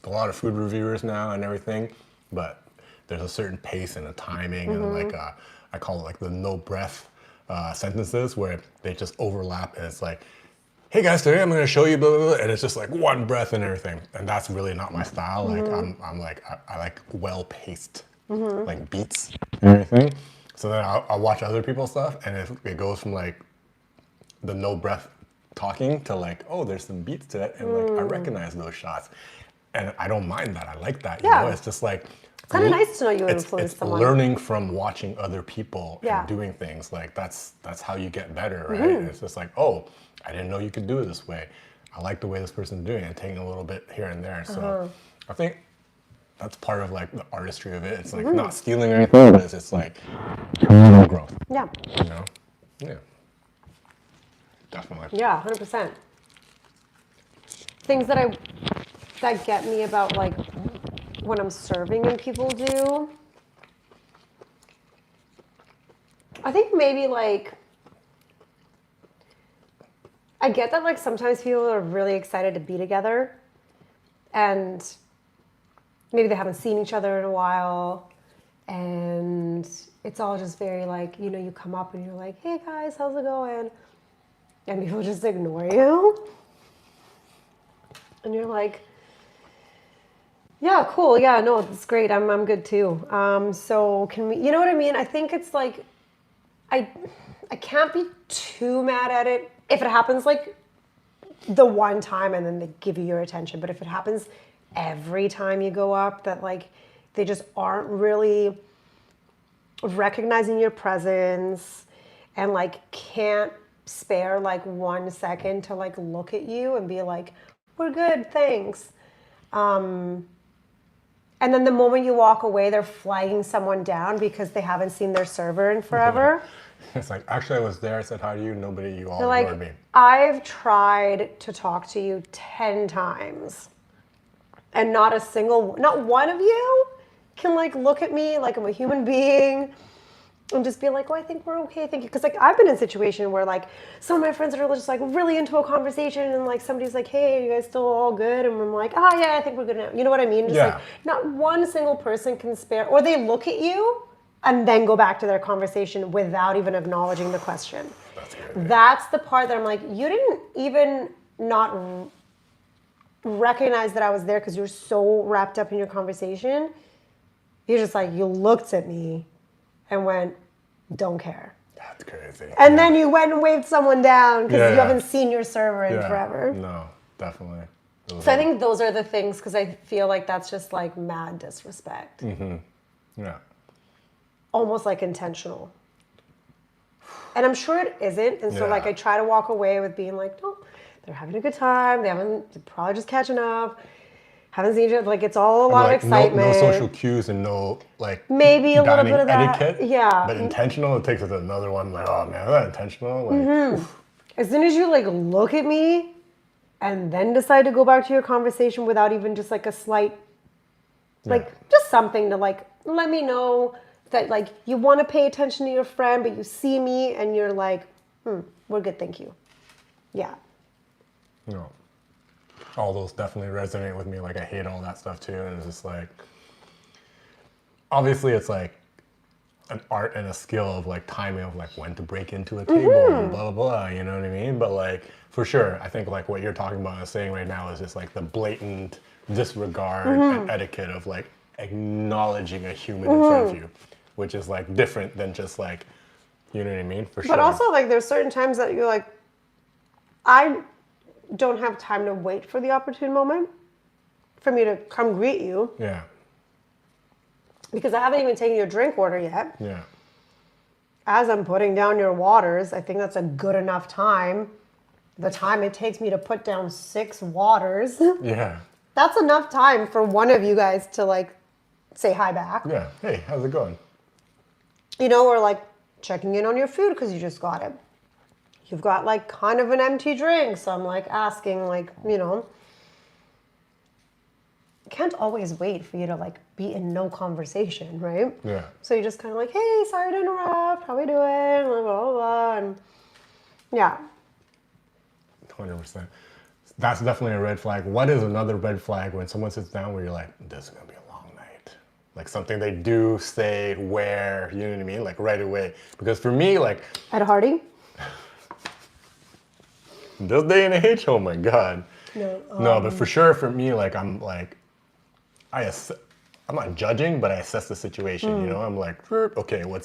a lot of food reviewers now and everything, but there's a certain pace and a timing and like I call it like the no breath sentences where they just overlap and it's like, hey guys, today I'm going to show you blah, blah, blah, and it's just like one breath and everything, and that's really not my style. Like I'm like I like well paced like beats and everything. So then I'll watch other people's stuff and it goes from like the no breath talking to like, oh, there's some beats to it, and like I recognize those shots, and I don't mind that. I like that. You know, it's just like. It's kind of nice to know you influence someone. Learning from watching other people and doing things, like that's how you get better, right? It's just like, oh, I didn't know you could do it this way. I like the way this person's doing it, and taking a little bit here and there. So I think that's part of like the artistry of it. It's like not stealing or anything, but it's just like personal growth. Yeah. You know? Yeah. Definitely. Yeah, 100%. Things that get me about like when I'm serving and people do, I think maybe like, I get that like sometimes people are really excited to be together and maybe they haven't seen each other in a while and it's all just very like, you know, you come up and you're like, hey guys, how's it going? And people just ignore you. And you're like, yeah, cool. Yeah, no, it's great. I'm good too. So can we, you know what I mean? I think it's like, I can't be too mad at it if it happens like the one time and then they give you your attention. But if it happens every time you go up, that like they just aren't really recognizing your presence and like can't spare like 1 second to like look at you and be like, we're good, thanks. And then the moment you walk away, they're flagging someone down because they haven't seen their server in forever. It's like, actually, I was there, I said hi to you, nobody, you all They're ignored like, me. I've tried to talk to you 10 times and not one of you can like look at me like I'm a human being and just be like, oh, I think we're okay, thank you. Because like I've been in a situation where like some of my friends are just like really into a conversation and like somebody's like, hey, are you guys still all good? And I'm like, oh yeah, I think we're good now. You know what I mean? Just like not one single person can spare, or they look at you and then go back to their conversation without even acknowledging the question. That's the part that I'm like, you didn't even not recognize that I was there because you're so wrapped up in your conversation. You're just like, you looked at me and went, don't care. That's crazy. And then you went and waved someone down because you haven't seen your server in forever. No, definitely. So I think those are the things, because I feel like that's just like mad disrespect. Yeah. Almost like intentional. And I'm sure it isn't. And so like I try to walk away with being like, no, they're having a good time. They're probably just catching up. Haven't seen each other. Like it's all a lot of excitement. No social cues and no like maybe a little bit of that. Etiquette. Yeah. But intentional, it takes us to another one. Like, oh man, is that intentional? Like, as soon as you like look at me and then decide to go back to your conversation without even just like a slight, like just something to like let me know that like you want to pay attention to your friend, but you see me and you're like, we're good, thank you. Yeah. No. All those definitely resonate with me. Like I hate all that stuff too, and it's just like, obviously it's like an art and a skill of like timing of like when to break into a table and blah blah blah. You know what I mean? But like for sure, I think like what you're talking about and saying right now is just like the blatant disregard and etiquette of like acknowledging a human in front of you, which is like different than just like, you know what I mean? For sure. But also, like, there's certain times that you're like, I don't have time to wait for the opportune moment for me to come greet you Yeah. because I haven't even taken your drink order yet. Yeah. As I'm putting down your waters, I think that's a good enough time. The time it takes me to put down 6 waters, Yeah. that's enough time for one of you guys to like say hi back. Yeah. Hey, how's it going? You know, or like checking in on your food because you just got it. You've got like kind of an empty drink, so I'm like asking, like, you know, can't always wait for you to like be in no conversation, right? Yeah. So you just kind of like, hey, sorry to interrupt, how we doing? Blah, blah, blah, and yeah. 100%. That's definitely a red flag. What is another red flag when someone sits down where you're like, this is gonna be a long night? Like something they do, say, wear, you know what I mean? Like right away. Because for me, like At Hardy? this day and age, oh my God. No. No, but for sure for me, like I'm like, I'm not judging, but I assess the situation. You know, I'm like, okay, what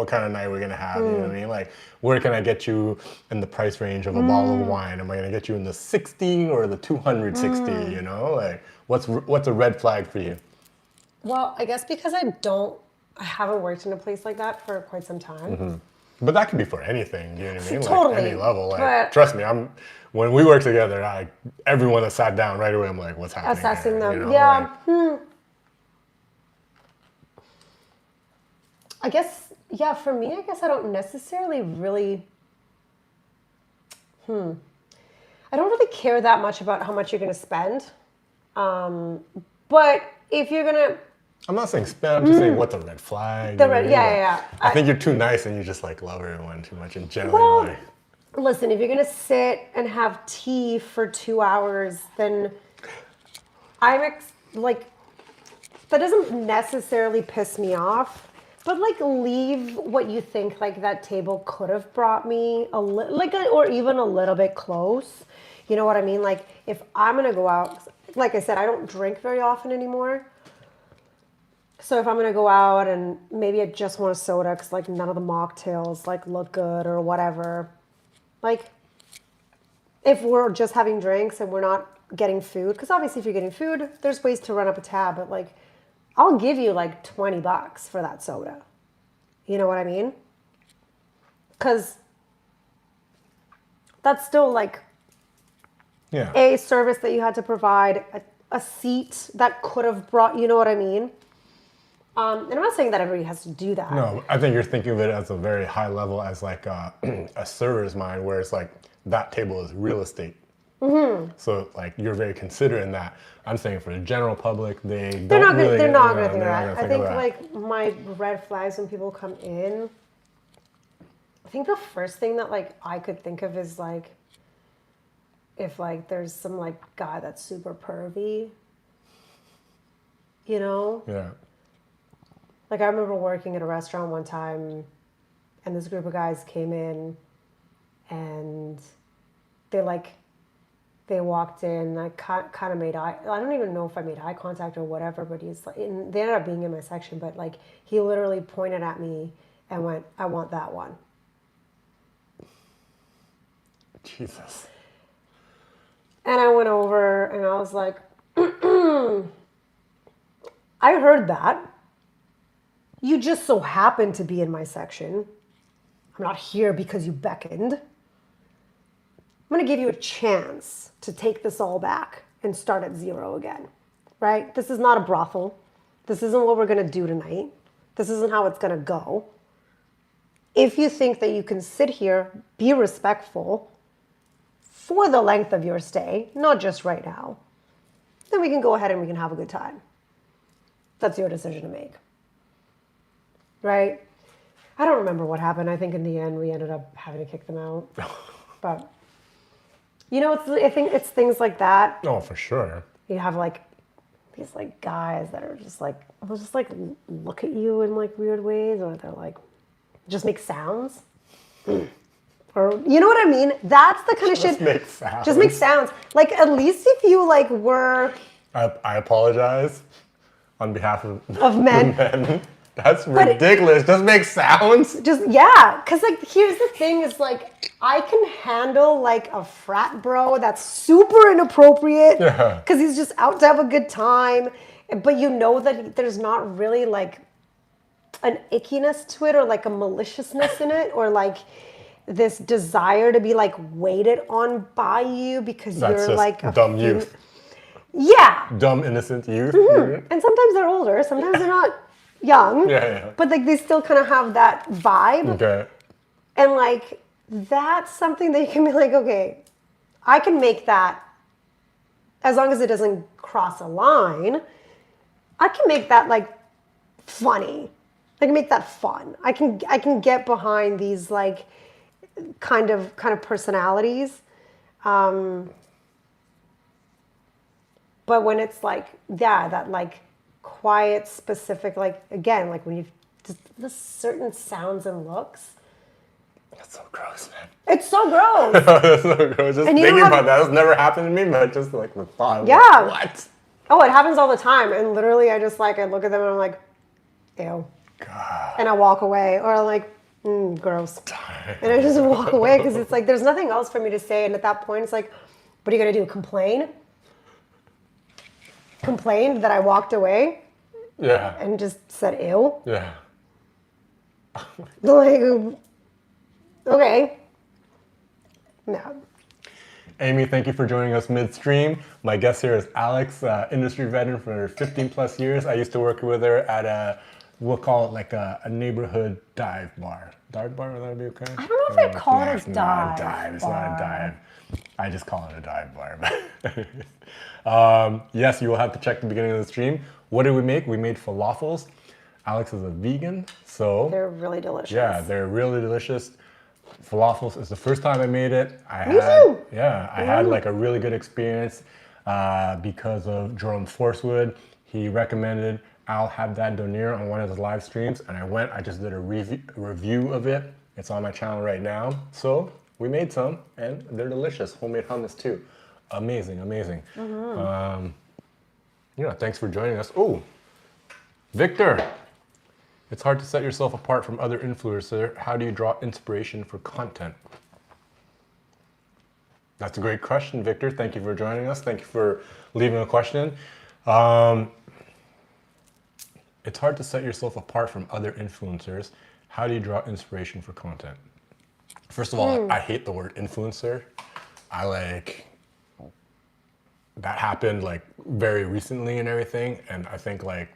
kind of night are we gonna have? You know what I mean? Like, where can I get you in the price range of a bottle of wine? Am I gonna get you in the 60 or the 260? You know, like, what's a red flag for you? Well, I guess because I haven't worked in a place like that for quite some time. But that could be for anything. You know what I mean? Totally. Like any level. Like, But- trust me, when we work together, everyone that sat down right away, I'm like, what's happening? Assessing here? them. You know, Yeah. like, I guess, yeah, for me, I guess I don't necessarily really, I don't really care that much about how much you're going to spend. But if you're going to, I'm not saying spam, I'm just saying what's a red flag. The you know red- what I mean? yeah, Like, yeah, yeah. I think you're too nice and you just like love everyone too much and generally Well, like, listen, if you're going to sit and have tea for 2 hours, then like, that doesn't necessarily piss me off. But like, leave what you think like that table could have brought me or even a little bit close. You know what I mean? Like, if I'm gonna go out, like I said, I don't drink very often anymore. So if I'm gonna go out and maybe I just want a soda because like none of the mocktails like look good or whatever. Like, if we're just having drinks and we're not getting food, because obviously if you're getting food, there's ways to run up a tab, but like, I'll give you like $20 for that soda. You know what I mean? Because that's still like yeah. a service that you had to provide, a seat that could have brought, you know what I mean? And I'm not saying that everybody has to do that. No, I think you're thinking of it as a very high level as like a server's mind where it's like that table is real estate. So like you're very considerate in that. I'm saying for the general public, they're not going to They're not going to think gonna that. I think like my red flags when people come in, I think the first thing that like I could think of is like if like there's some like guy that's super pervy, you know? Yeah. Like I remember working at a restaurant one time and this group of guys came in and they walked in, I kind of I don't even know if I made eye contact or whatever, but he's like, and they ended up being in my section, but like he literally pointed at me and went, I want that one. Jesus. And I went over and I was like, I heard that. You just so happened to be in my section. I'm not here because you beckoned. I'm going to give you a chance to take this all back and start at zero again, right? This is not a brothel. This isn't what we're going to do tonight. This isn't how it's going to go. If you think that you can sit here, be respectful for the length of your stay, not just right now, then we can go ahead and we can have a good time. That's your decision to make, right? I don't remember what happened. I think in the end, we ended up having to kick them out. But You know, I think it's things like that. Oh, for sure. You have like these like guys that are just like, they'll just like look at you in like weird ways, or they're like, just make sounds. Or, you know what I mean? That's the kind of Just shit. make sounds. Just make sounds. Like, at least if you like were I apologize on behalf of men. the men. That's ridiculous. Just make sounds. Just, yeah. Because, like, here's the thing is, like, I can handle, like, a frat bro that's super inappropriate. Yeah. Because he's just out to have a good time. But you know that there's not really, like, an ickiness to it, or, like, a maliciousness in it, or, like, this desire to be, like, waited on by you because That's you're, just like, a dumb youth. Yeah. Dumb, innocent youth. And sometimes they're older, sometimes they're not young. Yeah. But like they still kind of have that vibe. Okay. And like that's something that you can be like, okay, I can make that as long as it doesn't cross a line. I can make that like funny. I can make that fun. I can get behind these like kind of personalities. But when it's like, yeah, that like quiet, specific, like again, like when you just the certain sounds and looks. That's so gross, man. It's so gross. That's so gross. Just And you thinking don't have- about that. That's never happened to me, but just like the thought. I'm Yeah. Like, what? Oh, it happens all the time. And literally I just like, I look at them and I'm like, ew. God. And I walk away, or I'm like, gross. And I just walk away because it's like, there's nothing else for me to say. And at that point, it's like, what are you going to do? Complain? Complained that I walked away Yeah. and just said, ew. Yeah. Like, okay. No. Amy, thank you for joining us midstream. My guest here is Alex, industry veteran for 15 plus years. I used to work with her at we'll call it like a neighborhood dive bar. Dive bar, would that be okay? I don't know if I call it a It's not a dive. It's not bar. a dive. I just call it a dive bar. Yes, you will have to check the beginning of the stream. What did we make? We made falafels. Alex is a vegan, so They're really delicious. yeah, they're really delicious. Falafels is the first time I made it. I had like a really good experience because of Jerome Forcewood. He recommended I'll have that donair on one of his live streams, and I just did a review of it. It's on my channel right now. So we made some, and they're delicious. Homemade hummus too. Amazing, amazing. Thanks for joining us. Oh, Victor. It's hard to set yourself apart from other influencers. How do you draw inspiration for content? That's a great question, Victor. Thank you for joining us. Thank you for leaving a question. It's hard to set yourself apart from other influencers. How do you draw inspiration for content? First of all, I hate the word influencer. That happened like very recently and everything. And I think like,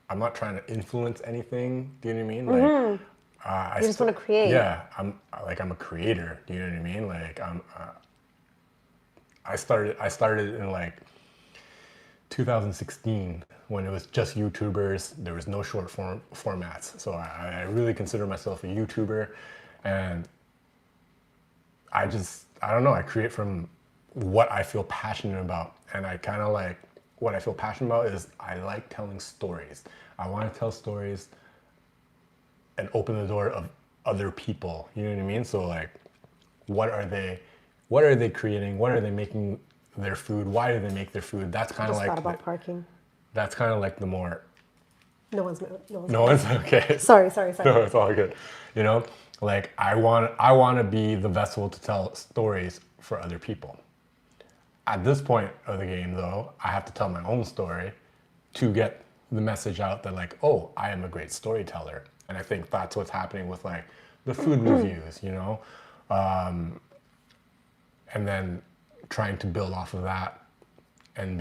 I'm not trying to influence anything. Do you know what I mean? Like, I just want to create. Yeah, I'm a creator. Do you know what I mean? Like, I started in like 2016 when it was just YouTubers. There was no short form formats. So I really consider myself a YouTuber, and I don't know. I create from what I feel passionate about, and I kind of like. What I feel passionate about is I like telling stories. I want to tell stories and open the door of other people. You know what I mean? So like, what are they creating? What are they making their food? Why do they make their food? That's kind of like. Thought about parking. That's kind of like the more. No one's Okay. Sorry. No, it's all good. You know, like I want to be the vessel to tell stories for other people. At this point of the game, though, I have to tell my own story to get the message out that like, oh, I am a great storyteller. And I think that's what's happening with like the food reviews, you know? And then trying to build off of that and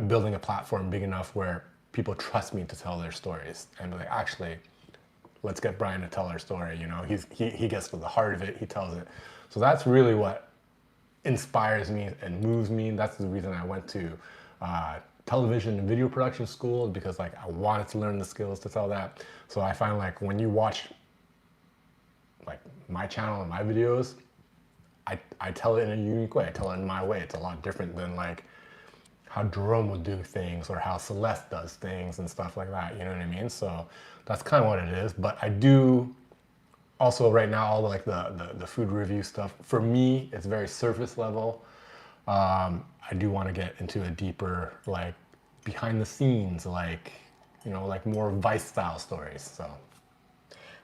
building a platform big enough where people trust me to tell their stories and be like, actually, let's get Brian to tell our story. You know, he gets to the heart of it, he tells it. So that's really what inspires me and moves me. That's the reason I went to television and video production school, because like I wanted to learn the skills to tell that. So I find like when you watch like my channel and my videos, I tell it in a unique way. I tell it in my way. It's a lot different than like how Jerome would do things or how Celeste does things and stuff like that. You know what I mean? So that's kind of what it is. But I do also right now, all like the food review stuff, for me, it's very surface level. I do want to get into a deeper, like behind the scenes, like, you know, like more Vice style stories. So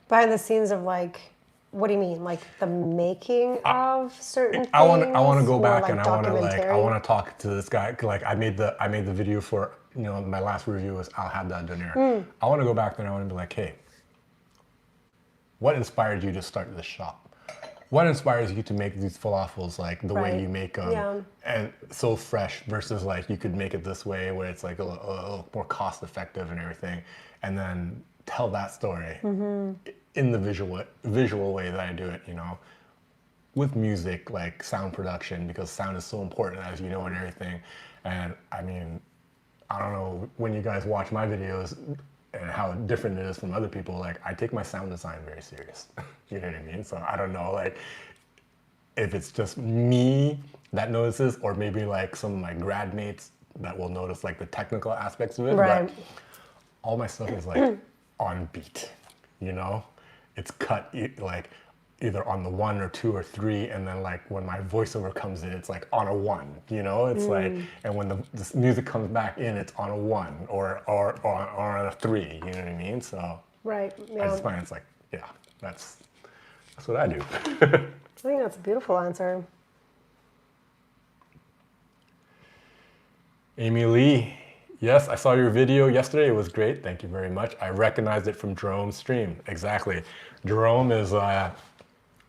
Behind the scenes of like, what do you mean? Like the making of certain things? I want to go back like and I want documentary? to talk to this guy. Like I made the video for, you know, my last review was I'll have that donaire. I want to go back there and I want to be like, hey, what inspired you to start this shop? What inspires you to make these falafels like the way you make them and so fresh versus like you could make it this way where it's like a little more cost effective and everything, and then tell that story in the visual way that I do it, you know, with music, like sound production, because sound is so important, as you know, and everything. And I mean, I don't know when you guys watch my videos and how different it is from other people, like I take my sound design very serious. You know what I mean? So I don't know, like if it's just me that notices, or maybe like some of my grad mates that will notice like the technical aspects of it. Right. But all my stuff is like on beat, you know? It's cut like either on the 1 or 2 or 3, and then like when my voiceover comes in, it's like on a 1, you know? It's like, and when the music comes back in, it's on a 1 or on a 3, you know what I mean? So Right. I Yeah. just find it's like, yeah, that's what I do. I think that's a beautiful answer. Amy Lee, yes, I saw your video yesterday. It was great. Thank you very much. I recognized it from Jerome's stream. Exactly. Jerome is,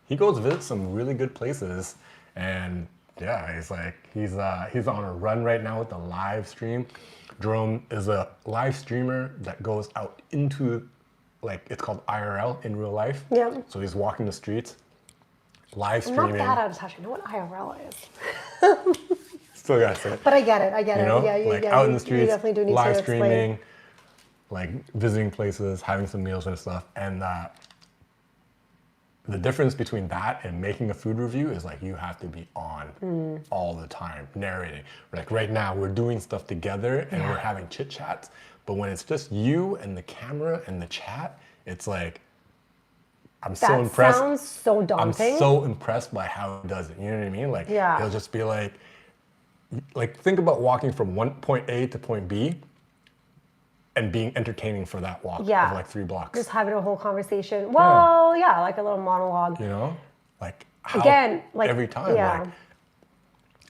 he goes visit some really good places, and yeah, he's on a run right now with the live stream. Jerome is a live streamer that goes out into, like, it's called IRL, in real life. Yeah. So he's walking the streets, live I'm not streaming. that out of touch. I know what IRL is. Still gotta say it. But I get it. You know, Yeah, like yeah, out in you the streets, definitely do need live to explain. streaming, like visiting places, having some meals and stuff. And the difference between that and making a food review is like you have to be on all the time, narrating. Like right now, we're doing stuff together and we're having chit chats. But when it's just you and the camera and the chat, it's like, I'm so impressed. That sounds so daunting. I'm so impressed by how he does it. You know what I mean? Like he'll just be like think about walking from point A to point B and being entertaining for that walk of like 3 blocks. Just having a whole conversation. Well, yeah, like a little monologue. You know? Like how Again, like every time, like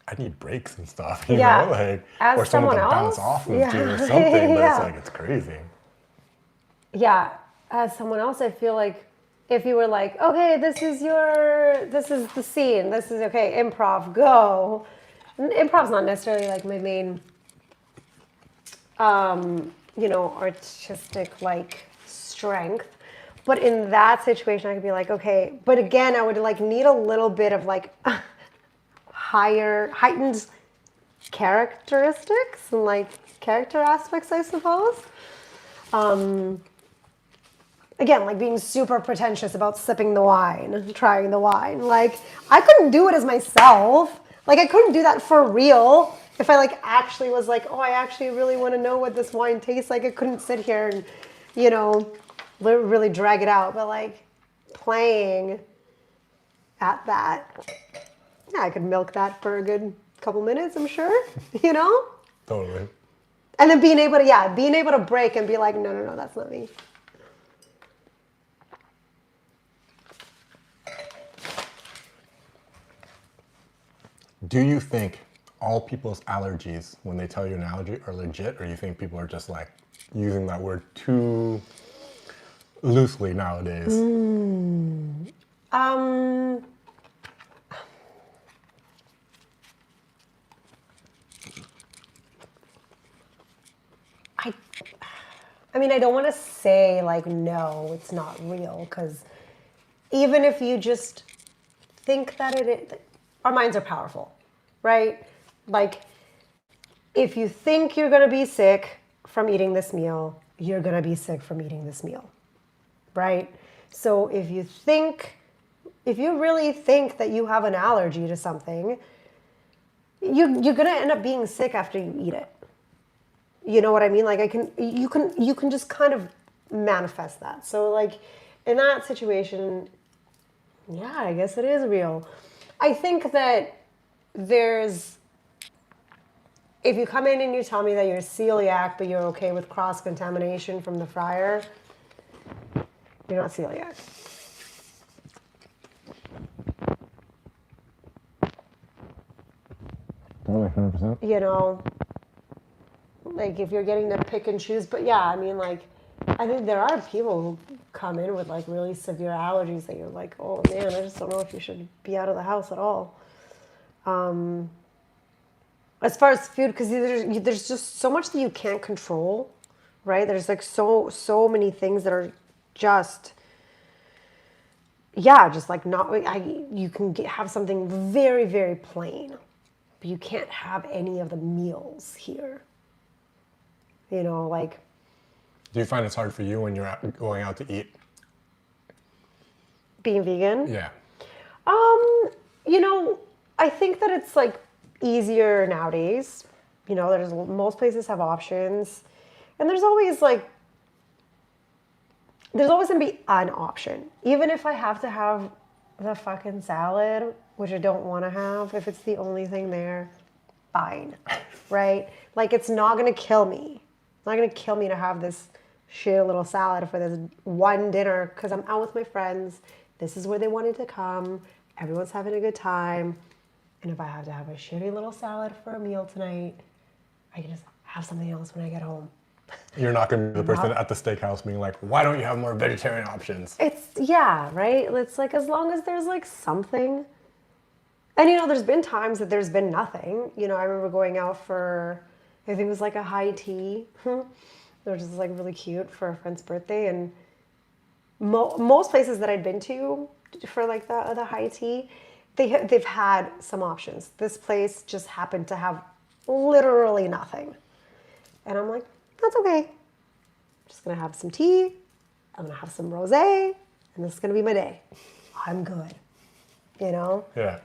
I need breaks and stuff, you Yeah. know? Like As or someone to someone bounce else, off of yeah. to or something, but Yeah. it's like it's crazy. Yeah, as someone else, I feel like if you were like, okay, this is the scene, this is okay, improv, go. Improv's not necessarily like my main, you know, artistic like strength. But in that situation, I could be like, okay, but again, I would like need a little bit of like heightened characteristics and like character aspects, I suppose. Again, like being super pretentious about sipping the wine, trying the wine. Like, I couldn't do it as myself. Like, I couldn't do that for real. If I like actually was like, oh, I actually really want to know what this wine tastes like, I couldn't sit here and, you know, really drag it out. But like playing at that, yeah, I could milk that for a good couple minutes, I'm sure, you know? Totally. And then being able to break and be like, no, that's not me. Do you think all people's allergies, when they tell you an allergy, are legit, or you think people are just like using that word too loosely nowadays? I mean, I don't want to say like, no, it's not real, because even if you just think that it is, our minds are powerful, right? Like, if you think you're going to be sick from eating this meal, you're going to be sick from eating this meal, right? So if you think If you really think that you have an allergy to something, you're gonna end up being sick after you eat it. You know what I mean? Like you can just kind of manifest that. So like in that situation, yeah, I guess it is real. I think that if you come in and you tell me that you're celiac, but you're okay with cross-contamination from the fryer, you're not celiac. Totally, 100%. You know, like if you're getting to pick and choose. But yeah, I mean, like, I think there are people who come in with like really severe allergies that you're like, oh man, I just don't know if you should be out of the house at all. As far as food, because there's just so much that you can't control, right? There's like so many things that are just, yeah, just like not. You can have something very, very plain, but you can't have any of the meals here. You know, like. Do you find it's hard for you when you're going out to eat? Being vegan? Yeah. You know, I think that it's like easier nowadays. You know, most places have options, and there's always gonna be an option. Even if I have to have the fucking salad, which I don't want to have, if it's the only thing there, fine, right? Like it's not gonna kill me. It's not gonna kill me to have this shitty little salad for this one dinner because I'm out with my friends. This is where they wanted to come. Everyone's having a good time. And if I have to have a shitty little salad for a meal tonight, I can just have something else when I get home. You're not going to be the person at the steakhouse being like, why don't you have more vegetarian options? Yeah, right? It's like as long as there's like something. And you know, there's been times that there's been nothing. You know, I remember going out for, I think it was like a high tea. Which is like really cute for a friend's birthday. And most places that I'd been to for like the high tea, they've had some options. This place just happened to have literally nothing. And I'm like, that's okay. I'm just gonna have some tea, I'm gonna have some rosé, and this is gonna be my day. I'm good, you know? Yeah.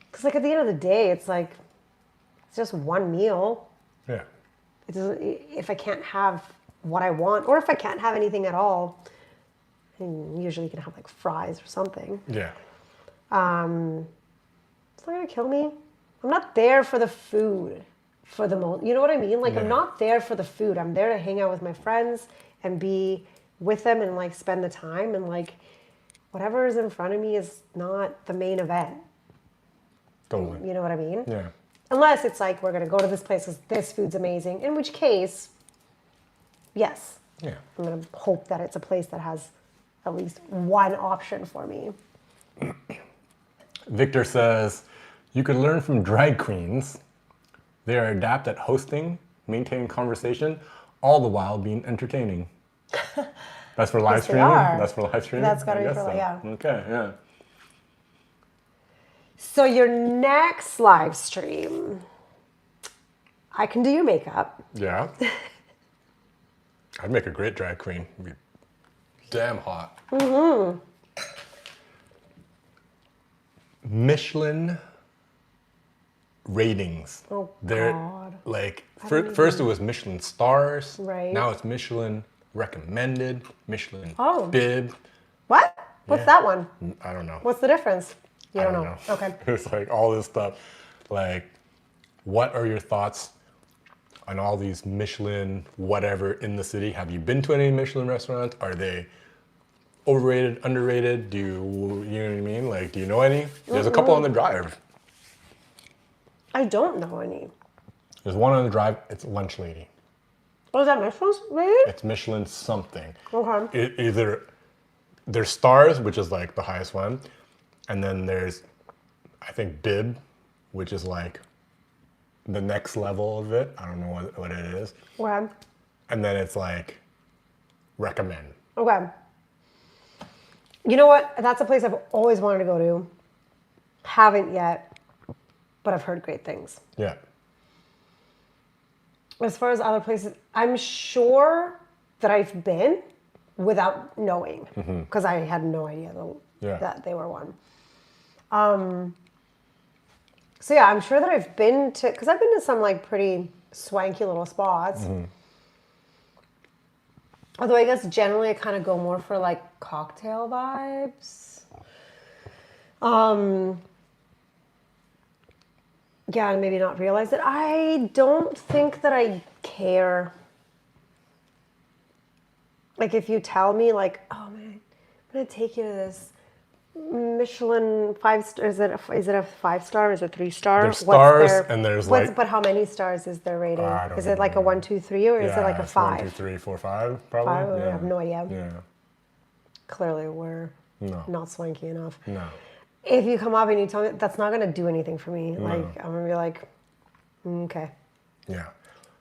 Because like at the end of the day, it's like, it's just one meal. Yeah. If I can't have what I want, or if I can't have anything at all, and usually you can have like fries or something. Yeah. It's not gonna kill me. I'm not there for the food for the most, you know what I mean? Like, Yeah. I'm not there for the food. I'm there to hang out with my friends and be with them and like spend the time, and like whatever is in front of me is not the main event. Totally. You know what I mean? Yeah. Unless it's like, we're gonna go to this place because this food's amazing, in which case, yes. Yeah. I'm gonna hope that it's a place that has at least one option for me. Victor says, you could learn from drag queens. They are adept at hosting, maintaining conversation, all the while being entertaining. That's for live Yes, they streaming? are. That's for live streaming? That's gotta I be guess for so. yeah. Okay, yeah. So your next live stream, I can do your makeup. Yeah. I'd make a great drag queen. It'd be damn hot. Mm-hmm. Michelin ratings. Oh, They're God. like, first it was Michelin stars. Right. Now it's Michelin recommended, Michelin Oh. bib. What? What's Yeah. that one? I don't know. What's the difference? You I don't don't know. know. Okay. It's like all this stuff. Like, what are your thoughts on all these Michelin whatever in the city? Have you been to any Michelin restaurants? Are they overrated, underrated? You know what I mean? Like, do you know any? There's a couple on the drive. I don't know any. There's one on the drive. It's Lunch Lady. Oh, is that Michelin rated? It's Michelin something. Okay. Either there's stars, which is like the highest one, and then there's, I think, bib, which is like the next level of it. I don't know what it is. Okay. And then it's like recommend. Okay. You know what? That's a place I've always wanted to go to. Haven't yet, but I've heard great things. Yeah. As far as other places, I'm sure that I've been without knowing, because I had no idea that they were one. So yeah, I'm sure that I've been to, because I've been to some like pretty swanky little spots. Although I guess generally I kind of go more for like cocktail vibes. Yeah, and maybe not realize it. I don't think that I care. Like if you tell me like, oh man, I'm gonna take you to this Michelin 5-star. Is it a 5-star? Is it 3-star? There's stars and there's like. But how many stars is their rating? I don't Is it like a 1, 2, 3, or is it like a 5? 1, 2, 3, 4, 5, probably. 5? I have no idea. Yeah. Clearly, we're not swanky enough. No. If you come up and you tell me, that's not gonna do anything for me. Like I'm gonna be like, okay. Yeah,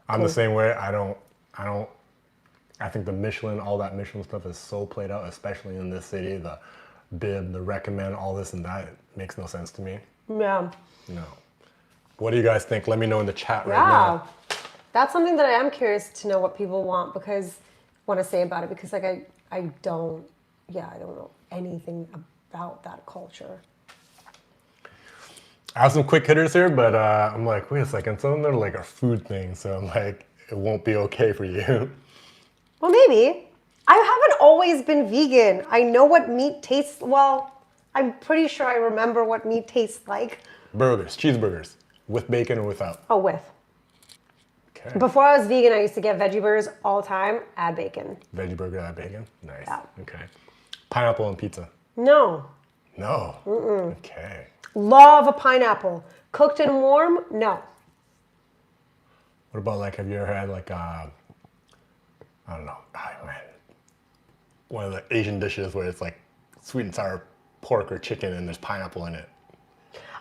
I'm the same way. I think the Michelin, all that Michelin stuff is so played out, especially in this city. The bib, the recommend, all this and that, it makes no sense to me. Yeah. No. What do you guys think? Let me know in the chat right now. That's something that I am curious to know what people want want to say about it, because like I don't know anything about that culture. I have some quick hitters here, but I'm like, wait a second, some of them are like a food thing, so I'm like, it won't be okay for you. Well, maybe. I haven't always been vegan. I know what meat tastes, well, I'm pretty sure I remember what meat tastes like. Burgers, cheeseburgers, with bacon or without? Oh, with. Okay. Before I was vegan, I used to get veggie burgers all the time, add bacon. Veggie burger, add bacon? Nice. Yeah. Okay. Pineapple on pizza? No. No? Okay. Love a pineapple. Cooked and warm? No. What about like, have you ever had like, I don't know, one of the Asian dishes where it's like sweet and sour pork or chicken and there's pineapple in it?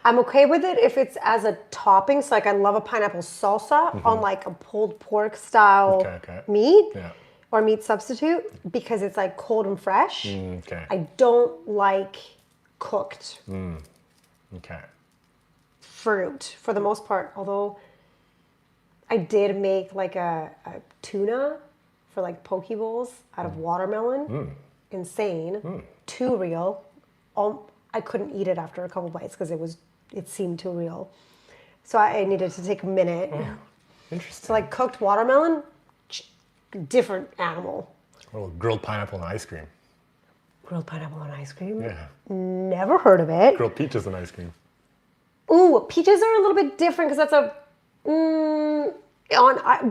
I'm okay with it if it's as a topping. So like I love a pineapple salsa on like a pulled pork style meat or meat substitute, because it's like cold and fresh. Okay. I don't like cooked fruit for the most part, although I did make like a tuna for like poke bowls out of watermelon. Insane. Too real. I couldn't eat it after a couple bites because it seemed too real. So I needed to take a minute. Interesting. So like cooked watermelon, different animal. Oh, grilled pineapple and ice cream. Grilled pineapple on ice cream? Yeah. Never heard of it. Grilled peaches and ice cream. Ooh, peaches are a little bit different because that's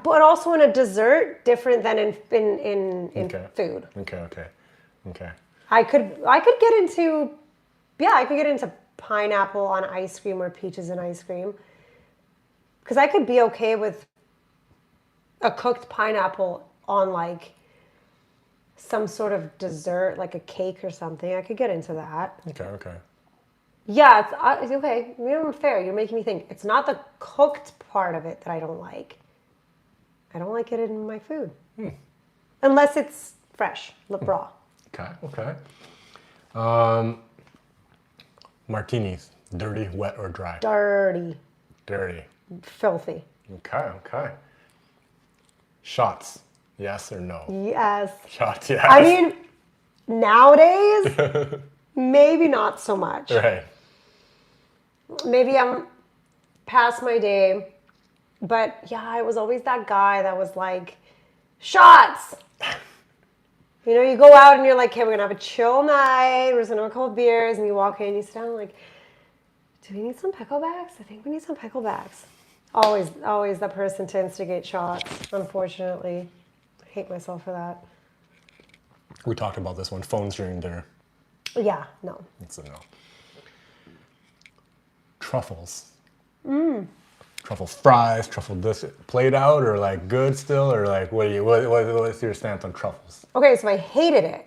but also in a dessert, different than in food. Okay. I could get into pineapple on ice cream or peaches and ice cream, because I could be okay with a cooked pineapple on like some sort of dessert, like a cake or something. I could get into that. Okay. Yeah, it's okay. You're fair. You're making me think. It's not the cooked part of it that I don't like. I don't like it in my food. Unless it's fresh, raw. Okay. Martinis, dirty, wet, or dry? Dirty. Filthy. Okay. Shots, yes or no? Yes. Shots, yes. I mean, nowadays, maybe not so much. Right. Maybe I'm past my day, but yeah, I was always that guy that was like, shots! You know, you go out and you're like, okay, we're gonna have a chill night, we're just gonna have a couple beers, and you walk in and you sit down like, do we need some picklebacks? I think we need some picklebacks. Always the person to instigate shots, unfortunately. I hate myself for that. We talked about this one, phones during dinner. Yeah, no. It's a no. Truffles. Truffle fries, truffle this, played out, or like good still, or like what's your stance on truffles? Okay, so I hated it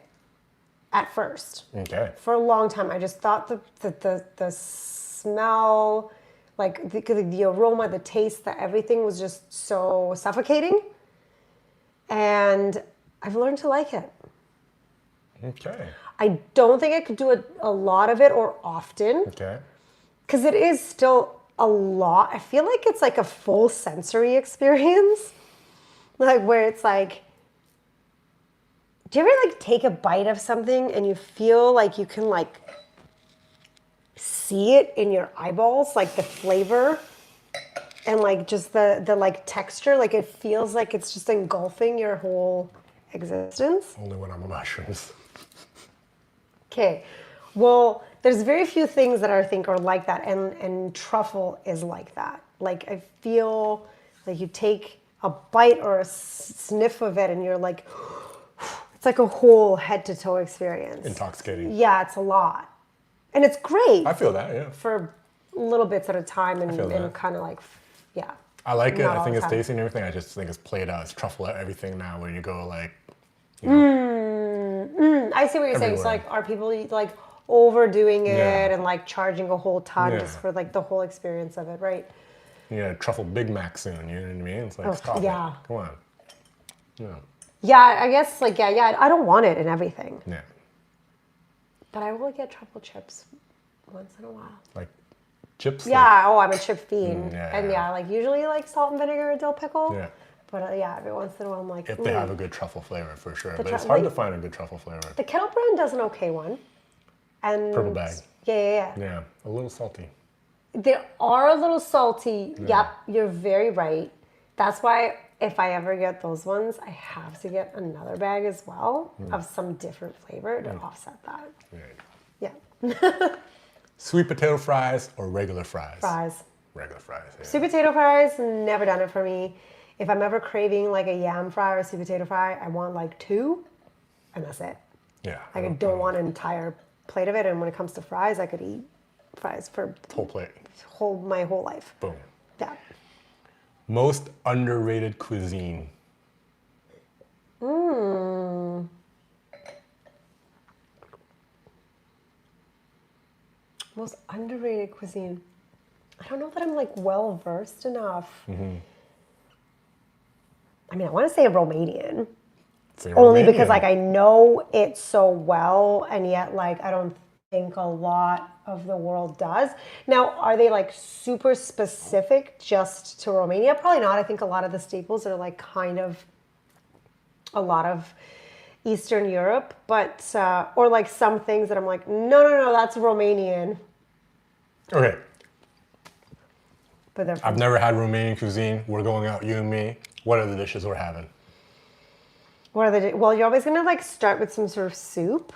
at first. Okay. For a long time, I just thought the smell, like the aroma, the taste, that everything was just so suffocating. And I've learned to like it. Okay. I don't think I could do a lot of it or often. Okay. Because it is still a lot. I feel like it's like a full sensory experience. Like where it's like Do you ever like take a bite of something and you feel like you can like see it in your eyeballs, like the flavor and like just the like texture, like it feels like it's just engulfing your whole existence? Only when I'm on mushrooms. Okay. Well, there's very few things that I think are like that, and truffle is like that. Like I feel like you take a bite or a sniff of it and you're like, it's like a whole head to toe experience. Intoxicating. Yeah, it's a lot. And it's great I feel that, yeah. for little bits at a time and that. kind of like, yeah. I like it. Not I all think the it's time. tasty and everything. I just think it's played out. It's truffle at everything now when you go like, I see what you're saying. So Everywhere. like, are people like overdoing it Yeah. and like charging a whole ton Yeah. just for like the whole experience of it, right? you know, truffle Big Mac soon. You know what I mean? It's like, stop yeah. it. Come on. Yeah. Yeah, I guess like, yeah, I don't want it in everything, Yeah. but I will get truffle chips once in a while. Like chips. Yeah, oh, I'm a chip fiend. yeah, And yeah. yeah, like usually like salt and vinegar or dill pickle. Yeah. But yeah, every once in a while I'm like, If they have a good truffle flavor, for sure. But it's tru- hard like- to find a good truffle flavor. The Kettle Brand does an okay one. And Purple bag. Yeah. Yeah, a little salty. They are a little salty. Yep, you're very right. That's why if I ever get those ones, I have to get another bag as well of some different flavor to offset that. Yeah. Yeah. Sweet potato fries or regular fries? Fries. Regular fries. Yeah. Sweet potato fries, never done it for me. If I'm ever craving like a yam fry or a sweet potato fry, I want like 2, and that's it. Yeah. Like I don't want an entire plate of it. And when it comes to fries, I could eat fries for Whole plate. my whole life. Boom. Yeah. Most underrated cuisine. Most underrated cuisine. I don't know that I'm like well versed enough. I mean, I want to say Romanian. Say Only Romanian. because like I know it so well, and yet like I don't think a lot of the world does. Now, are they like super specific just to Romania? Probably not. I think a lot of the staples are like kind of a lot of Eastern Europe, but or like some things that I'm like, no, that's Romanian. Okay. But they're I've never had Romanian cuisine. We're going out, you and me. What are the dishes we're having? What are they? Well, you're always gonna like start with some sort of soup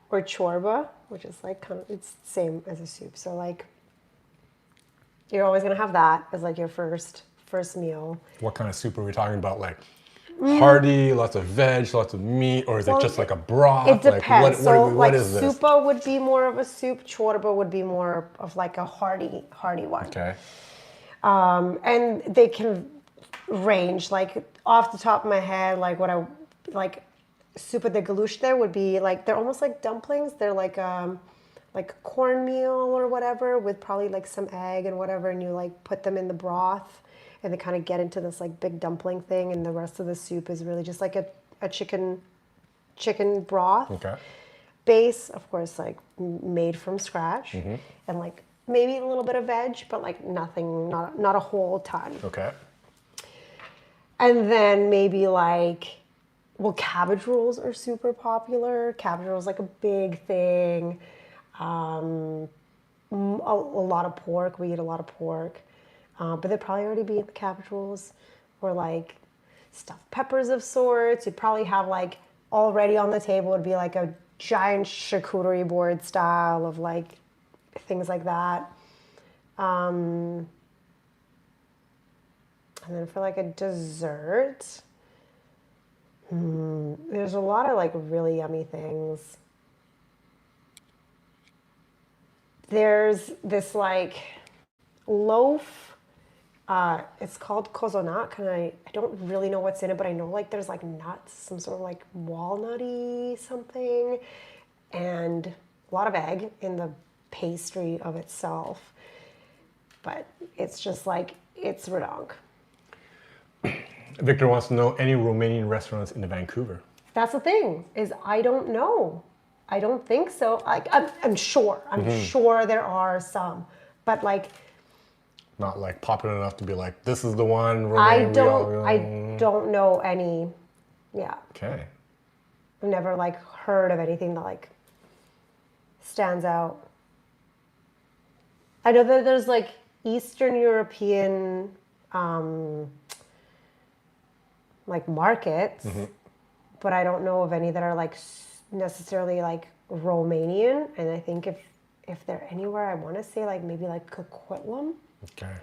or chorba, which is like kind of it's the same as a soup. So like you're always gonna have that as like your first meal. What kind of soup are we talking about? Like hearty, lots of veg, lots of meat, or is it just like a broth? It depends. Like, So what like is this? supa would be more of a soup. Chorba would be more of like a hearty one. Okay. And they can range like off the top of my head, like what I like supa de galuște would be like they're almost like dumplings. They're like cornmeal or whatever with probably like some egg and whatever, and you like put them in the broth and they kind of get into this like big dumpling thing, and the rest of the soup is really just like a chicken broth. Okay. Base, of course, like made from scratch, and like maybe a little bit of veg, but like nothing, not a whole ton. Okay. And then maybe like, well, cabbage rolls are super popular. Cabbage rolls like a big thing. A lot of pork. We eat a lot of pork, but they'd probably already be in the cabbage rolls, or like stuffed peppers of sorts. You'd probably have like already on the table would be like a giant charcuterie board style of like things like that. And then for like a dessert, there's a lot of like really yummy things. There's this like loaf, it's called kozonák, and I don't really know what's in it, but I know like there's like nuts, some sort of like walnutty something, and a lot of egg in the pastry of itself. But it's just like, it's redonk. Victor wants to know any Romanian restaurants in Vancouver. That's the thing, is I don't know. I don't think so. Like I'm sure. I'm sure there are some, but like Not like popular enough to be like, this is the one. I Romanian, we all don't know any. Yeah. Okay. I've never like heard of anything that like stands out. I know that there's like Eastern European like markets, but I don't know of any that are like necessarily like Romanian. And I think if they're anywhere, I want to say like maybe like Coquitlam. Okay.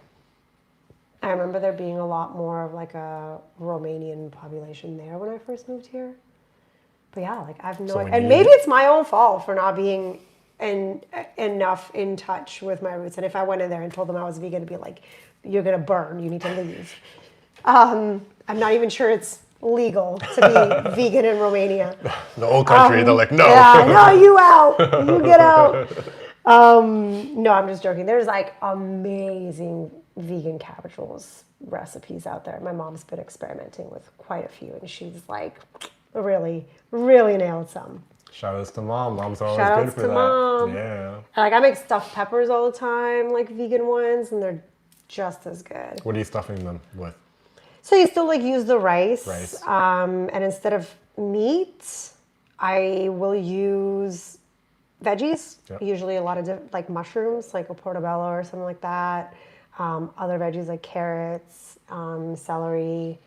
I remember there being a lot more of like a Romanian population there when I first moved here. But yeah, like I've no idea. And maybe it's my own fault for not being enough in touch with my roots. And if I went in there and told them I was vegan, it'd be like, you're going to burn. You need to leave. I'm not even sure it's legal to be vegan in Romania. The old country, they're like, no. Yeah, no, you out. You get out. No, I'm just joking. There's like amazing vegan cabbage rolls recipes out there. My mom's been experimenting with quite a few, and she's like really, really nailed some. Shout outs to mom. Mom's always Shout good outs for to that. mom. Yeah. Like I make stuffed peppers all the time, like vegan ones, and they're just as good. What are you stuffing them with? So you still like use the rice. And instead of meat, I will use veggies. Yep. Usually a lot of like mushrooms, like a portobello or something like that. Other veggies like carrots, celery.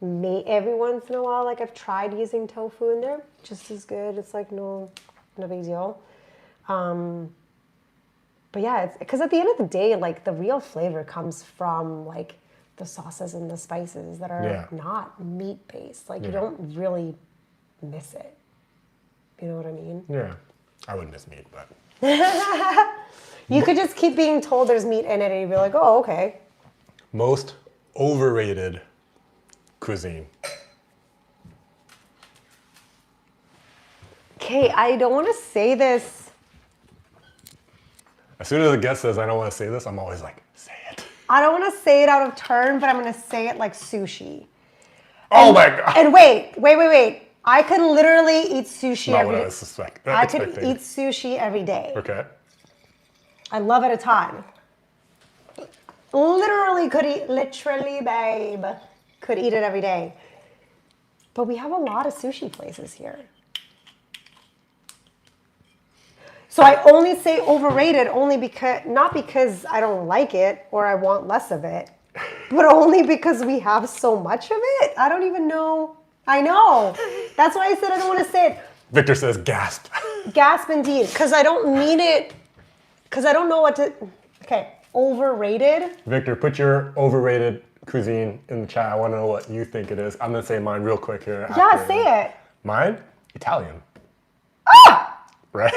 Every once in a while, like I've tried using tofu in there, just as good. It's like no big deal. But yeah, it's because at the end of the day, like the real flavor comes from like the sauces and the spices that are not meat based. Like you don't really miss it. You know what I mean? Yeah. I wouldn't miss meat, but. You could just keep being told there's meat in it and you'd be like, oh, okay. Most overrated cuisine. Okay, I don't want to say this. As soon as the guest says I don't want to say this, I'm always like, say it. I don't want to say it out of turn, but I'm going to say it like sushi. Oh my God. And wait. I could literally eat sushi Not every what I day. was I could expecting. eat sushi every day. Okay. I love it a ton. Literally, babe, could eat it every day. But we have a lot of sushi places here. So I only say overrated only because, not because I don't like it or I want less of it, but only because we have so much of it. I don't even know. I know. That's why I said I don't want to say it. Victor says gasp. Gasp indeed, because I don't mean it, because I don't know what to, okay, overrated. Victor, put your overrated cuisine in the chat. I want to know what you think it is. I'm going to say mine real quick here. Yeah, say it. Mine? Italian. Ah! Right?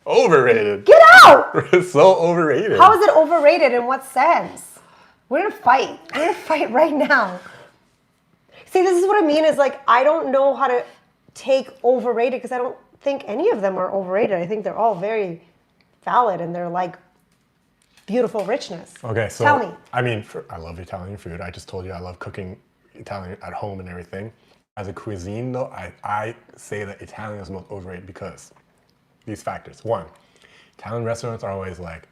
Overrated. Get out! It's so overrated. How is it overrated? In what sense? We're gonna fight. We're gonna fight right now. See, this is what I mean is like, I don't know how to take overrated because I don't think any of them are overrated. I think they're all very valid and they're like beautiful richness. Okay, so tell me. I mean, I love Italian food. I just told you I love cooking Italian at home and everything. As a cuisine though, I say that Italian is the most overrated because these factors. One, Italian restaurants are always like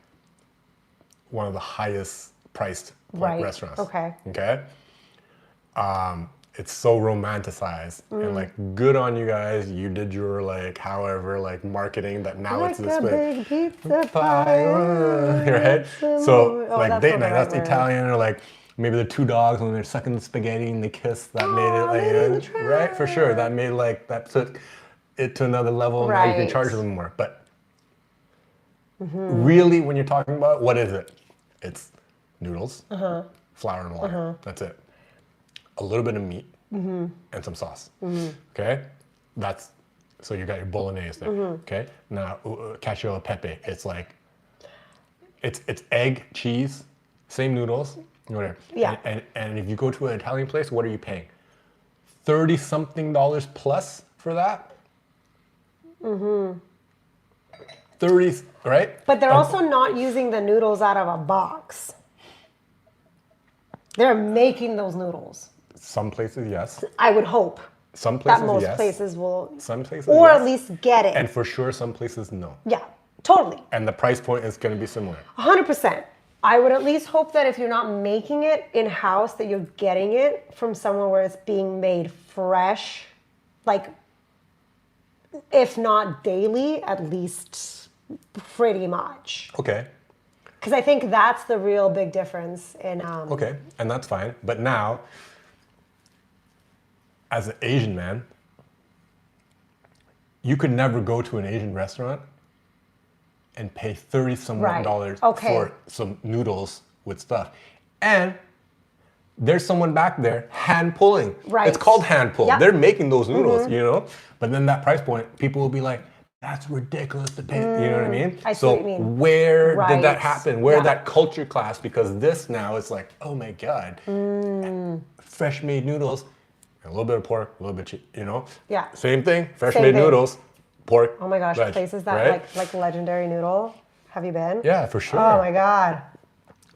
one of the highest priced like, restaurants. Okay. Okay. It's so romanticized and like good on you guys. You did your like however like marketing that now Like it's this a big pizza pie, right? So like that's date not night, the that's right word. Italian, or like maybe the two dogs when they're sucking the spaghetti and they kiss. That made it they did like the right for sure. That made like that took it to another level. And now you can Right. charge them more. But really, when you're talking about it, what is it? It's noodles, flour and water. That's it. A little bit of meat and some sauce. Okay, that's so you got your bolognese there. Okay, now cacio e pepe. It's like it's egg, cheese, same noodles, whatever. Yeah. And if you go to an Italian place, what are you paying? $30-something plus for that. 30, right? But they're also not using the noodles out of a box. They're making those noodles. Some places, yes. I would hope Some places, that most yes. places will, Some places, or yes. at least get it. And for sure, some places, no. Yeah, totally. And the price point is going to be similar. 100%. I would at least hope that if you're not making it in-house, that you're getting it from somewhere where it's being made fresh, like, if not daily, at least pretty much. Okay. Because I think that's the real big difference in. Okay, and that's fine. But now, as an Asian man, you could never go to an Asian restaurant and pay 30 some Right. dollars Okay. for some noodles with stuff. And there's someone back there hand pulling. Right. It's called hand pull. Yep. They're making those noodles, you know? But then that price point, people will be like, that's ridiculous to pay. You know what I mean? I see so what you mean. where did Right. that happen? Where Yeah. that culture class? Because this now is like, oh my God, fresh made noodles, a little bit of pork, a little bit, you know? Yeah. Same thing, fresh Same made thing. noodles, pork. Oh my gosh, veg, places that right? like legendary noodle. Have you been? Yeah, for sure. Oh my God.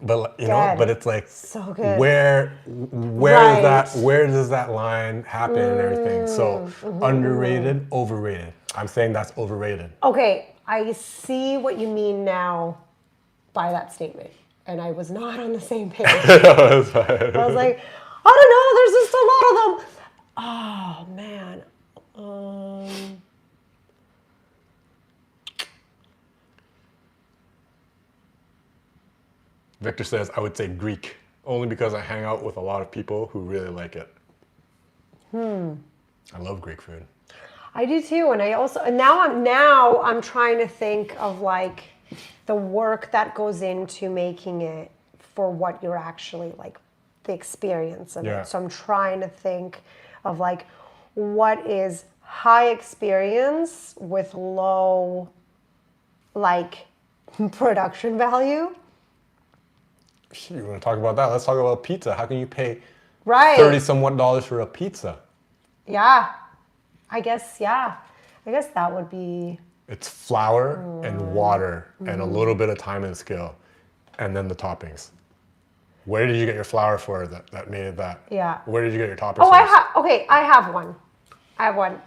But you know, Good. but it's like So good. where Right. does that line happen and everything? So underrated, overrated. I'm saying that's overrated. Okay, I see what you mean now by that statement. And I was not on the same page. I was like, I don't know, there's just a lot of them. Oh man. Victor says I would say Greek, only because I hang out with a lot of people who really like it. I love Greek food. I do too, and I also now I'm trying to think of like the work that goes into making it for what you're actually like, the experience of Yeah. it. So I'm trying to think of like what is high experience with low like production value. You want to talk about that? Let's talk about pizza. How can you pay Right. 30 somewhat dollars for a pizza? Yeah. I guess that would be It's flour and water and a little bit of time and skill, and then the toppings. Where did you get your flour for that made it that? Yeah. Where did you get your toppings? Oh, from? I have one. I have one.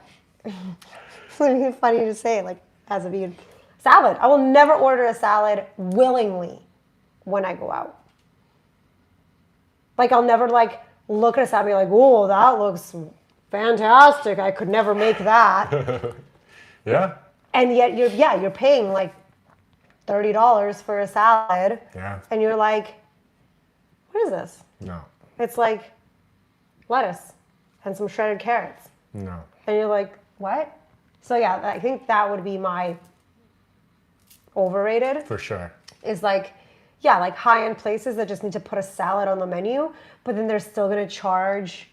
It's funny to say, like, as a vegan. Salad. I will never order a salad willingly when I go out. Like, I'll never, like, look at a salad and be like, oh, that looks fantastic. I could never make that. Yeah. And yet, you're paying, like, $30 for a salad. Yeah. And you're like, what is this? No. It's like lettuce and some shredded carrots. No. And you're like, what? So yeah, I think that would be my overrated. For sure. Is like, yeah, like high-end places that just need to put a salad on the menu, but then they're still gonna charge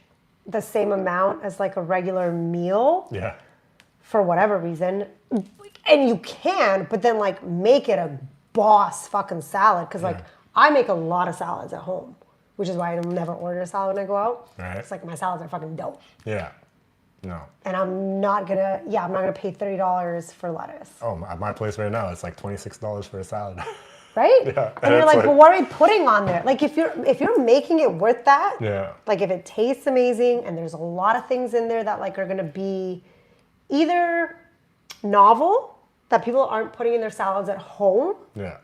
the same amount as like a regular meal Yeah. for whatever reason. And you can, but then like make it a boss fucking salad. Cause like I make a lot of salads at home, which is why I never order a salad when I go out. Right. It's like my salads are fucking dope. Yeah. No. And I'm not gonna pay $30 for lettuce. Oh, at my place right now, it's like $26 for a salad. Right? Yeah, And you're it's like, like- but what are we putting on there? Like if you're making it worth that, Yeah. like if it tastes amazing and there's a lot of things in there that like are gonna be either novel that people aren't putting in their salads at home, Yeah.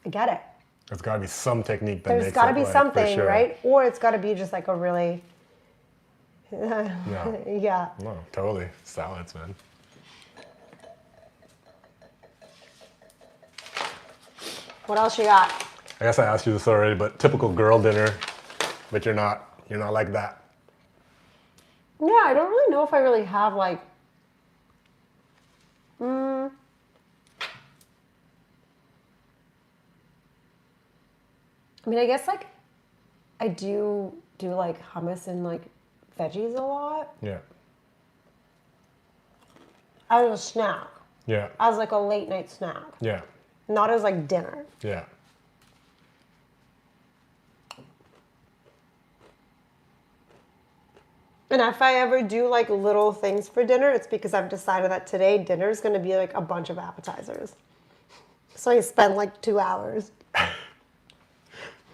I get it. There's got to be some technique that There's makes got to it, be like, for something, sure. right? Or it's got to be just like a really, No. yeah. No, totally. Salads, man. What else you got? I guess I asked you this already, but typical girl dinner, but you're not like that. Yeah, I don't really know if I really have like, I mean, I guess like I do like hummus and like veggies a lot Yeah. as a snack, Yeah. as like a late night snack, Yeah. not as like dinner. Yeah. And if I ever do like little things for dinner, it's because I've decided that today dinner is going to be like a bunch of appetizers. So I spend like 2 hours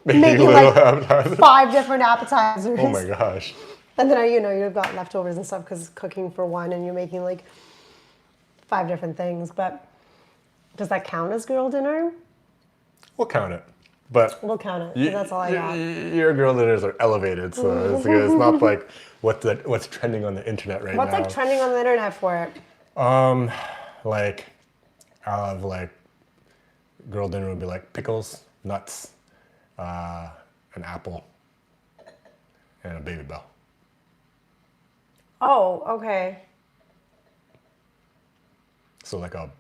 making little like appetizers. 5 different appetizers. Oh my gosh. And then you've got leftovers and stuff because cooking for one and you're making like 5 different things. But does that count as girl dinner? We'll count it. But We'll count it, 'cause that's all I got. your girl dinners are elevated, so it's not like what's trending on the internet right What's now. like trending on the internet for it? Like, I'll have like, girl dinner would be like pickles, nuts, an apple, and a baby bell. Oh, okay. So like a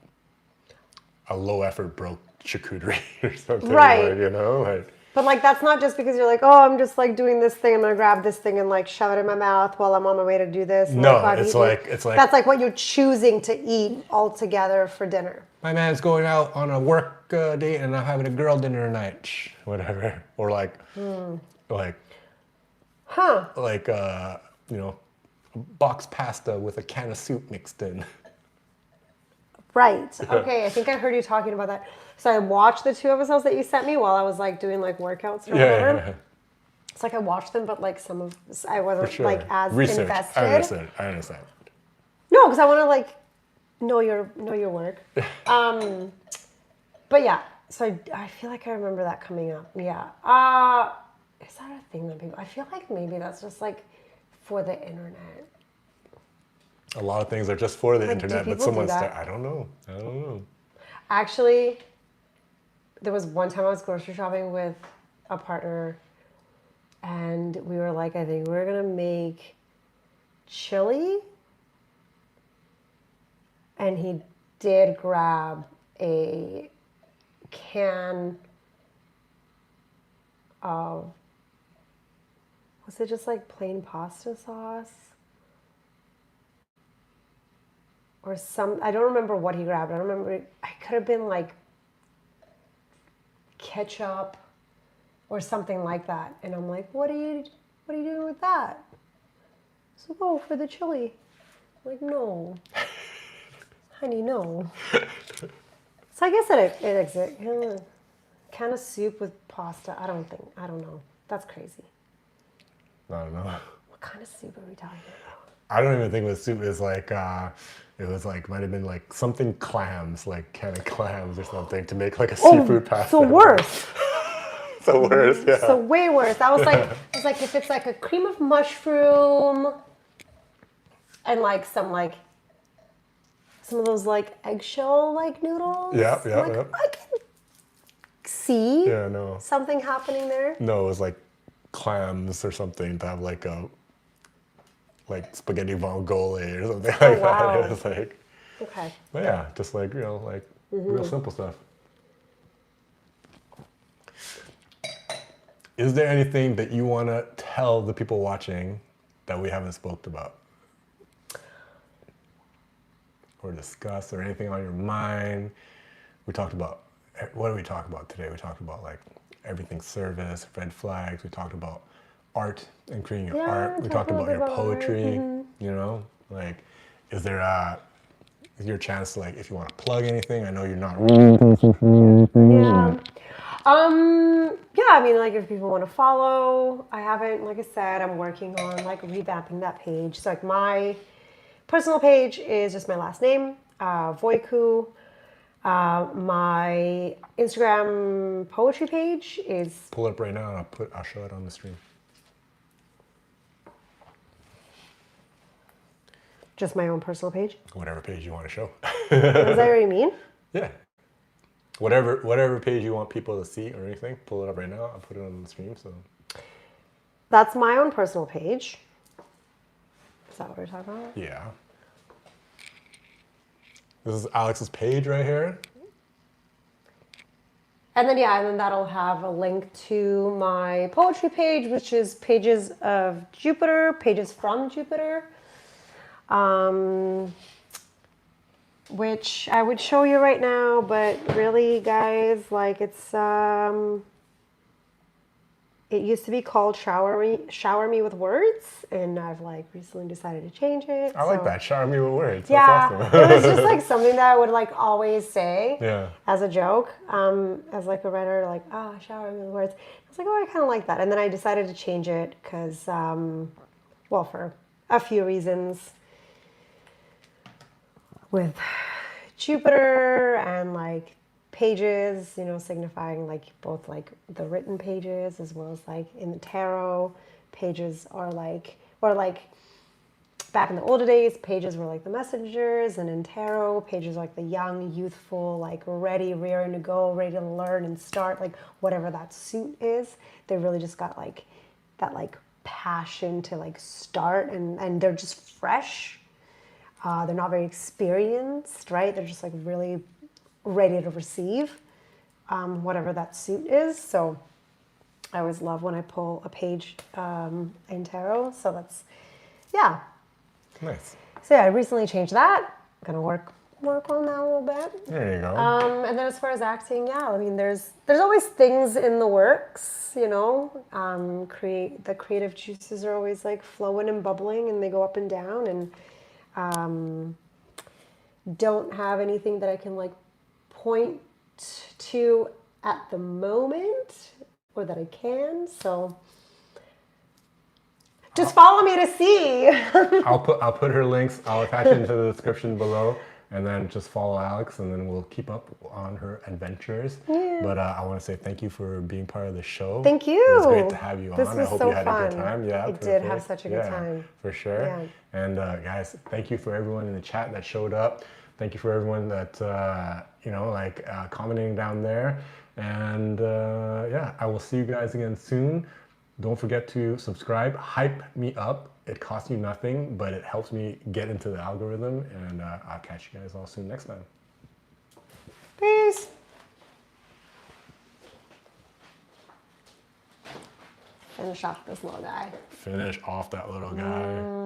low effort broke charcuterie or something, Right. like, you know, like. But like that's not just because you're like, oh, I'm just like doing this thing. I'm gonna grab this thing and like shove it in my mouth while I'm on my way to do this. And, No, like, I've it's eaten like- it. it's like- that's like what you're choosing to eat all together for dinner. My man's going out on a work date and I'm having a girl dinner tonight, whatever. Or like, like, Huh. like, you know, a box pasta with a can of soup mixed in. Right. Okay. I think I heard you talking about that. So I watched the two episodes that you sent me while I was like doing like workouts or whatever. Yeah, It's like I watched them, but like some of I wasn't for sure. like as Research. invested. I understand. No, because I want to like know your work. But yeah, so I feel like I remember that coming up. Yeah. Is that a thing that people? I feel like maybe that's just like for the internet. A lot of things are just for the Like, do internet, but people do someone's. that? I don't know. Actually, there was one time I was grocery shopping with a partner, and we were like, I think we're gonna make chili, and he did grab a can of, was it just like plain pasta sauce? Or some, I don't remember what he grabbed. I don't remember, I could have been like ketchup or something like that. And I'm like, what are you doing with that? So, oh, for the chili. I'm like, no. Honey, no. So I guess it exists. Can of soup with pasta. I don't know. That's crazy. I don't know. What kind of soup are we talking about? I don't even think it was soup. It was like, it was like, might have been like something clams, like can of clams or something to make like a seafood pasta. So worse. So worse, yeah. So way worse. I was like, if it's like a cream of mushroom and like some of those like eggshell like noodles. Yeah. I can see Yeah, no. something happening there. No, it was like clams or something to have like spaghetti vongole or something like wow. that. It was like, Okay. but yeah, just like, you know, like real simple stuff. Is there anything that you want to tell the people watching that we haven't spoke about? Or discuss, or anything on your mind? We talked about, what did we talk about today? We talked about like everything service, red flags. We talked about art and creating your art. We talked about your poetry, you know? Like, is there your chance to, like, if you want to plug anything? I know you're not Yeah. Yeah, I mean, like, if people want to follow, I haven't, like I said, I'm working on, like, revamping that page. So, like, my personal page is just my last name, Voiku. My Instagram poetry page is... Pull it up right now and I'll show it on the stream. Just my own personal page? Whatever page you want to show. What does that already mean? Yeah. Whatever page you want people to see or anything, pull it up right now. I'll put it on the stream. So That's my own personal page. Is that what we're talking about? yeah. This is Alex's page right here. And then that'll have a link to my poetry page, which is Pages of Jupiter, Pages from Jupiter. Which I would show you right now, but really, guys, like it's it used to be called Shower Me with Words, and I've like recently decided to change it. I like that. Shower me with words. Yeah, That's awesome. it was just like something that I would like always say Yeah. as a joke, as like a writer, like shower me with words. I was like, oh, I kind of like that, and then I decided to change it because, well, for a few reasons. With Jupiter and like pages, you know, signifying like both like the written pages as well as like in the tarot pages are like, or like back in the older days, pages were like the messengers, and in tarot, pages are like the young, youthful, like ready, rearing to go, ready to learn and start, like whatever that suit is. They really just got like that like passion to like start, and they're just fresh. They're not very experienced, right? They're just like really ready to receive whatever that suit is. So I always love when I pull a page in tarot. So that's, yeah. Nice. So yeah, I recently changed that. I'm gonna work on that a little bit. There you go. And then as far as acting, yeah, I mean, there's always things in the works, you know. The creative juices are always like flowing and bubbling, and they go up and down. And don't have anything that I can like point to at the moment, or that I can. So just follow me to see. I'll put her links. I'll attach it into the description below, and then just follow Alex, and then we'll keep up on her adventures. Yeah. But I want to say thank you for being part of the show. Thank you. It was great to have you This on. was I hope so you had a good fun. time. Yeah, I did have such a good time. For sure. Yeah. And guys, thank you for everyone in the chat that showed up. Thank you for everyone that you know, like commenting down there. And yeah, I will see you guys again soon. Don't forget to subscribe, hype me up. It costs you nothing, but it helps me get into the algorithm. And I'll catch you guys all soon next time. Peace. Finish off this little guy. Finish off that little guy.